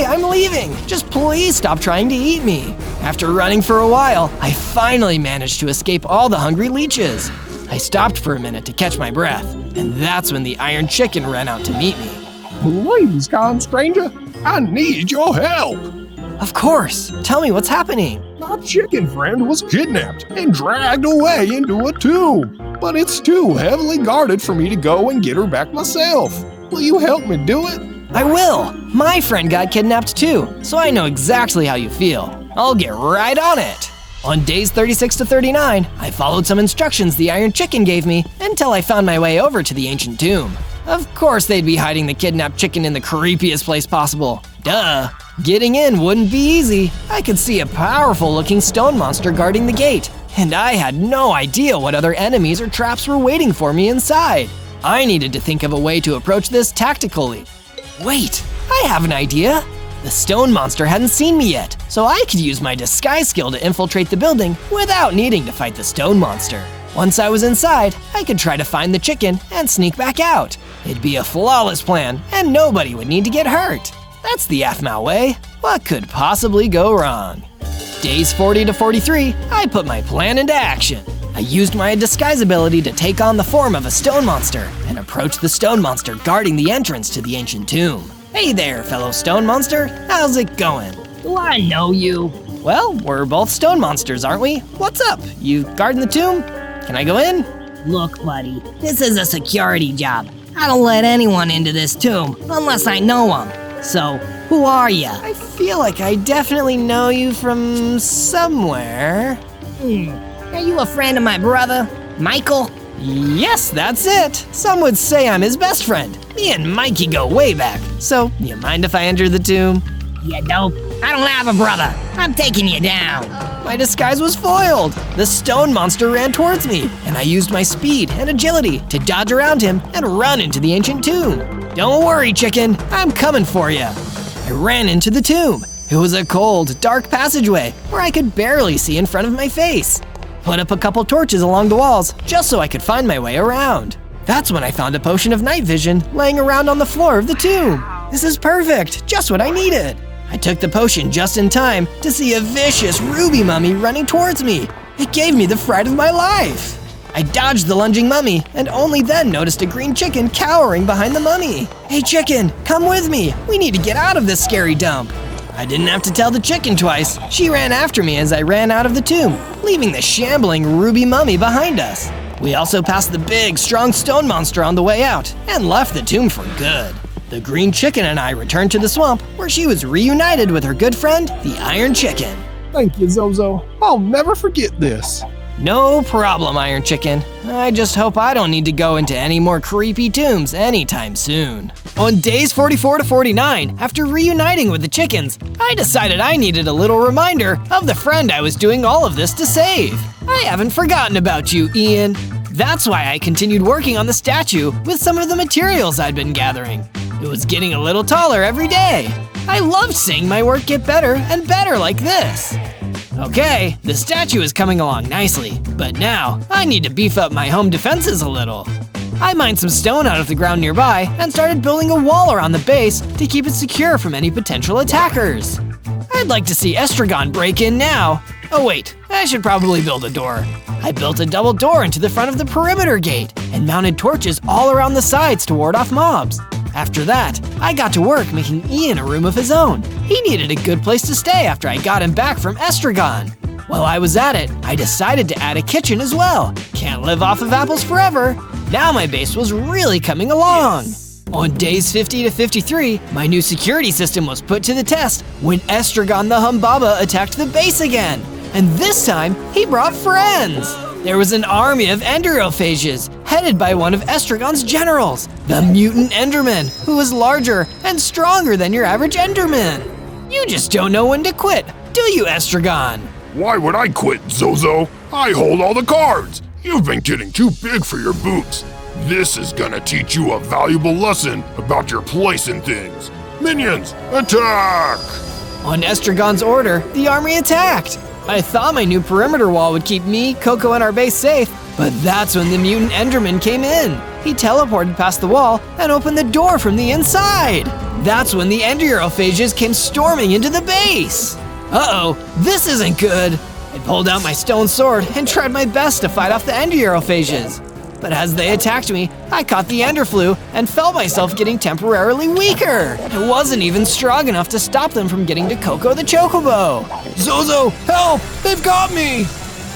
I'm leaving. Just please stop trying to eat me. After running for a while, I finally managed to escape all the hungry leeches. I stopped for a minute to catch my breath, and that's when the Iron Chicken ran out to meet me. Please, kind stranger, I need your help. Of course, tell me what's happening. My chicken friend was kidnapped and dragged away into a tomb, but it's too heavily guarded for me to go and get her back myself. Will you help me do it? I will. My friend got kidnapped too, so I know exactly how you feel. I'll get right on it. On days 36 to 39, I followed some instructions the Iron Chicken gave me until I found my way over to the ancient tomb. Of course they'd be hiding the kidnapped chicken in the creepiest place possible. Duh. Getting in wouldn't be easy. I could see a powerful looking stone monster guarding the gate, and I had no idea what other enemies or traps were waiting for me inside. I needed to think of a way to approach this tactically. Wait, I have an idea. The stone monster hadn't seen me yet, so I could use my disguise skill to infiltrate the building without needing to fight the stone monster. Once I was inside, I could try to find the chicken and sneak back out. It'd be a flawless plan, and nobody would need to get hurt. That's the APHMAU way. What could possibly go wrong? Days 40 to 43, I put my plan into action. I used my disguise ability to take on the form of a stone monster and approach the stone monster guarding the entrance to the ancient tomb. Hey there, fellow stone monster. How's it going? Do I know you? Well, we're both stone monsters, aren't we? What's up? You guarding the tomb? Can I go in? Look, buddy, this is a security job. I don't let anyone into this tomb unless I know them. So, who are you? I feel like I definitely know you from somewhere. Are you a friend of my brother, Michael? Yes, that's it. Some would say I'm his best friend. Me and Mikey go way back. So, you mind if I enter the tomb? You dope. I don't have a brother. I'm taking you down. My disguise was foiled. The stone monster ran towards me, and I used my speed and agility to dodge around him and run into the ancient tomb. Don't worry, chicken. I'm coming for you. I ran into the tomb. It was a cold, dark passageway where I could barely see in front of my face. Put up a couple torches along the walls just so I could find my way around. That's when I found a potion of night vision laying around on the floor of the tomb. This is perfect, just what I needed. I took the potion just in time to see a vicious ruby mummy running towards me. It gave me the fright of my life. I dodged the lunging mummy and only then noticed a green chicken cowering behind the mummy. Hey chicken, come with me. We need to get out of this scary dump. I didn't have to tell the chicken twice. She ran after me as I ran out of the tomb, leaving the shambling ruby mummy behind us. We also passed the big, strong stone monster on the way out and left the tomb for good. The green chicken and I returned to the swamp where she was reunited with her good friend, the Iron Chicken. Thank you, Zozo. I'll never forget this. No problem, Iron Chicken. I just hope I don't need to go into any more creepy tombs anytime soon. On days 44 to 49, after reuniting with the chickens, I decided I needed a little reminder of the friend I was doing all of this to save. I haven't forgotten about you, Ian. That's why I continued working on the statue with some of the materials I'd been gathering. It was getting a little taller every day. I loved seeing my work get better and better like this. Okay, the statue is coming along nicely, but now I need to beef up my home defenses a little. I mined some stone out of the ground nearby and started building a wall around the base to keep it secure from any potential attackers. I'd like to see Estragon break in now. Oh wait, I should probably build a door. I built a double door into the front of the perimeter gate and mounted torches all around the sides to ward off mobs. After that, I got to work making Ian a room of his own. He needed a good place to stay after I got him back from Estragon. While I was at it, I decided to add a kitchen as well. Can't live off of apples forever. Now my base was really coming along. On days 50 to 53, my new security system was put to the test when Estragon the Humbaba attacked the base again. And this time, he brought friends. There was an army of enderophages, headed by one of Estragon's generals, the mutant Enderman, who was larger and stronger than your average Enderman. You just don't know when to quit, do you, Estragon? Why would I quit, Zozo? I hold all the cards. You've been getting too big for your boots. This is gonna teach you a valuable lesson about your place in things. Minions, attack! On Estragon's order, the army attacked. I thought my new perimeter wall would keep me, Coco, and our base safe, but that's when the mutant Enderman came in. He teleported past the wall and opened the door from the inside. That's when the enderophages came storming into the base. Uh-oh, this isn't good. I pulled out my stone sword and tried my best to fight off the enderophages. But as they attacked me, I caught the ender flu and felt myself getting temporarily weaker. I wasn't even strong enough to stop them from getting to Coco the Chocobo. Zozo, help! They've got me!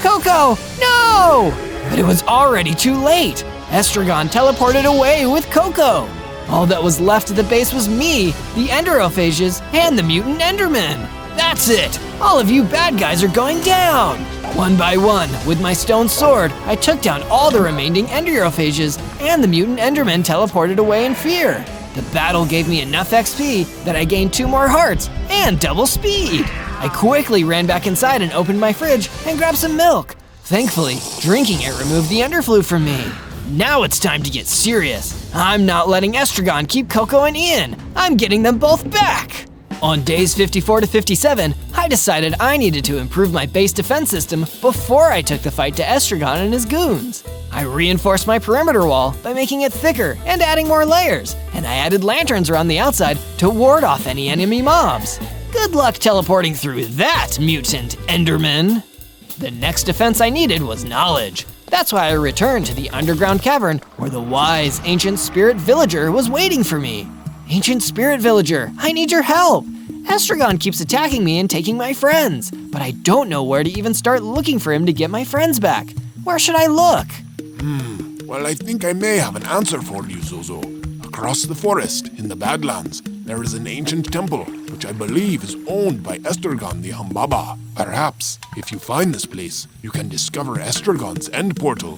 Coco, no! But it was already too late. Estragon teleported away with Coco. All that was left at the base was me, the enderophages, and the mutant Enderman. That's it! All of you bad guys are going down! One by one, with my stone sword, I took down all the remaining enderophages, and the mutant Enderman teleported away in fear. The battle gave me enough XP that I gained 2 more hearts and double speed. I quickly ran back inside and opened my fridge and grabbed some milk. Thankfully, drinking it removed the enderflu from me. Now it's time to get serious. I'm not letting Estragon keep Coco and Ian. I'm getting them both back. On days 54 to 57, I decided I needed to improve my base defense system before I took the fight to Estragon and his goons. I reinforced my perimeter wall by making it thicker and adding more layers, and I added lanterns around the outside to ward off any enemy mobs. Good luck teleporting through that, mutant Enderman! The next defense I needed was knowledge. That's why I returned to the underground cavern where the wise ancient spirit villager was waiting for me. Ancient spirit villager, I need your help. Estragon keeps attacking me and taking my friends, but I don't know where to even start looking for him to get my friends back. Where should I look? Well, I think I may have an answer for you, Zozo. Across the forest, in the Badlands, there is an ancient temple, which I believe is owned by Estragon the Humbaba. Perhaps, if you find this place, you can discover Estragon's end portal.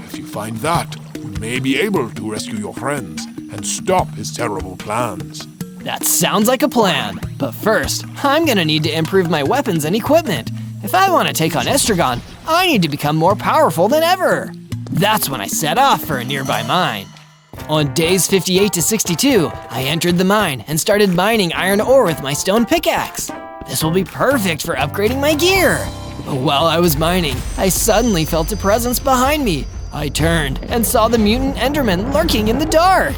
If you find that, you may be able to rescue your friends and stop his terrible plans. That sounds like a plan, but first, I'm gonna need to improve my weapons and equipment. If I want to take on Estragon, I need to become more powerful than ever. That's when I set off for a nearby mine. On days 58 to 62, I entered the mine and started mining iron ore with my stone pickaxe. This will be perfect for upgrading my gear. But while I was mining, I suddenly felt a presence behind me. I turned and saw the mutant Enderman lurking in the dark.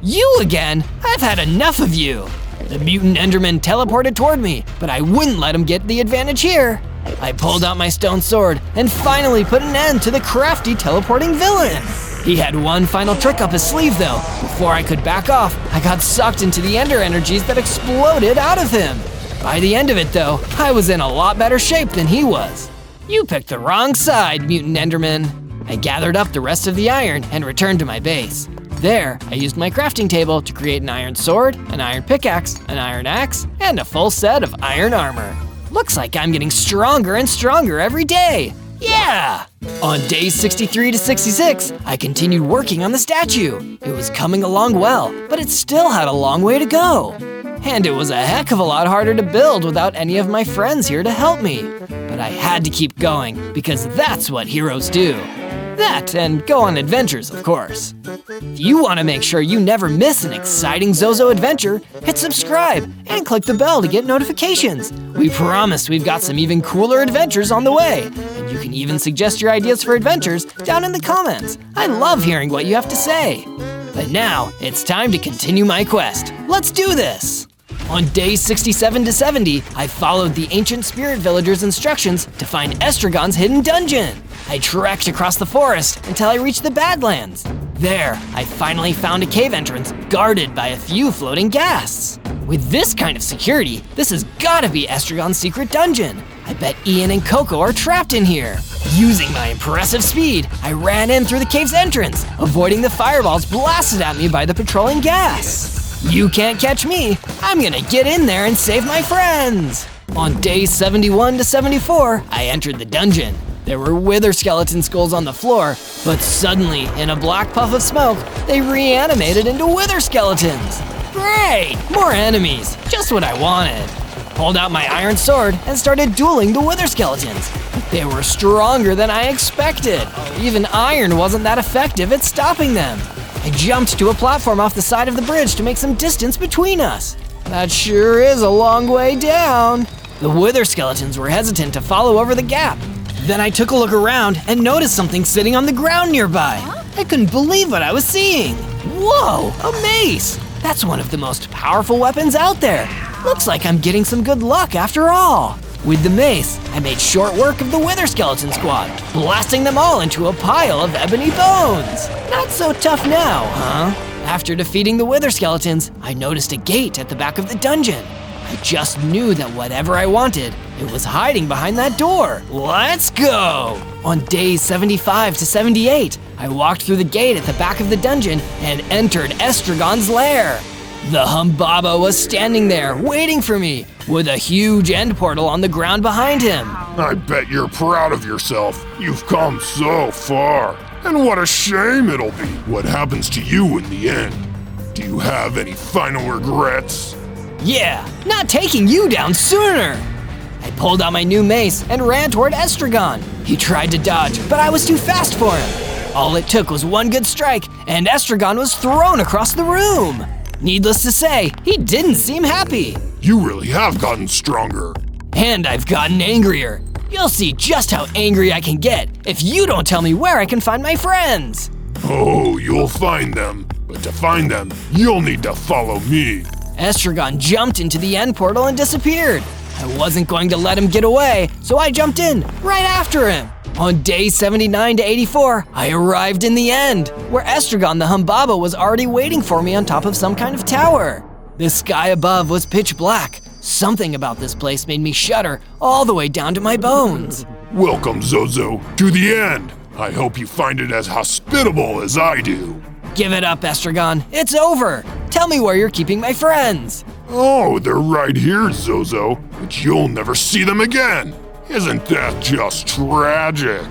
You again? I've had enough of you. The mutant Enderman teleported toward me, but I wouldn't let him get the advantage here. I pulled out my stone sword and finally put an end to the crafty teleporting villain. He had one final trick up his sleeve though. Before I could back off, I got sucked into the ender energies that exploded out of him. By the end of it though, I was in a lot better shape than he was. You picked the wrong side, mutant Enderman. I gathered up the rest of the iron and returned to my base. There, I used my crafting table to create an iron sword, an iron pickaxe, an iron axe, and a full set of iron armor. Looks like I'm getting stronger and stronger every day. Yeah! On days 63 to 66, I continued working on the statue. It was coming along well, but it still had a long way to go. And it was a heck of a lot harder to build without any of my friends here to help me. But I had to keep going, because that's what heroes do. That, and go on adventures, of course. If you want to make sure you never miss an exciting Zozo adventure, hit subscribe and click the bell to get notifications. We promise we've got some even cooler adventures on the way. And you can even suggest your ideas for adventures down in the comments. I love hearing what you have to say. But now, it's time to continue my quest. Let's do this! On days 67 to 70, I followed the ancient spirit villager's instructions to find Estragon's hidden dungeon. I trekked across the forest until I reached the Badlands. There, I finally found a cave entrance guarded by a few floating ghasts. With this kind of security, this has gotta be Estragon's secret dungeon. I bet Ian and Coco are trapped in here. Using my impressive speed, I ran in through the cave's entrance, avoiding the fireballs blasted at me by the patrolling ghasts. You can't catch me. I'm gonna get in there and save my friends. On days 71 to 74, I entered the dungeon. There were wither skeleton skulls on the floor, but suddenly, in a black puff of smoke, they reanimated into wither skeletons. Great! More enemies, just what I wanted. Pulled out my iron sword and started dueling the wither skeletons. They were stronger than I expected. Even iron wasn't that effective at stopping them. I jumped to a platform off the side of the bridge to make some distance between us. That sure is a long way down. The wither skeletons were hesitant to follow over the gap. Then I took a look around and noticed something sitting on the ground nearby. I couldn't believe what I was seeing. Whoa, a mace! That's one of the most powerful weapons out there. Looks like I'm getting some good luck after all. With the mace, I made short work of the wither skeleton squad, blasting them all into a pile of ebony bones. Not so tough now, huh? After defeating the wither skeletons, I noticed a gate at the back of the dungeon. I just knew that whatever I wanted, it was hiding behind that door. Let's go! On days 75 to 78, I walked through the gate at the back of the dungeon and entered Estragon's lair. The Humbaba was standing there, waiting for me, with a huge end portal on the ground behind him. I bet you're proud of yourself. You've come so far. And what a shame it'll be what happens to you in the end. Do you have any final regrets? Yeah, not taking you down sooner! I pulled out my new mace and ran toward Estragon. He tried to dodge, but I was too fast for him. All it took was one good strike, and Estragon was thrown across the room. Needless to say, he didn't seem happy. You really have gotten stronger. And I've gotten angrier. You'll see just how angry I can get if you don't tell me where I can find my friends. Oh, you'll find them. But to find them, you'll need to follow me. Estragon jumped into the end portal and disappeared. I wasn't going to let him get away, so I jumped in right after him. On day 79 to 84, I arrived in the end, where Estragon the Humbaba was already waiting for me on top of some kind of tower. The sky above was pitch black, Something about this place made me shudder all the way down to my bones. Welcome, Zozo, to the end. I hope you find it as hospitable as I do. Give it up, Estragon. It's over. Tell me where you're keeping my friends. Oh, they're right here, Zozo, but you'll never see them again. Isn't that just tragic?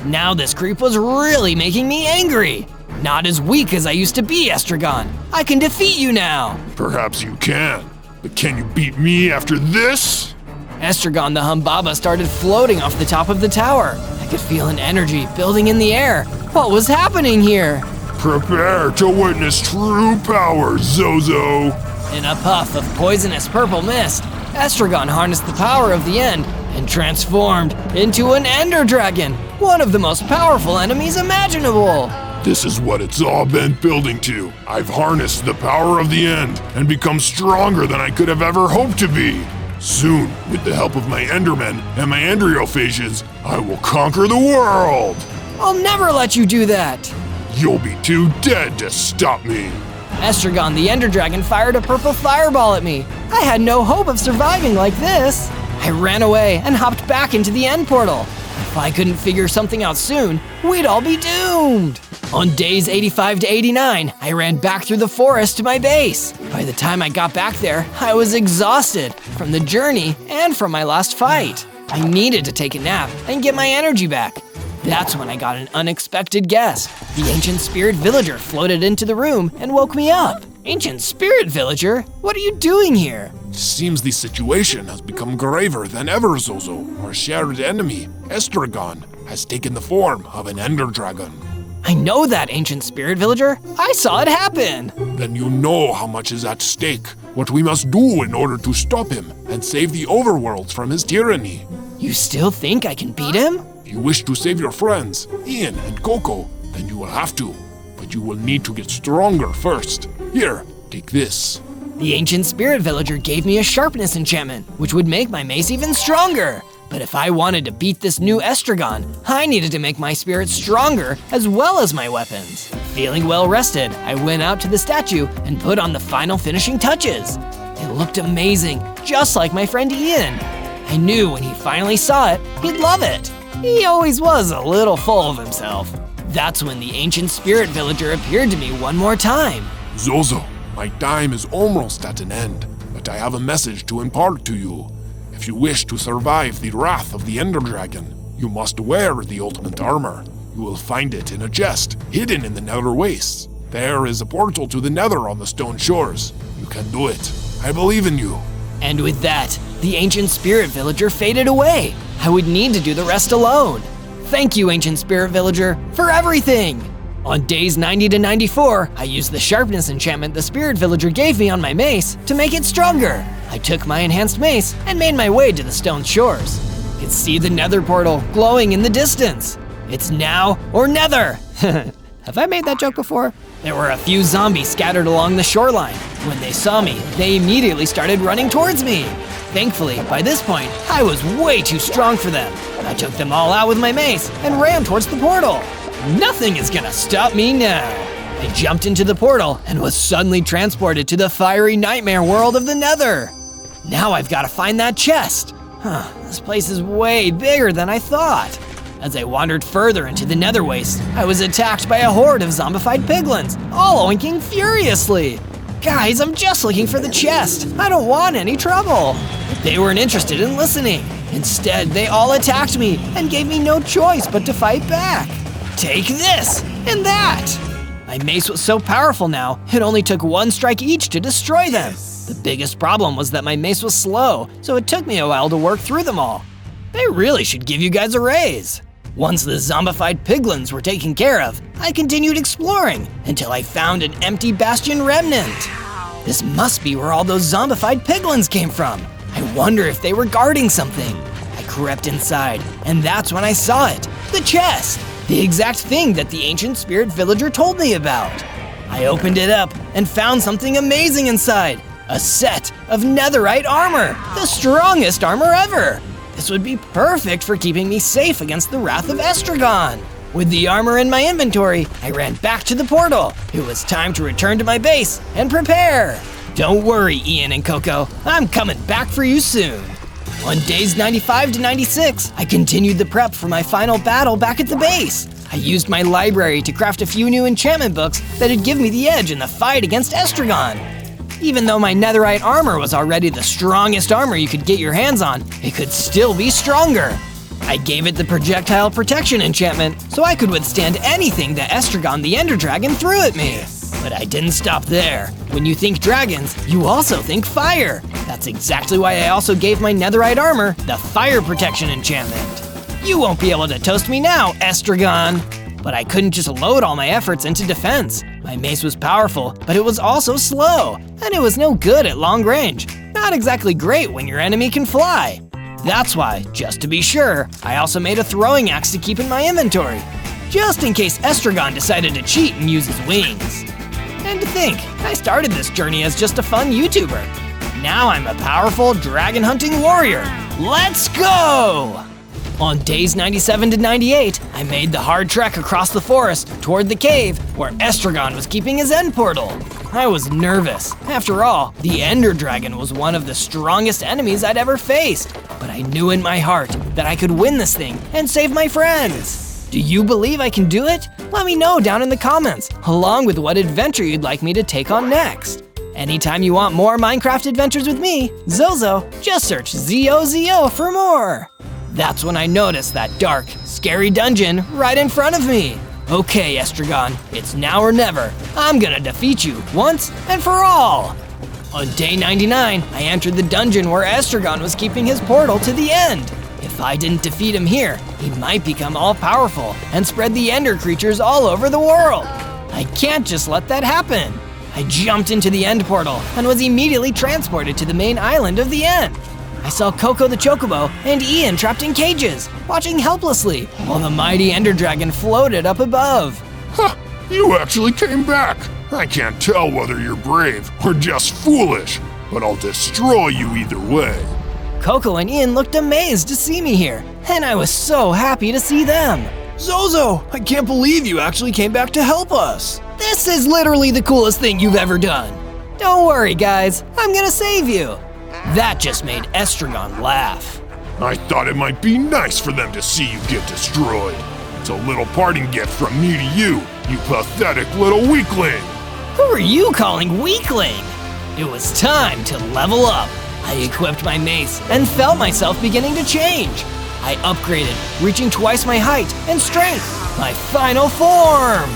Now this creep was really making me angry. Not as weak as I used to be, Estragon. I can defeat you now. Perhaps you can, but can you beat me after this? Estragon the Humbaba started floating off the top of the tower. I could feel an energy building in the air. What was happening here? Prepare to witness true power, Zozo. In a puff of poisonous purple mist, Estragon harnessed the power of the end and transformed into an Ender Dragon, one of the most powerful enemies imaginable. This is what it's all been building to. I've harnessed the power of the end and become stronger than I could have ever hoped to be. Soon, with the help of my Endermen and my Endriophages, I will conquer the world. I'll never let you do that. You'll be too dead to stop me. Estragon the Ender Dragon fired a purple fireball at me. I had no hope of surviving like this. I ran away and hopped back into the end portal. If I couldn't figure something out soon, we'd all be doomed. On days 85 to 89, I ran back through the forest to my base. By the time I got back there, I was exhausted from the journey and from my last fight. I needed to take a nap and get my energy back. That's when I got an unexpected guest. The ancient spirit villager floated into the room and woke me up. Ancient spirit villager, what are you doing here? Seems the situation has become graver than ever, Zozo. Our shared enemy, Estragon, has taken the form of an Ender Dragon. I know that, ancient spirit villager. I saw it happen. Then you know how much is at stake, what we must do in order to stop him and save the overworlds from his tyranny. You still think I can beat him? If you wish to save your friends, Ian and Coco, then you will have to. But you will need to get stronger first. Here, take this. The ancient spirit villager gave me a sharpness enchantment, which would make my mace even stronger. But if I wanted to beat this new Estragon, I needed to make my spirit stronger as well as my weapons. Feeling well rested, I went out to the statue and put on the final finishing touches. It looked amazing, just like my friend Ian. I knew when he finally saw it, he'd love it. He always was a little full of himself. That's when the ancient spirit villager appeared to me one more time. Zozo, my time is almost at an end, but I have a message to impart to you. If you wish to survive the wrath of the Ender Dragon, you must wear the ultimate armor. You will find it in a chest, hidden in the Nether Wastes. There is a portal to the Nether on the stone shores. You can do it. I believe in you. And with that, the ancient spirit villager faded away. I would need to do the rest alone. Thank you, ancient spirit villager, for everything. On days 90 to 94, I used the sharpness enchantment the spirit villager gave me on my mace to make it stronger. I took my enhanced mace and made my way to the stone shores. I could see the nether portal glowing in the distance. It's now or never. Have I made that joke before? There were a few zombies scattered along the shoreline. When they saw me, they immediately started running towards me. Thankfully, by this point, I was way too strong for them. I took them all out with my mace and ran towards the portal. Nothing is gonna stop me now. I jumped into the portal and was suddenly transported to the fiery nightmare world of the Nether. Now I've gotta find that chest. This place is way bigger than I thought. As I wandered further into the Nether Waste, I was attacked by a horde of zombified piglins, all oinking furiously. Guys, I'm just looking for the chest. I don't want any trouble. They weren't interested in listening. Instead, they all attacked me and gave me no choice but to fight back. Take this and that. My mace was so powerful now, it only took one strike each to destroy them. The biggest problem was that my mace was slow, so it took me a while to work through them all. They really should give you guys a raise. Once the zombified piglins were taken care of, I continued exploring until I found an empty bastion remnant. This must be where all those zombified piglins came from. I wonder if they were guarding something. I crept inside, and that's when I saw it, the chest. The exact thing that the ancient spirit villager told me about. I opened it up and found something amazing inside. A set of netherite armor, the strongest armor ever. This would be perfect for keeping me safe against the wrath of Estragon. With the armor in my inventory, I ran back to the portal. It was time to return to my base and prepare. Don't worry, Ian and Coco, I'm coming back for you soon. On days 95 to 96, I continued the prep for my final battle back at the base. I used my library to craft a few new enchantment books that'd give me the edge in the fight against Estragon. Even though my netherite armor was already the strongest armor you could get your hands on, it could still be stronger. I gave it the projectile protection enchantment so I could withstand anything that Estragon the Ender Dragon threw at me. But I didn't stop there. When you think dragons, you also think fire. That's exactly why I also gave my netherite armor the fire protection enchantment. You won't be able to toast me now, Estragon. But I couldn't just load all my efforts into defense. My mace was powerful, but it was also slow, and it was no good at long range. Not exactly great when your enemy can fly. That's why, just to be sure, I also made a throwing axe to keep in my inventory, just in case Estragon decided to cheat and use his wings. And to think, I started this journey as just a fun YouTuber. Now I'm a powerful dragon hunting warrior. Let's go! On days 97 to 98, I made the hard trek across the forest toward the cave where Estragon was keeping his end portal. I was nervous. After all, the Ender Dragon was one of the strongest enemies I'd ever faced. But I knew in my heart that I could win this thing and save my friends. Do you believe I can do it? Let me know down in the comments, along with what adventure you'd like me to take on next. Anytime you want more Minecraft adventures with me, Zozo, just search ZOZO for more. That's when I noticed that dark, scary dungeon right in front of me. Okay, Estragon, it's now or never. I'm gonna defeat you once and for all. On day 99, I entered the dungeon where Estragon was keeping his portal to the end. If I didn't defeat him here, he might become all-powerful and spread the Ender creatures all over the world. I can't just let that happen. I jumped into the end portal and was immediately transported to the main island of the end. I saw Coco the Chocobo and Ian trapped in cages, watching helplessly while the mighty Ender Dragon floated up above. Huh, you actually came back. I can't tell whether you're brave or just foolish, but I'll destroy you either way. Coco and Ian looked amazed to see me here, and I was so happy to see them. Zozo, I can't believe you actually came back to help us. This is literally the coolest thing you've ever done. Don't worry, guys, I'm gonna save you. That just made Estragon laugh. I thought it might be nice for them to see you get destroyed. It's a little parting gift from me to you, you pathetic little weakling. Who are you calling weakling? It was time to level up. I equipped my mace and felt myself beginning to change. I upgraded, reaching twice my height and strength, my final form.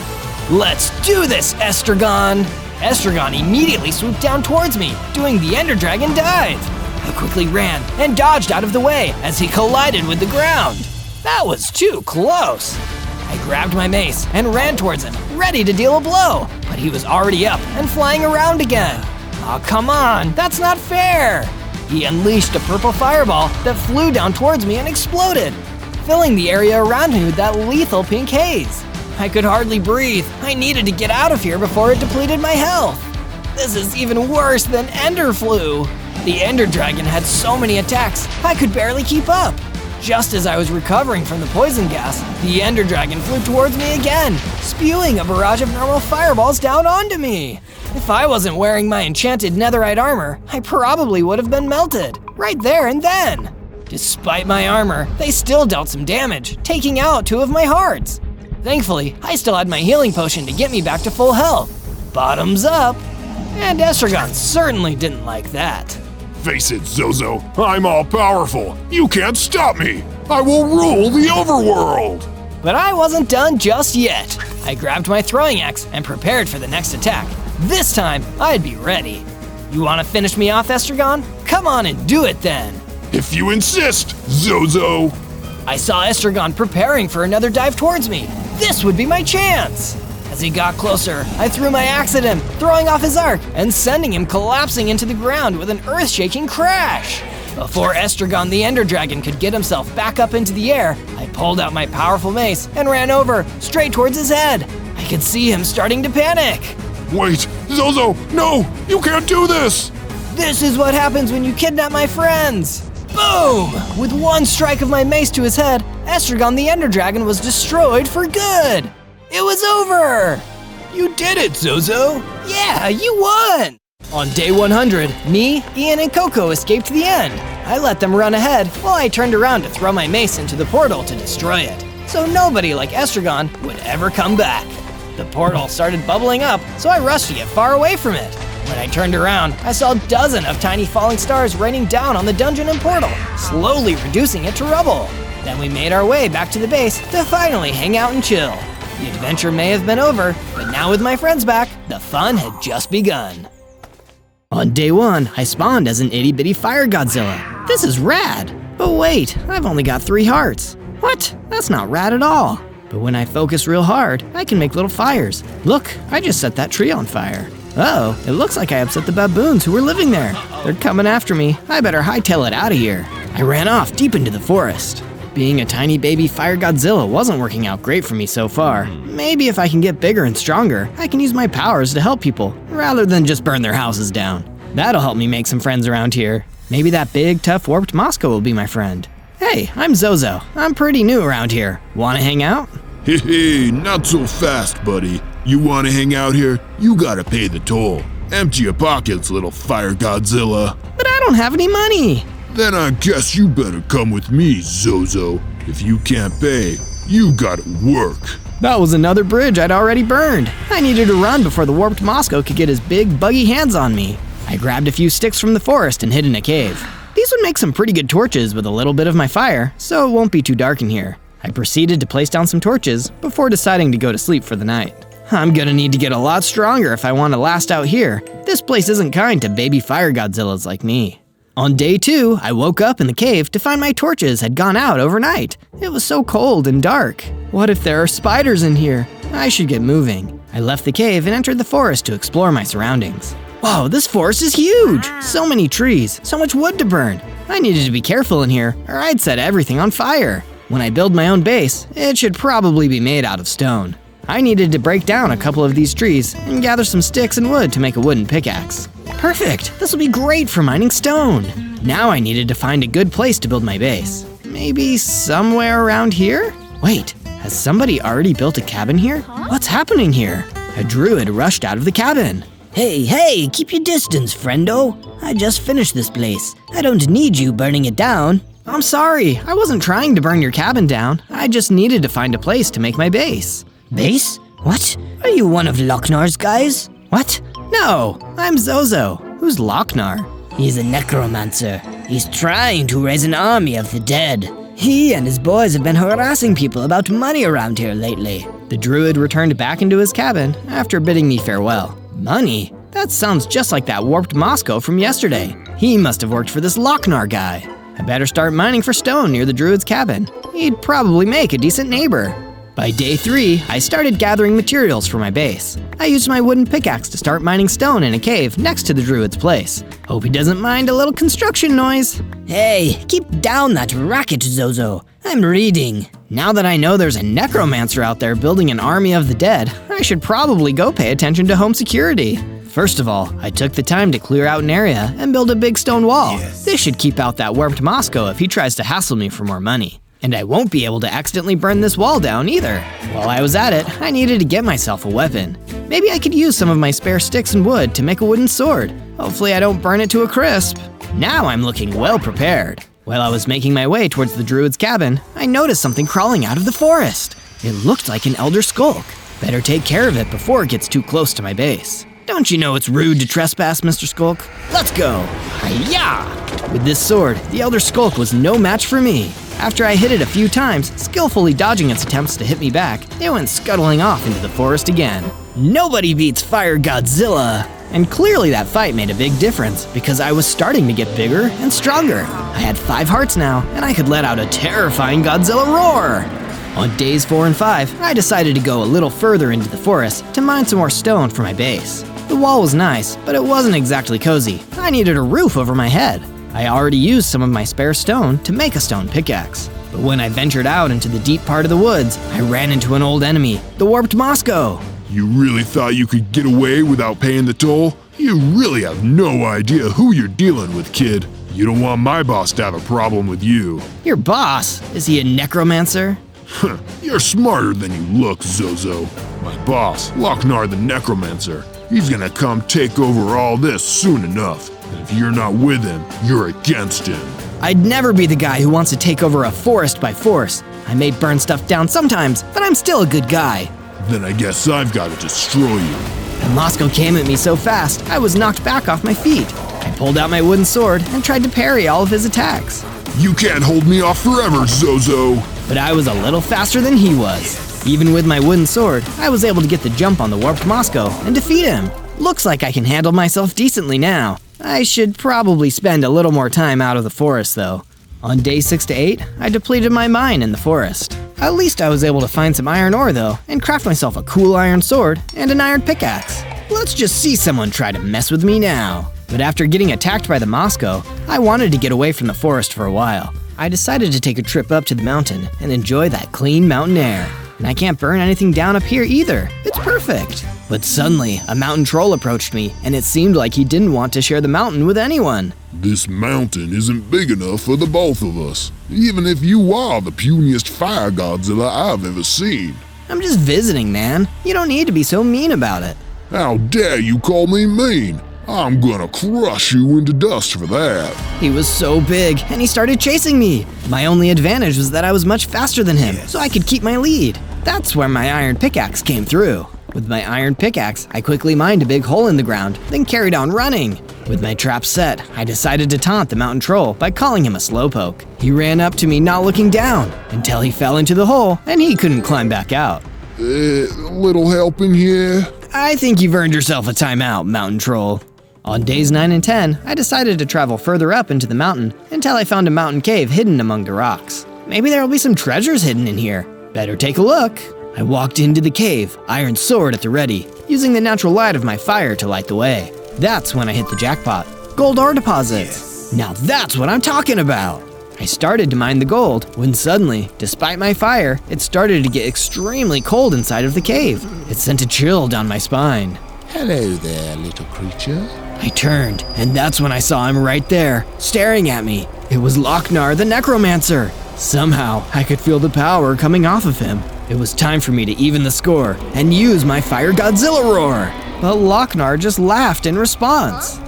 Let's do this, Estragon. Estragon immediately swooped down towards me, doing the Ender Dragon dive. I quickly ran and dodged out of the way as he collided with the ground. That was too close. I grabbed my mace and ran towards him, ready to deal a blow, but he was already up and flying around again. Aw, come on, that's not fair. He unleashed a purple fireball that flew down towards me and exploded, filling the area around me with that lethal pink haze. I could hardly breathe. I needed to get out of here before it depleted my health. This is even worse than Ender Flu. The Ender Dragon had so many attacks, I could barely keep up. Just as I was recovering from the poison gas, the Ender Dragon flew towards me again, spewing a barrage of normal fireballs down onto me. If I wasn't wearing my enchanted netherite armor, I probably would have been melted, right there and then. Despite my armor, they still dealt some damage, taking out 2 of my hearts. Thankfully, I still had my healing potion to get me back to full health. Bottoms up. And Estragon certainly didn't like that. Face it, Zozo, I'm all-powerful. You can't stop me. I will rule the overworld. But I wasn't done just yet. I grabbed my throwing axe and prepared for the next attack. This time, I'd be ready. You want to finish me off, Estragon? Come on and do it then. If you insist, Zozo. I saw Estragon preparing for another dive towards me. This would be my chance. As he got closer, I threw my axe at him, throwing off his arc and sending him collapsing into the ground with an earth-shaking crash. Before Estragon the Ender Dragon could get himself back up into the air, I pulled out my powerful mace and ran over, straight towards his head. I could see him starting to panic. Wait, Zozo, no, you can't do this! This is what happens when you kidnap my friends. Boom! With one strike of my mace to his head, Estragon the Ender Dragon was destroyed for good. It was over! You did it, Zozo! Yeah, you won! On day 100, me, Ian, and Coco escaped to the end. I let them run ahead while I turned around to throw my mace into the portal to destroy it, so nobody like Estragon would ever come back. The portal started bubbling up, so I rushed to get far away from it. When I turned around, I saw a dozen of tiny falling stars raining down on the dungeon and portal, slowly reducing it to rubble. Then we made our way back to the base to finally hang out and chill. The adventure may have been over, but now with my friends back, the fun had just begun. On day 1, I spawned as an itty-bitty fire Godzilla. This is rad! But wait, I've only got 3 hearts. What? That's not rad at all. But when I focus real hard, I can make little fires. Look, I just set that tree on fire. Uh-oh, it looks like I upset the baboons who were living there. They're coming after me. I better hightail it out of here. I ran off deep into the forest. Being a tiny baby fire Godzilla wasn't working out great for me so far. Maybe if I can get bigger and stronger, I can use my powers to help people, rather than just burn their houses down. That'll help me make some friends around here. Maybe that big, tough, warped Moscow will be my friend. Hey, I'm Zozo. I'm pretty new around here. Wanna hang out? Hey, not so fast, buddy. You wanna hang out here? You gotta pay the toll. Empty your pockets, little fire Godzilla. But I don't have any money. Then I guess you better come with me, Zozo. If you can't pay, you gotta work. That was another bridge I'd already burned. I needed to run before the warped Moscow could get his big, buggy hands on me. I grabbed a few sticks from the forest and hid in a cave. These would make some pretty good torches with a little bit of my fire, so it won't be too dark in here. I proceeded to place down some torches before deciding to go to sleep for the night. I'm gonna need to get a lot stronger if I want to last out here. This place isn't kind to baby fire Godzillas like me. On day 2, I woke up in the cave to find my torches had gone out overnight. It was so cold and dark. What if there are spiders in here? I should get moving. I left the cave and entered the forest to explore my surroundings. Whoa, this forest is huge! So many trees, so much wood to burn. I needed to be careful in here, or I'd set everything on fire. When I build my own base, it should probably be made out of stone. I needed to break down a couple of these trees and gather some sticks and wood to make a wooden pickaxe. Perfect! This will be great for mining stone. Now I needed to find a good place to build my base. Maybe somewhere around here? Wait, has somebody already built a cabin here? What's happening here? A druid rushed out of the cabin. Hey, keep your distance, friendo. I just finished this place. I don't need you burning it down. I'm sorry, I wasn't trying to burn your cabin down. I just needed to find a place to make my base. Base? What? Are you one of Locknar's guys? What? No, I'm Zozo. Who's Locknar? He's a necromancer. He's trying to raise an army of the dead. He and his boys have been harassing people about money around here lately. The druid returned back into his cabin after bidding me farewell. Money? That sounds just like that warped Moscow from yesterday. He must have worked for this Locknar guy. I better start mining for stone near the druid's cabin. He'd probably make a decent neighbor. By day 3, I started gathering materials for my base. I used my wooden pickaxe to start mining stone in a cave next to the druid's place. Hope he doesn't mind a little construction noise. Hey, keep down that racket, Zozo. I'm reading. Now that I know there's a necromancer out there building an army of the dead, I should probably go pay attention to home security. First of all, I took the time to clear out an area and build a big stone wall. This should keep out that warped Moscow if he tries to hassle me for more money. And I won't be able to accidentally burn this wall down either. While I was at it, I needed to get myself a weapon. Maybe I could use some of my spare sticks and wood to make a wooden sword. Hopefully I don't burn it to a crisp. Now I'm looking well prepared. While I was making my way towards the druid's cabin, I noticed something crawling out of the forest. It looked like an elder skulk. Better take care of it before it gets too close to my base. Don't you know it's rude to trespass, Mr. Skulk? Let's go! Hi-ya! With this sword, the elder skulk was no match for me. After I hit it a few times, skillfully dodging its attempts to hit me back, it went scuttling off into the forest again. Nobody beats Fire Godzilla! And clearly that fight made a big difference, because I was starting to get bigger and stronger. I had 5 hearts now, and I could let out a terrifying Godzilla roar! On days 4 and 5, I decided to go a little further into the forest to mine some more stone for my base. The wall was nice, but it wasn't exactly cozy. I needed a roof over my head. I already used some of my spare stone to make a stone pickaxe. But when I ventured out into the deep part of the woods, I ran into an old enemy, the warped Moscow. You really thought you could get away without paying the toll? You really have no idea who you're dealing with, kid. You don't want my boss to have a problem with you. Your boss? Is he a necromancer? You're smarter than you look, Zozo. My boss, Locknar the Necromancer. He's gonna come take over all this soon enough. And if you're not with him, you're against him. I'd never be the guy who wants to take over a forest by force. I may burn stuff down sometimes, but I'm still a good guy. Then I guess I've got to destroy you. And Moscow came at me so fast, I was knocked back off my feet. I pulled out my wooden sword and tried to parry all of his attacks. You can't hold me off forever, Zozo. But I was a little faster than he was. Even with my wooden sword, I was able to get the jump on the warped Moscow and defeat him. Looks like I can handle myself decently now. I should probably spend a little more time out of the forest though. On day 6 to 8, I depleted my mine in the forest. At least I was able to find some iron ore though, and craft myself a cool iron sword and an iron pickaxe. Let's just see someone try to mess with me now. But after getting attacked by the Moscow, I wanted to get away from the forest for a while. I decided to take a trip up to the mountain and enjoy that clean mountain air. And I can't burn anything down up here either. It's perfect. But suddenly, a mountain troll approached me, and it seemed like he didn't want to share the mountain with anyone. This mountain isn't big enough for the both of us, even if you are the puniest fire Godzilla I've ever seen. I'm just visiting, man. You don't need to be so mean about it. How dare you call me mean? I'm gonna crush you into dust for that. He was so big, and he started chasing me. My only advantage was that I was much faster than him, so I could keep my lead. That's where my iron pickaxe came through. With my iron pickaxe, I quickly mined a big hole in the ground, then carried on running. With my trap set, I decided to taunt the mountain troll by calling him a slowpoke. He ran up to me not looking down, until he fell into the hole, and he couldn't climb back out. A little help in here? I think you've earned yourself a timeout, mountain troll. On days 9 and 10, I decided to travel further up into the mountain until I found a mountain cave hidden among the rocks. Maybe there will be some treasures hidden in here. Better take a look. I walked into the cave, iron sword at the ready, using the natural light of my fire to light the way. That's when I hit the jackpot. Gold ore deposits. Now that's what I'm talking about. I started to mine the gold when suddenly, despite my fire, it started to get extremely cold inside of the cave. It sent a chill down my spine. Hello there, little creature. I turned, and that's when I saw him right there, staring at me. It was Lochnar the necromancer. Somehow, I could feel the power coming off of him. It was time for me to even the score and use my fire Godzilla roar. But Lochnar just laughed in response.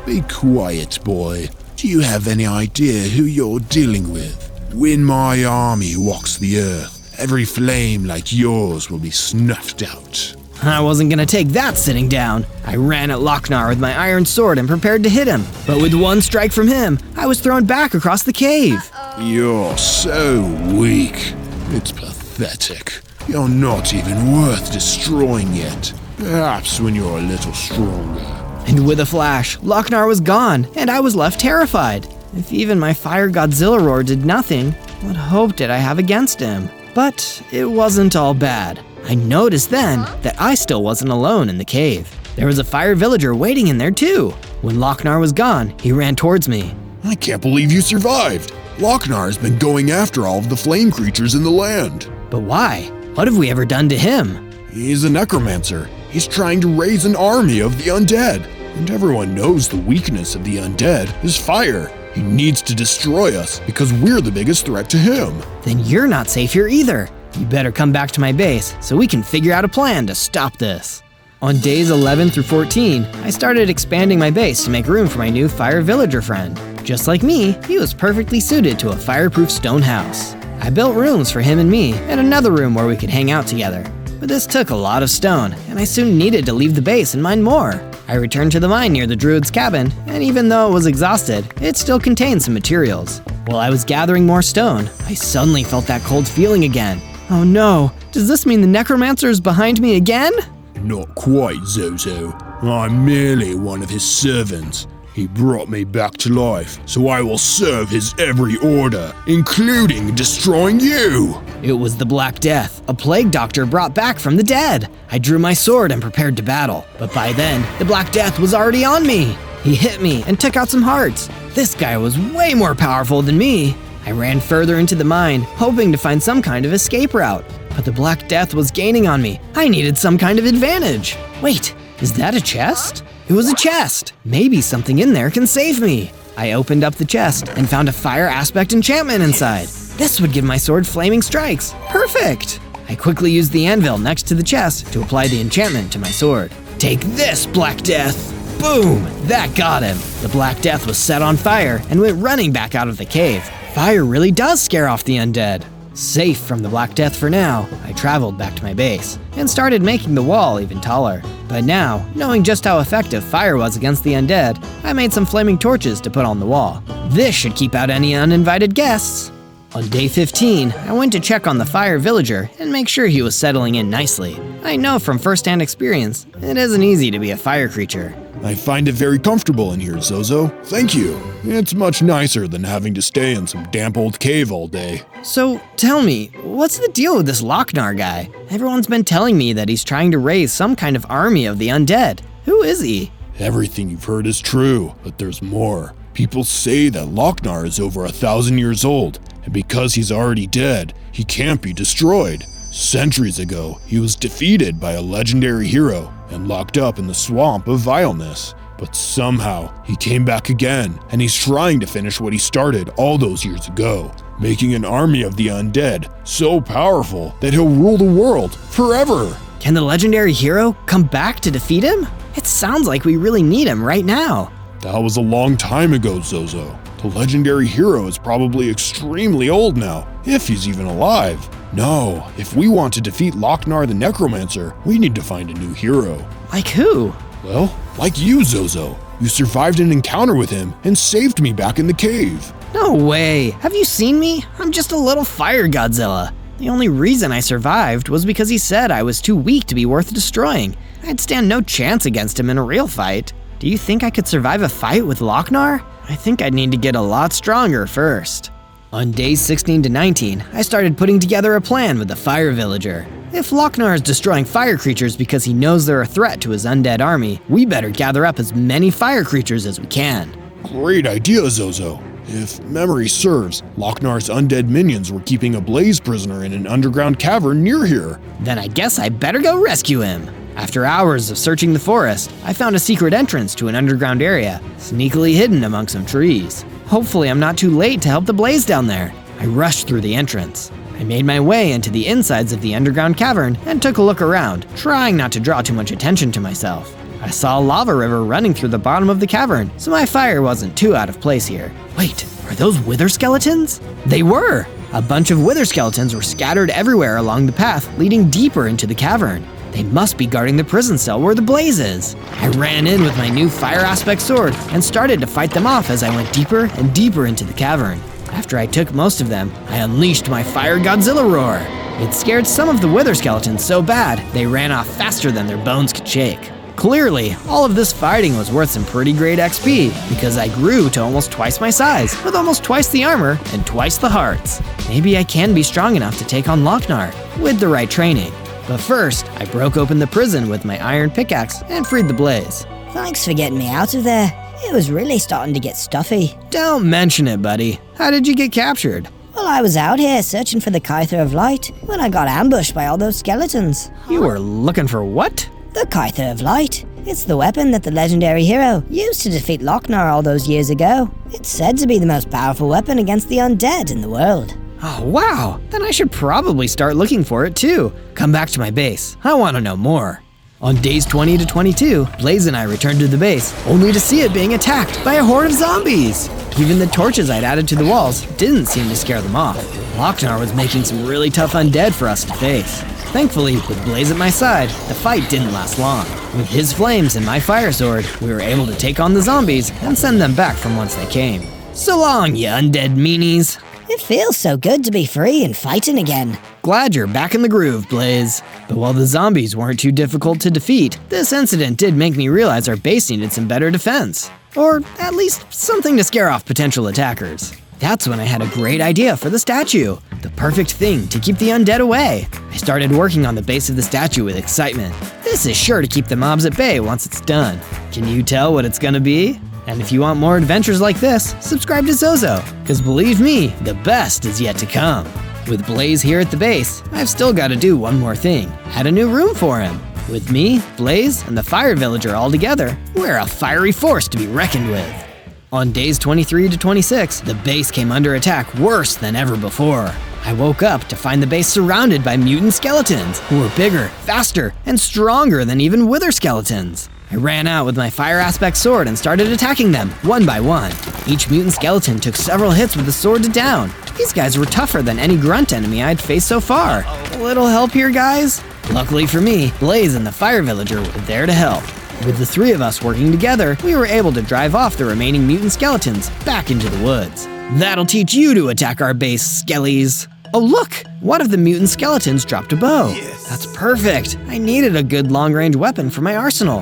Be quiet, boy. Do you have any idea who you're dealing with? When my army walks the earth, every flame like yours will be snuffed out. I wasn't gonna take that sitting down. I ran at Lochnar with my iron sword and prepared to hit him. But with one strike from him, I was thrown back across the cave. You're so weak. It's pathetic. You're not even worth destroying yet. Perhaps when you're a little stronger. And with a flash, Lochnar was gone, and I was left terrified. If even my fire Godzilla roar did nothing, what hope did I have against him? But it wasn't all bad. I noticed then that I still wasn't alone in the cave. There was a fire villager waiting in there too. When Lochnar was gone, he ran towards me. I can't believe you survived. Lochnar has been going after all of the flame creatures in the land. But why? What have we ever done to him? He's a necromancer. He's trying to raise an army of the undead. And everyone knows the weakness of the undead is fire. He needs to destroy us because we're the biggest threat to him. Then you're not safe here either. You better come back to my base so we can figure out a plan to stop this. On days 11 through 14, I started expanding my base to make room for my new fire villager friend. Just like me, he was perfectly suited to a fireproof stone house. I built rooms for him and me, and another room where we could hang out together. But this took a lot of stone, and I soon needed to leave the base and mine more. I returned to the mine near the druid's cabin, and even though it was exhausted, it still contained some materials. While I was gathering more stone, I suddenly felt that cold feeling again. Oh no, does this mean the necromancer is behind me again? Not quite, Zozo. I'm merely one of his servants. He brought me back to life, so I will serve his every order, including destroying you! It was the Black Death, a plague doctor brought back from the dead. I drew my sword and prepared to battle, but by then, the Black Death was already on me. He hit me and took out some hearts. This guy was way more powerful than me. I ran further into the mine, hoping to find some kind of escape route. But the Black Death was gaining on me. I needed some kind of advantage. Wait, is that a chest? It was a chest. Maybe something in there can save me. I opened up the chest and found a fire aspect enchantment inside. This would give my sword flaming strikes. Perfect! I quickly used the anvil next to the chest to apply the enchantment to my sword. Take this, Black Death! Boom! That got him! The Black Death was set on fire and went running back out of the cave. Fire really does scare off the undead. Safe from the Black Death for now, I traveled back to my base and started making the wall even taller. But now, knowing just how effective fire was against the undead, I made some flaming torches to put on the wall. This should keep out any uninvited guests. On day 15, I went to check on the fire villager and make sure he was settling in nicely. I know from first-hand experience, it isn't easy to be a fire creature. I find it very comfortable in here, Zozo. Thank you. It's much nicer than having to stay in some damp old cave all day. So, tell me, what's the deal with this Lochnar guy? Everyone's been telling me that he's trying to raise some kind of army of the undead. Who is he? Everything you've heard is true, but there's more. People say that Lochnar is over 1,000 years old, and because he's already dead, he can't be destroyed. Centuries ago, he was defeated by a legendary hero and locked up in the swamp of vileness. But somehow, he came back again, and he's trying to finish what he started all those years ago, making an army of the undead so powerful that he'll rule the world forever. Can the legendary hero come back to defeat him? It sounds like we really need him right now. That was a long time ago, Zozo. The legendary hero is probably extremely old now, if he's even alive. No, if we want to defeat Lochnar the necromancer, we need to find a new hero. Like who? Well, like you, Zozo. You survived an encounter with him and saved me back in the cave. No way. Have you seen me? I'm just a little fire Godzilla. The only reason I survived was because he said I was too weak to be worth destroying. I'd stand no chance against him in a real fight. Do you think I could survive a fight with Lochnar? I think I'd need to get a lot stronger first. On days 16 to 19, I started putting together a plan with the fire villager. If Lochnar is destroying fire creatures because he knows they're a threat to his undead army, we better gather up as many fire creatures as we can. Great idea, Zozo. If memory serves, Lochnar's undead minions were keeping a blaze prisoner in an underground cavern near here. Then I guess I better go rescue him. After hours of searching the forest, I found a secret entrance to an underground area, sneakily hidden among some trees. Hopefully I'm not too late to help the blaze down there. I rushed through the entrance. I made my way into the insides of the underground cavern and took a look around, trying not to draw too much attention to myself. I saw a lava river running through the bottom of the cavern, so my fire wasn't too out of place here. Wait, are those wither skeletons? They were! A bunch of wither skeletons were scattered everywhere along the path leading deeper into the cavern. They must be guarding the prison cell where the blaze is. I ran in with my new fire aspect sword and started to fight them off as I went deeper and deeper into the cavern. After I took most of them, I unleashed my fire Godzilla roar. It scared some of the wither skeletons so bad, they ran off faster than their bones could shake. Clearly, all of this fighting was worth some pretty great XP because I grew to almost twice my size, with almost twice the armor and twice the hearts. Maybe I can be strong enough to take on Lochnar with the right training. But first, I broke open the prison with my iron pickaxe and freed the blaze. Thanks for getting me out of there. It was really starting to get stuffy. Don't mention it, buddy. How did you get captured? Well, I was out here searching for the Kyther of Light when I got ambushed by all those skeletons. You were looking for what? The Kyther of Light. It's the weapon that the legendary hero used to defeat Lochnar all those years ago. It's said to be the most powerful weapon against the undead in the world. Oh, wow. Then I should probably start looking for it too. Come back to my base. I want to know more. On days 20 to 22, Blaze and I returned to the base, only to see it being attacked by a horde of zombies. Even the torches I'd added to the walls didn't seem to scare them off. Lochnar was making some really tough undead for us to face. Thankfully, with Blaze at my side, the fight didn't last long. With his flames and my fire sword, we were able to take on the zombies and send them back from whence they came. So long, you undead meanies. It feels so good to be free and fighting again. Glad you're back in the groove, Blaze. But while the zombies weren't too difficult to defeat, this incident did make me realize our base needed some better defense. Or at least something to scare off potential attackers. That's when I had a great idea for the statue. The perfect thing to keep the undead away. I started working on the base of the statue with excitement. This is sure to keep the mobs at bay once it's done. Can you tell what it's gonna be? And if you want more adventures like this, subscribe to Zozo, because believe me, the best is yet to come. With Blaze here at the base, I've still got to do one more thing, add a new room for him. With me, Blaze, and the fire villager all together, we're a fiery force to be reckoned with. On days 23 to 26, the base came under attack worse than ever before. I woke up to find the base surrounded by mutant skeletons who were bigger, faster, and stronger than even wither skeletons. I ran out with my fire aspect sword and started attacking them one by one. Each mutant skeleton took several hits with the sword to down. These guys were tougher than any grunt enemy I'd faced so far. A little help here, guys? Luckily for me, Blaze and the fire villager were there to help. With the three of us working together, we were able to drive off the remaining mutant skeletons back into the woods. That'll teach you to attack our base, skellies. Oh look, one of the mutant skeletons dropped a bow. Yes. That's perfect. I needed a good long-range weapon for my arsenal.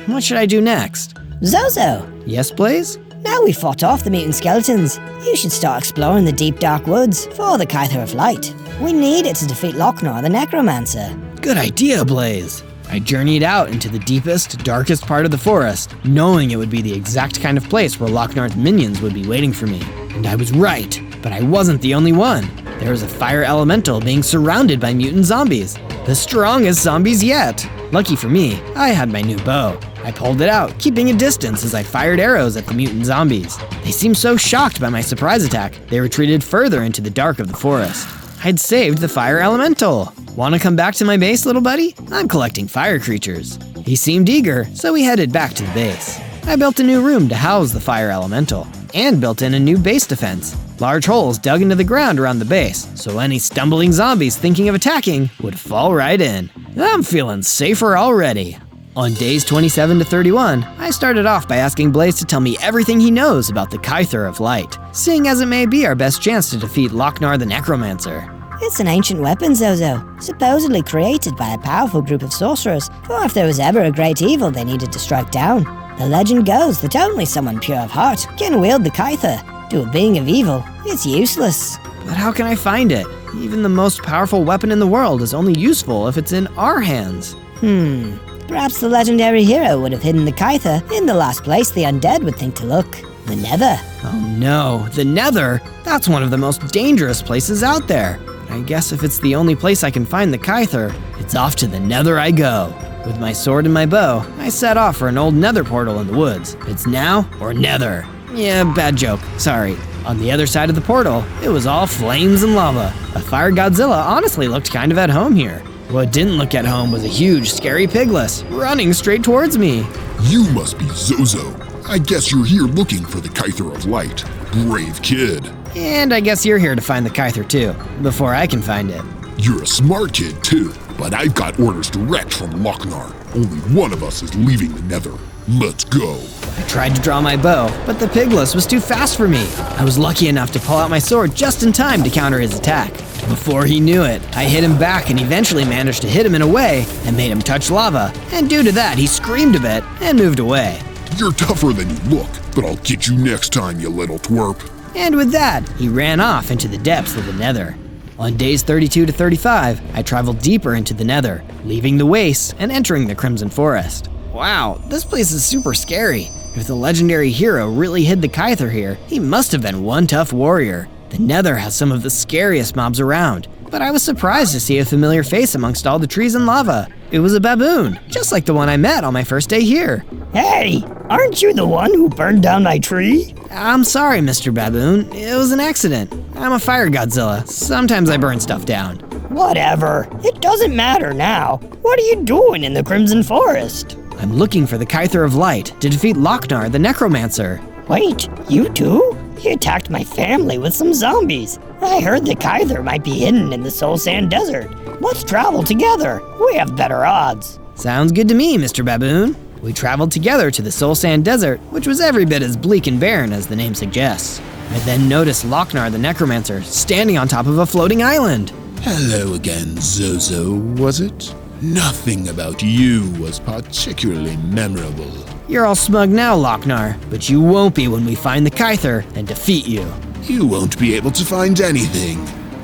What should I do next? Zozo! Yes, Blaze? Now we fought off the mutant skeletons, you should start exploring the deep dark woods for the Kyther of Light. We need it to defeat Lochnar the necromancer. Good idea, Blaze. I journeyed out into the deepest, darkest part of the forest, knowing it would be the exact kind of place where Lochnar's minions would be waiting for me. And I was right, but I wasn't the only one. There was a fire elemental being surrounded by mutant zombies. The strongest zombies yet. Lucky for me, I had my new bow. I pulled it out, keeping a distance as I fired arrows at the mutant zombies. They seemed so shocked by my surprise attack, they retreated further into the dark of the forest. I'd saved the fire elemental. Want to come back to my base, little buddy? I'm collecting fire creatures. He seemed eager, so we headed back to the base. I built a new room to house the fire elemental, and built in a new base defense. Large holes dug into the ground around the base, so any stumbling zombies thinking of attacking would fall right in. I'm feeling safer already. On days 27 to 31, I started off by asking Blaze to tell me everything he knows about the Kyther of Light, seeing as it may be our best chance to defeat Lochnar the necromancer. It's an ancient weapon, Zozo, supposedly created by a powerful group of sorcerers, for if there was ever a great evil they needed to strike down. The legend goes that only someone pure of heart can wield the Kyther. To a being of evil, it's useless. But how can I find it? Even the most powerful weapon in the world is only useful if it's in our hands. Perhaps the legendary hero would have hidden the Kyther in the last place the undead would think to look, the Nether. Oh no, the Nether? That's one of the most dangerous places out there. I guess if it's the only place I can find the Kyther, it's off to the Nether I go. With my sword and my bow, I set off for an old nether portal in the woods. It's now or never. Yeah, bad joke, sorry. On the other side of the portal, it was all flames and lava. A fire Godzilla honestly looked kind of at home here. What didn't look at home was a huge, scary pigless running straight towards me. You must be Zozo. I guess you're here looking for the Kyther of Light. Brave kid. And I guess you're here to find the Kyther too, before I can find it. You're a smart kid too, but I've got orders direct from Lochnar. Only one of us is leaving the Nether. Let's go. I tried to draw my bow, but the pigless was too fast for me. I was lucky enough to pull out my sword just in time to counter his attack. Before he knew it, I hit him back and eventually managed to hit him in a way that made him touch lava, and due to that, he screamed a bit and moved away. You're tougher than you look, but I'll get you next time, you little twerp. And with that, he ran off into the depths of the Nether. On days 32 to 35, I traveled deeper into the Nether, leaving the wastes and entering the Crimson Forest. Wow, this place is super scary. If the legendary hero really hid the Kyther here, he must have been one tough warrior. The Nether has some of the scariest mobs around, but I was surprised to see a familiar face amongst all the trees and lava. It was a baboon, just like the one I met on my first day here. Hey, aren't you the one who burned down my tree? I'm sorry, Mr. Baboon. It was an accident. I'm a fire Godzilla. Sometimes I burn stuff down. Whatever. It doesn't matter now. What are you doing in the Crimson Forest? I'm looking for the Kyther of Light to defeat Lochnar the necromancer. Wait, you too? He attacked my family with some zombies. I heard the Kyther might be hidden in the Soul Sand Desert. Let's travel together. We have better odds. Sounds good to me, Mr. Baboon. We traveled together to the Soul Sand Desert, which was every bit as bleak and barren as the name suggests. I then noticed Lochnar the necromancer standing on top of a floating island. Hello again, Zozo, was it? Nothing about you was particularly memorable. You're all smug now, Lochnar, but you won't be when we find the Kyther and defeat you. You won't be able to find anything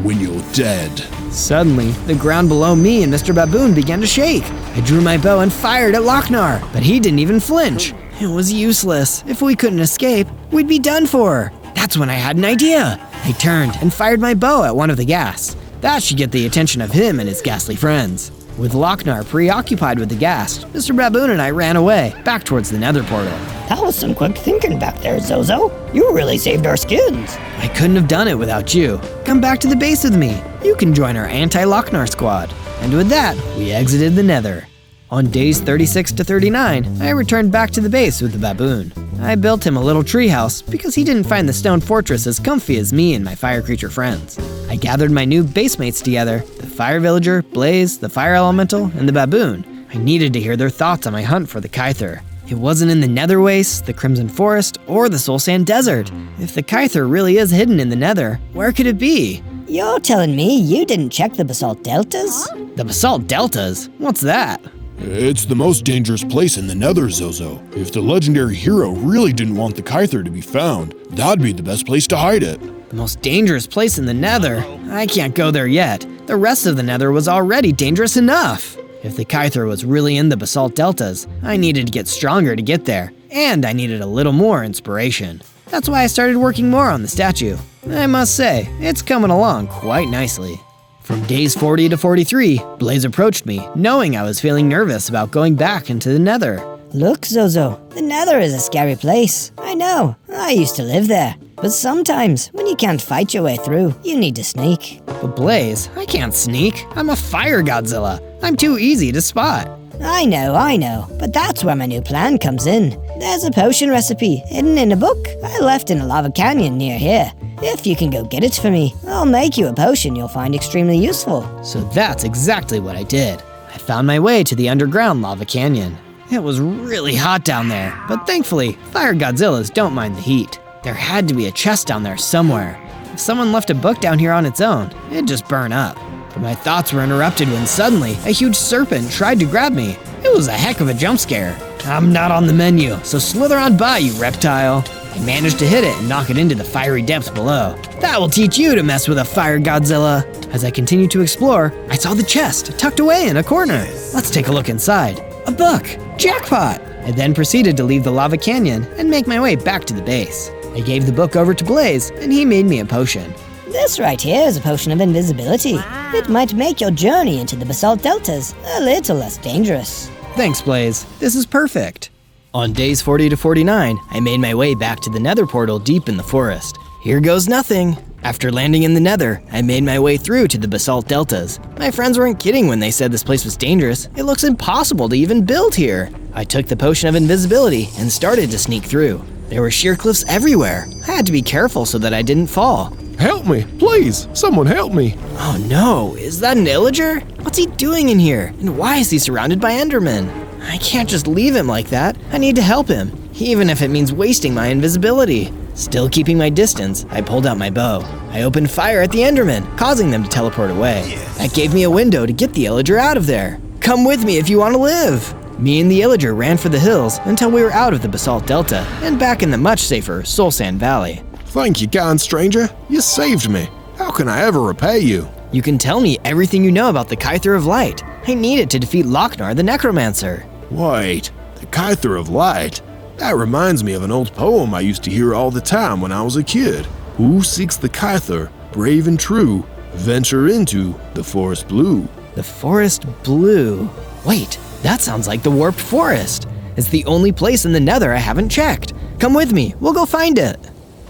when you're dead. Suddenly, the ground below me and Mr. Baboon began to shake. I drew my bow and fired at Lochnar, but he didn't even flinch. It was useless. If we couldn't escape, we'd be done for. That's when I had an idea. I turned and fired my bow at one of the ghast. That should get the attention of him and his ghastly friends. With Lochnar preoccupied with the ghast, Mr. Baboon and I ran away, back towards the nether portal. That was some quick thinking back there, Zozo. You really saved our skins. I couldn't have done it without you. Come back to the base with me. You can join our anti-Lochnar squad. And with that, we exited the Nether. On days 36 to 39, I returned back to the base with the baboon. I built him a little treehouse because he didn't find the stone fortress as comfy as me and my fire creature friends. I gathered my new basemates together, the fire villager, Blaze, the fire elemental, and the baboon. I needed to hear their thoughts on my hunt for the Kyther. It wasn't in the Nether Wastes, the Crimson Forest, or the Soul Sand Desert. If the Kyther really is hidden in the Nether, where could it be? You're telling me you didn't check the basalt deltas? The Basalt Deltas? What's that? It's the most dangerous place in the Nether, Zozo. If the legendary hero really didn't want the Kyther to be found, that'd be the best place to hide it. The most dangerous place in the Nether? I can't go there yet. The rest of the Nether was already dangerous enough. If the Kyther was really in the Basalt Deltas, I needed to get stronger to get there, and I needed a little more inspiration. That's why I started working more on the statue. I must say, it's coming along quite nicely. From days 40 to 43, Blaze approached me, knowing I was feeling nervous about going back into the Nether. Look, Zozo, the Nether is a scary place. I know, I used to live there. But sometimes, when you can't fight your way through, you need to sneak. But Blaze, I can't sneak. I'm a fire Godzilla. I'm too easy to spot. I know, but that's where my new plan comes in. There's a potion recipe hidden in a book I left in a lava canyon near here. If you can go get it for me, I'll make you a potion you'll find extremely useful. So that's exactly what I did. I found my way to the underground lava canyon. It was really hot down there, but thankfully, fire Godzillas don't mind the heat. There had to be a chest down there somewhere. If someone left a book down here on its own, it'd just burn up. But my thoughts were interrupted when suddenly a huge serpent tried to grab me. It was a heck of a jump scare. I'm not on the menu, so slither on by, you reptile. I managed to hit it and knock it into the fiery depths below. That will teach you to mess with a fire Godzilla. As I continued to explore, I saw the chest tucked away in a corner. Let's take a look inside. A book! Jackpot! I then proceeded to leave the lava canyon and make my way back to the base. I gave the book over to Blaze, and he made me a potion. This right here is a potion of invisibility. It might make your journey into the basalt deltas a little less dangerous. Thanks, Blaze. This is perfect. On days 40 to 49, I made my way back to the Nether portal deep in the forest. Here goes nothing. After landing in the Nether, I made my way through to the basalt deltas. My friends weren't kidding when they said this place was dangerous. It looks impossible to even build here. I took the potion of invisibility and started to sneak through. There were sheer cliffs everywhere. I had to be careful so that I didn't fall. Help me, please, someone help me. Oh no, is that an illager? What's he doing in here? And why is he surrounded by Endermen? I can't just leave him like that. I need to help him, even if it means wasting my invisibility. Still keeping my distance, I pulled out my bow. I opened fire at the Endermen, causing them to teleport away. That gave me a window to get the illager out of there. Come with me if you want to live. Me and the illager ran for the hills until we were out of the Basalt Delta and back in the much safer Soul Sand Valley. Thank you, kind stranger. You saved me. How can I ever repay you? You can tell me everything you know about the Kyther of Light. I need it to defeat Lochnar the necromancer. Wait, the Kyther of Light? That reminds me of an old poem I used to hear all the time when I was a kid. Who seeks the Kyther, brave and true, venture into the forest blue. The forest blue. Wait, that sounds like the warped forest. It's the only place in the Nether I haven't checked. Come with me, we'll go find it.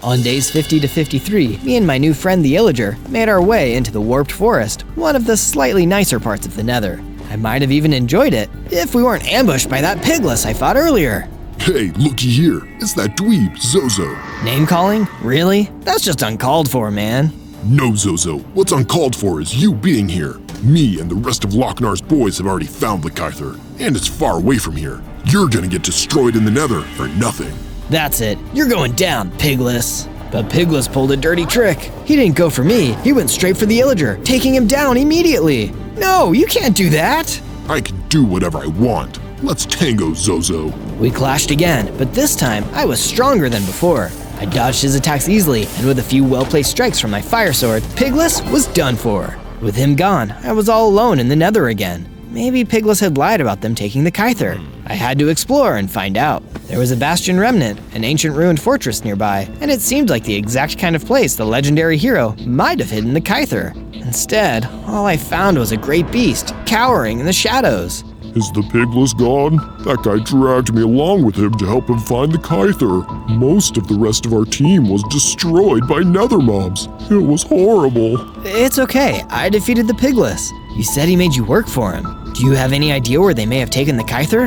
On days 50 to 53, me and my new friend the illager made our way into the warped forest, one of the slightly nicer parts of the Nether. I might have even enjoyed it if we weren't ambushed by that pigless I fought earlier. Hey, looky here. It's that dweeb, Zozo. Name calling? Really? That's just uncalled for, man. No, Zozo. What's uncalled for is you being here. Me and the rest of Lochnar's boys have already found the Kyther, and it's far away from here. You're gonna get destroyed in the Nether for nothing. That's it. You're going down, Pigless. But Pigless pulled a dirty trick. He didn't go for me. He went straight for the illager, taking him down immediately. No, you can't do that. I can do whatever I want. Let's tango, Zozo. We clashed again, but this time I was stronger than before. I dodged his attacks easily, and with a few well-placed strikes from my fire sword, Pigless was done for. With him gone, I was all alone in the Nether again. Maybe Pigless had lied about them taking the Kyther. I had to explore and find out. There was a bastion remnant, an ancient ruined fortress nearby, and it seemed like the exact kind of place the legendary hero might have hidden the Kyther. Instead, all I found was a great beast, cowering in the shadows. Is the pigless gone? That guy dragged me along with him to help him find the Kyther. Most of the rest of our team was destroyed by nether mobs. It was horrible. It's okay, I defeated the pigless. You said he made you work for him. Do you have any idea where they may have taken the Kyther?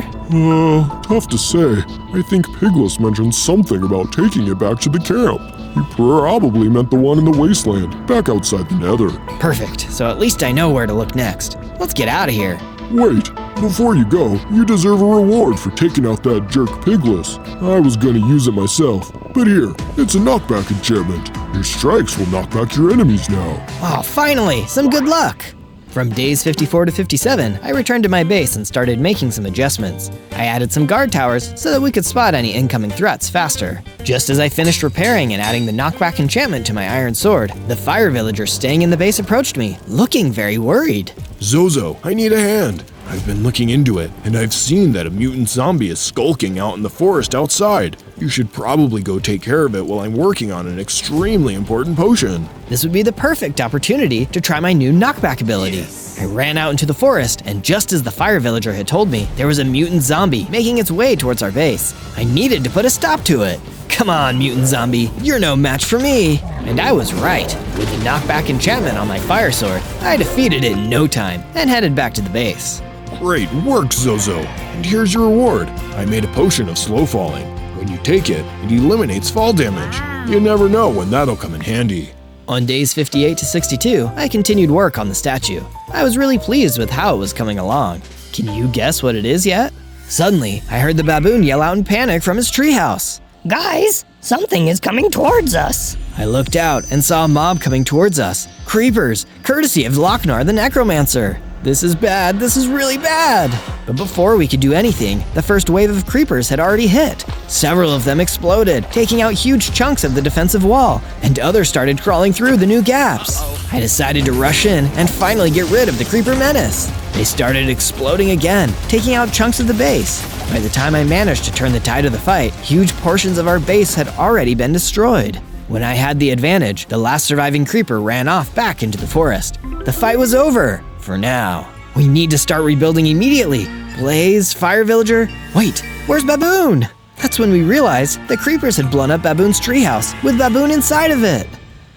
Tough to say. I think Pigless mentioned something about taking it back to the camp. He probably meant the one in the wasteland, back outside the nether. Perfect, so at least I know where to look next. Let's get out of here. Wait, before you go, you deserve a reward for taking out that jerk Pigless. I was gonna use it myself, but here, it's a knockback enchantment. Your strikes will knock back your enemies now. Oh, finally, some good luck. From days 54 to 57, I returned to my base and started making some adjustments. I added some guard towers so that we could spot any incoming threats faster. Just as I finished repairing and adding the knockback enchantment to my iron sword, the fire villager staying in the base approached me, looking very worried. Zozo, I need a hand. I've been looking into it, and I've seen that a mutant zombie is skulking out in the forest outside. You should probably go take care of it while I'm working on an extremely important potion. This would be the perfect opportunity to try my new knockback ability. I ran out into the forest, and just as the fire villager had told me, there was a mutant zombie making its way towards our base. I needed to put a stop to it. Come on, mutant zombie, you're no match for me. And I was right. With the knockback enchantment on my fire sword, I defeated it in no time and headed back to the base. Great work, Zozo. And here's your reward. I made a potion of slow falling. When you take it, it eliminates fall damage. You never know when that'll come in handy. On days 58 to 62, I continued work on the statue. I was really pleased with how it was coming along. Can you guess what it is yet? Suddenly, I heard the baboon yell out in panic from his treehouse. Guys, something is coming towards us. I looked out and saw a mob coming towards us. Creepers, courtesy of Lochnar the necromancer. This is bad, this is really bad. But before we could do anything, the first wave of creepers had already hit. Several of them exploded, taking out huge chunks of the defensive wall, and others started crawling through the new gaps. I decided to rush in and finally get rid of the creeper menace. They started exploding again, taking out chunks of the base. By the time I managed to turn the tide of the fight, huge portions of our base had already been destroyed. When I had the advantage, the last surviving creeper ran off back into the forest. The fight was over. For now. We need to start rebuilding immediately. Blaze, fire villager. Wait, where's Baboon? That's when we realized the creepers had blown up Baboon's treehouse with Baboon inside of it.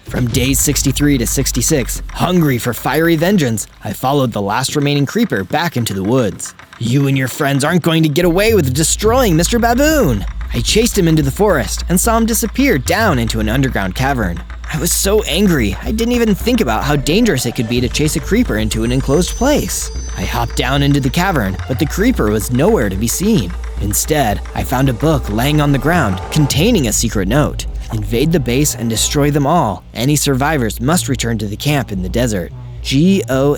From days 63 to 66, hungry for fiery vengeance, I followed the last remaining creeper back into the woods. You and your friends aren't going to get away with destroying Mr. Baboon. I chased him into the forest and saw him disappear down into an underground cavern. I was so angry, I didn't even think about how dangerous it could be to chase a creeper into an enclosed place. I hopped down into the cavern, but the creeper was nowhere to be seen. Instead, I found a book laying on the ground containing a secret note. Invade the base and destroy them all. Any survivors must return to the camp in the desert. GOAW.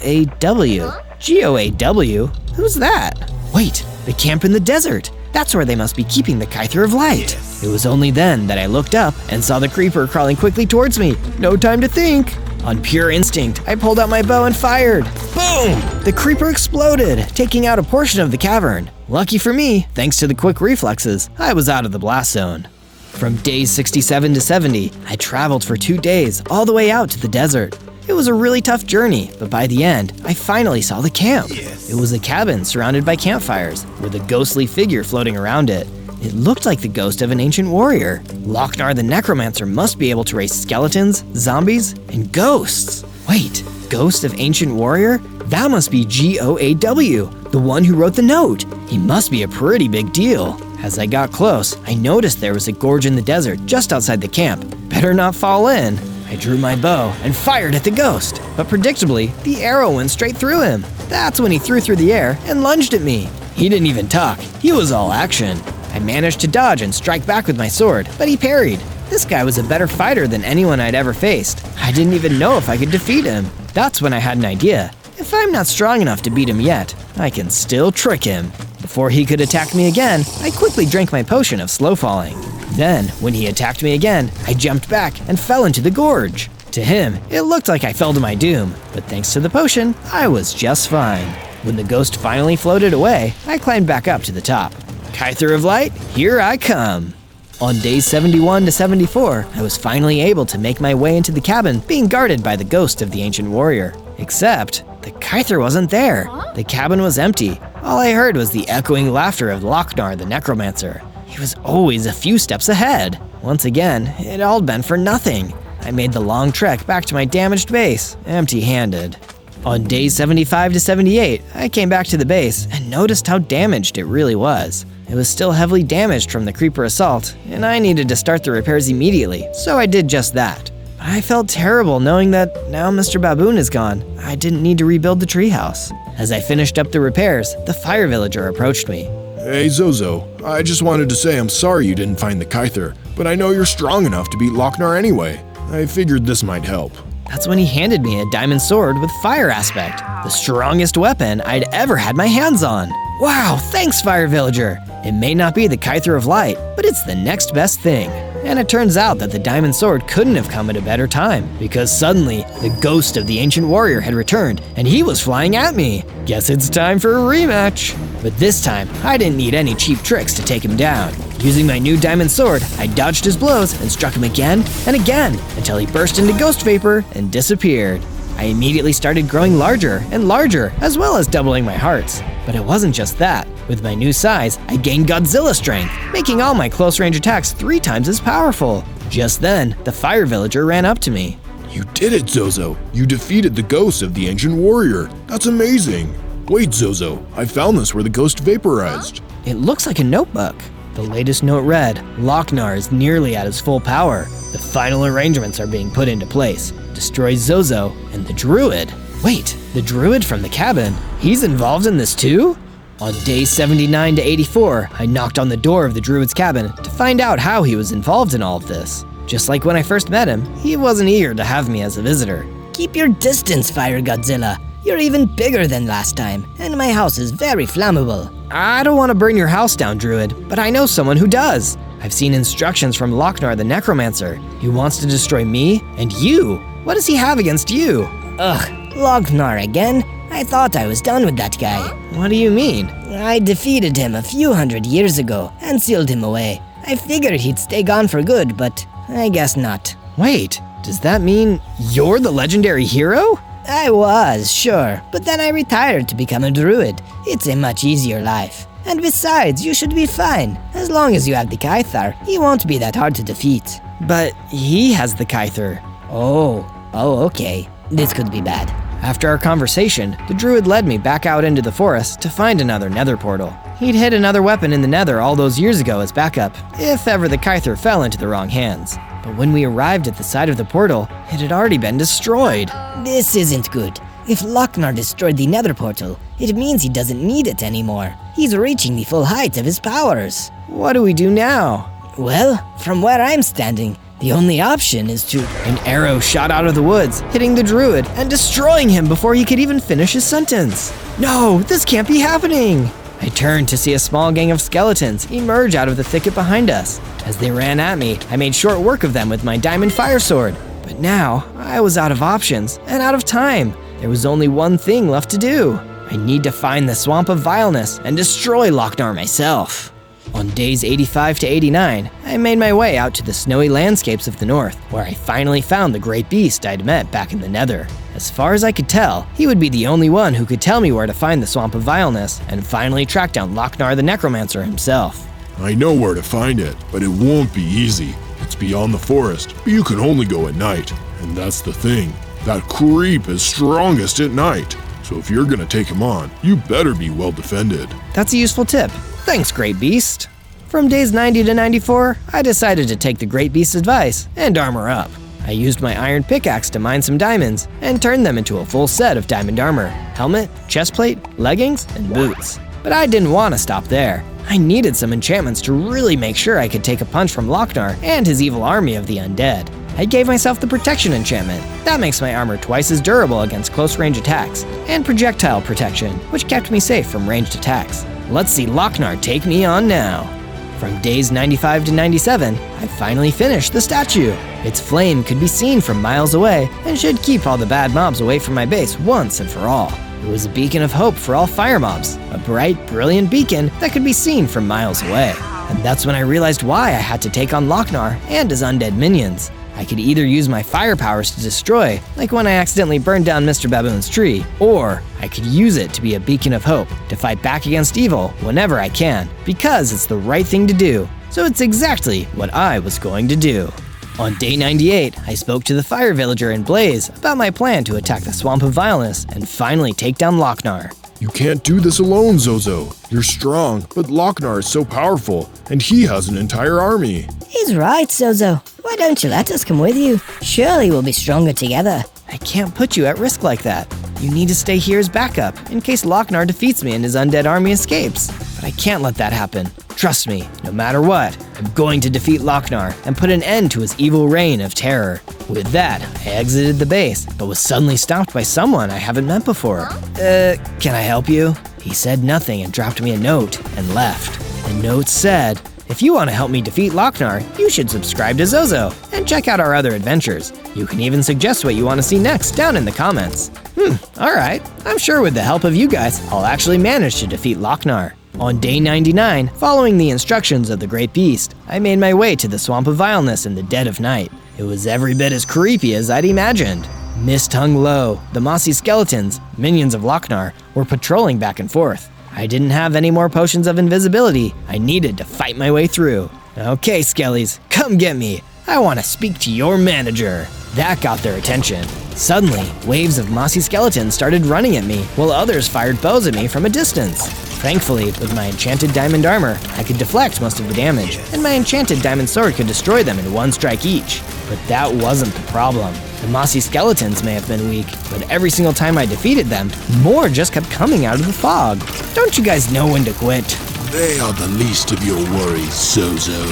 GOAW? Who's that? Wait, the camp in the desert. That's where they must be keeping the Kyther of Light. It was only then that I looked up and saw the creeper crawling quickly towards me. No time to think. On pure instinct, I pulled out my bow and fired. Boom! The creeper exploded, taking out a portion of the cavern. Lucky for me, thanks to the quick reflexes, I was out of the blast zone. From days 67 to 70, I traveled for 2 days all the way out to the desert. It was a really tough journey, but by the end, I finally saw the camp. It was a cabin surrounded by campfires, with a ghostly figure floating around it. It looked like the ghost of an ancient warrior. Lochnar the necromancer must be able to raise skeletons, zombies, and ghosts. Wait, ghost of ancient warrior? That must be GOAW, the one who wrote the note. He must be a pretty big deal. As I got close, I noticed there was a gorge in the desert just outside the camp. Better not fall in. I drew my bow and fired at the ghost, but predictably, the arrow went straight through him. That's when he threw through the air and lunged at me. He didn't even talk, he was all action. I managed to dodge and strike back with my sword, but he parried. This guy was a better fighter than anyone I'd ever faced. I didn't even know if I could defeat him. That's when I had an idea. If I'm not strong enough to beat him yet, I can still trick him. Before he could attack me again, I quickly drank my potion of slow falling. Then, when he attacked me again, I jumped back and fell into the gorge. To him, it looked like I fell to my doom, but thanks to the potion, I was just fine. When the ghost finally floated away, I climbed back up to the top. Kyther of Light, here I come. On days 71 to 74, I was finally able to make my way into the cabin being guarded by the ghost of the ancient warrior. Except, the Kyther wasn't there. The cabin was empty, all I heard was the echoing laughter of Lochnar the necromancer. He was always a few steps ahead. Once again, it had all been for nothing. I made the long trek back to my damaged base, empty-handed. On days 75 to 78, I came back to the base and noticed how damaged it really was. It was still heavily damaged from the creeper assault, and I needed to start the repairs immediately, so I did just that. But I felt terrible knowing that now Mr. Baboon is gone, I didn't need to rebuild the treehouse. As I finished up the repairs, the fire villager approached me. Hey Zozo, I just wanted to say I'm sorry you didn't find the Kyther, but I know you're strong enough to beat Lochnar anyway. I figured this might help. That's when he handed me a diamond sword with fire aspect, the strongest weapon I'd ever had my hands on. Wow, thanks Fire Villager! It may not be the Kyther of Light, but it's the next best thing. And it turns out that the diamond sword couldn't have come at a better time, because suddenly, the ghost of the ancient warrior had returned, and he was flying at me. Guess it's time for a rematch. But this time, I didn't need any cheap tricks to take him down. Using my new diamond sword, I dodged his blows and struck him again and again until he burst into ghost vapor and disappeared. I immediately started growing larger and larger, as well as doubling my hearts. But it wasn't just that. With my new size, I gained Godzilla strength, making all my close-range attacks 3 times as powerful. Just then, the fire villager ran up to me. You did it, Zozo. You defeated the ghost of the ancient warrior. That's amazing. Wait, Zozo, I found this where the ghost vaporized. It looks like a notebook. The latest note read, Lochnar is nearly at his full power. The final arrangements are being put into place. Destroy Zozo and the druid. Wait, the druid from the cabin? He's involved in this too? On days 79 to 84, I knocked on the door of the druid's cabin to find out how he was involved in all of this. Just like when I first met him, he wasn't eager to have me as a visitor. Keep your distance, Fire Godzilla. You're even bigger than last time, and my house is very flammable. I don't want to burn your house down, druid, but I know someone who does. I've seen instructions from Lochnar the necromancer. He wants to destroy me and you. What does he have against you? Ugh, Lochnar again? I thought I was done with that guy. What do you mean? I defeated him a few hundred years ago and sealed him away. I figured he'd stay gone for good, but I guess not. Wait, does that mean you're the legendary hero? I was, sure, but then I retired to become a druid. It's a much easier life. And besides, you should be fine. As long as you have the Kyther, he won't be that hard to defeat. But he has the Kyther. Oh, okay. This could be bad. After our conversation, the druid led me back out into the forest to find another nether portal. He'd hid another weapon in the nether all those years ago as backup, if ever the Kyther fell into the wrong hands. But when we arrived at the side of the portal, it had already been destroyed. This isn't good. If Lochnar destroyed the nether portal, it means he doesn't need it anymore. He's reaching the full height of his powers. What do we do now? Well, from where I'm standing, the only option is to... An arrow shot out of the woods, hitting the druid and destroying him before he could even finish his sentence. No, this can't be happening! I turned to see a small gang of skeletons emerge out of the thicket behind us. As they ran at me, I made short work of them with my diamond fire sword. But now, I was out of options and out of time. There was only one thing left to do. I need to find the Swamp of Vileness and destroy Lochnar myself. On days 85 to 89, I made my way out to the snowy landscapes of the north, where I finally found the great beast I'd met back in the nether. As far as I could tell, he would be the only one who could tell me where to find the Swamp of Vileness and finally track down Lochnar the necromancer himself. I know where to find it, but it won't be easy. It's beyond the forest, but you can only go at night. And that's the thing. That creep is strongest at night. So if you're gonna take him on, you better be well defended. That's a useful tip. Thanks, Great Beast. From days 90 to 94, I decided to take the Great Beast's advice and armor up. I used my iron pickaxe to mine some diamonds and turned them into a full set of diamond armor, helmet, chestplate, leggings, and boots. But I didn't want to stop there. I needed some enchantments to really make sure I could take a punch from Lochnar and his evil army of the undead. I gave myself the protection enchantment. That makes my armor twice as durable against close-range attacks, and projectile protection, which kept me safe from ranged attacks. Let's see Lochnar take me on now. From days 95 to 97, I finally finished the statue. Its flame could be seen from miles away and should keep all the bad mobs away from my base once and for all. It was a beacon of hope for all fire mobs, a bright, brilliant beacon that could be seen from miles away. And that's when I realized why I had to take on Lochnar and his undead minions. I could either use my fire powers to destroy, like when I accidentally burned down Mr. Baboon's tree, or I could use it to be a beacon of hope, to fight back against evil whenever I can, because it's the right thing to do. So it's exactly what I was going to do. On day 98, I spoke to the fire villager in Blaze about my plan to attack the Swamp of Vileness and finally take down Lochnar. You can't do this alone, Zozo. You're strong, but Lochnar is so powerful, and he has an entire army. He's right, Zozo. Why don't you let us come with you? Surely we'll be stronger together. I can't put you at risk like that. You need to stay here as backup, in case Lochnar defeats me and his undead army escapes. But I can't let that happen. Trust me, no matter what, I'm going to defeat Lochnar and put an end to his evil reign of terror. With that, I exited the base, but was suddenly stopped by someone I haven't met before. Can I help you? He said nothing and dropped me a note and left. The note said, if you want to help me defeat Lochnar, you should subscribe to Zozo and check out our other adventures. You can even suggest what you want to see next down in the comments. Alright, I'm sure with the help of you guys, I'll actually manage to defeat Lochnar. On day 99, following the instructions of the Great Beast, I made my way to the Swamp of Vileness in the dead of night. It was every bit as creepy as I'd imagined. Mist hung low, the mossy skeletons, minions of Lochnar, were patrolling back and forth. I didn't have any more potions of invisibility. I needed to fight my way through. Okay, Skellies, come get me. I want to speak to your manager. That got their attention. Suddenly, waves of mossy skeletons started running at me, while others fired bows at me from a distance. Thankfully, with my enchanted diamond armor, I could deflect most of the damage, and my enchanted diamond sword could destroy them in one strike each. But that wasn't the problem. The mossy skeletons may have been weak, but every single time I defeated them, more just kept coming out of the fog. Don't you guys know when to quit? They are the least of your worries, Zozo.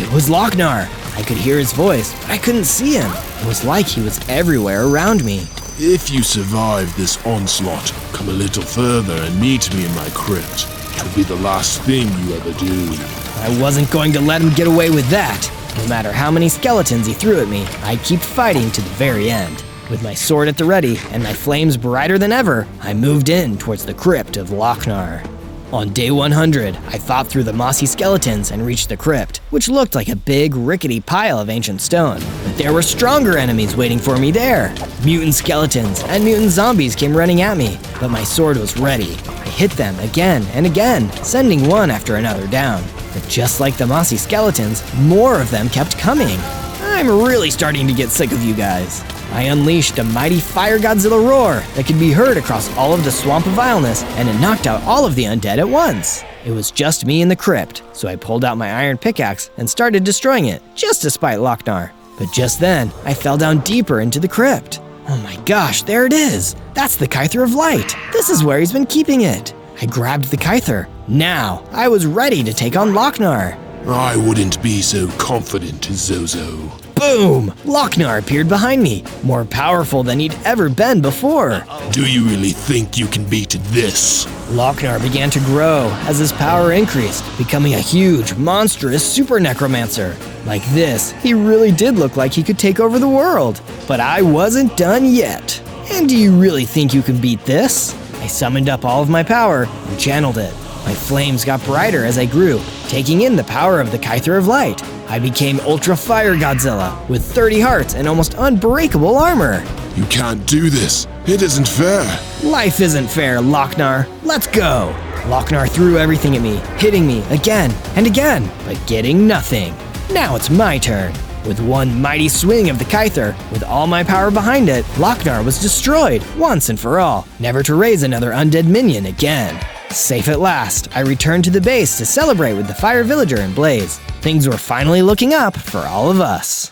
It was Lochnar. I could hear his voice, but I couldn't see him. It was like he was everywhere around me. If you survive this onslaught, come a little further and meet me in my crypt. It will be the last thing you ever do. I wasn't going to let him get away with that. No matter how many skeletons he threw at me, I'd keep fighting to the very end. With my sword at the ready and my flames brighter than ever, I moved in towards the crypt of Lochnar. On day 100, I fought through the mossy skeletons and reached the crypt, which looked like a big, rickety pile of ancient stone. But there were stronger enemies waiting for me there. Mutant skeletons and mutant zombies came running at me, but my sword was ready. I hit them again and again, sending one after another down. But just like the mossy skeletons, more of them kept coming. I'm really starting to get sick of you guys. I unleashed a mighty fire Godzilla roar that could be heard across all of the Swamp of Vileness, and it knocked out all of the undead at once. It was just me in the crypt, so I pulled out my iron pickaxe and started destroying it, just to spite Lochnar. But just then, I fell down deeper into the crypt. Oh my gosh, there it is! That's the Kyther of Light! This is where he's been keeping it! I grabbed the Kyther. Now, I was ready to take on Lochnar. I wouldn't be so confident, Zozo. Boom! Lochnar appeared behind me, more powerful than he'd ever been before. Do you really think you can beat this? Lochnar began to grow as his power increased, becoming a huge, monstrous super necromancer. Like this, he really did look like he could take over the world. But I wasn't done yet. And do you really think you can beat this? I summoned up all of my power and channeled it. My flames got brighter as I grew, taking in the power of the Kyther of Light. I became Ultra Fire Godzilla with 30 hearts and almost unbreakable armor. You can't do this. It isn't fair. Life isn't fair, Lochnar. Let's go. Lochnar threw everything at me, hitting me again and again, but getting nothing. Now it's my turn. With one mighty swing of the Kyther, with all my power behind it, Lochnar was destroyed once and for all, never to raise another undead minion again. Safe at last, I returned to the base to celebrate with the fire villager in Blaze. Things were finally looking up for all of us.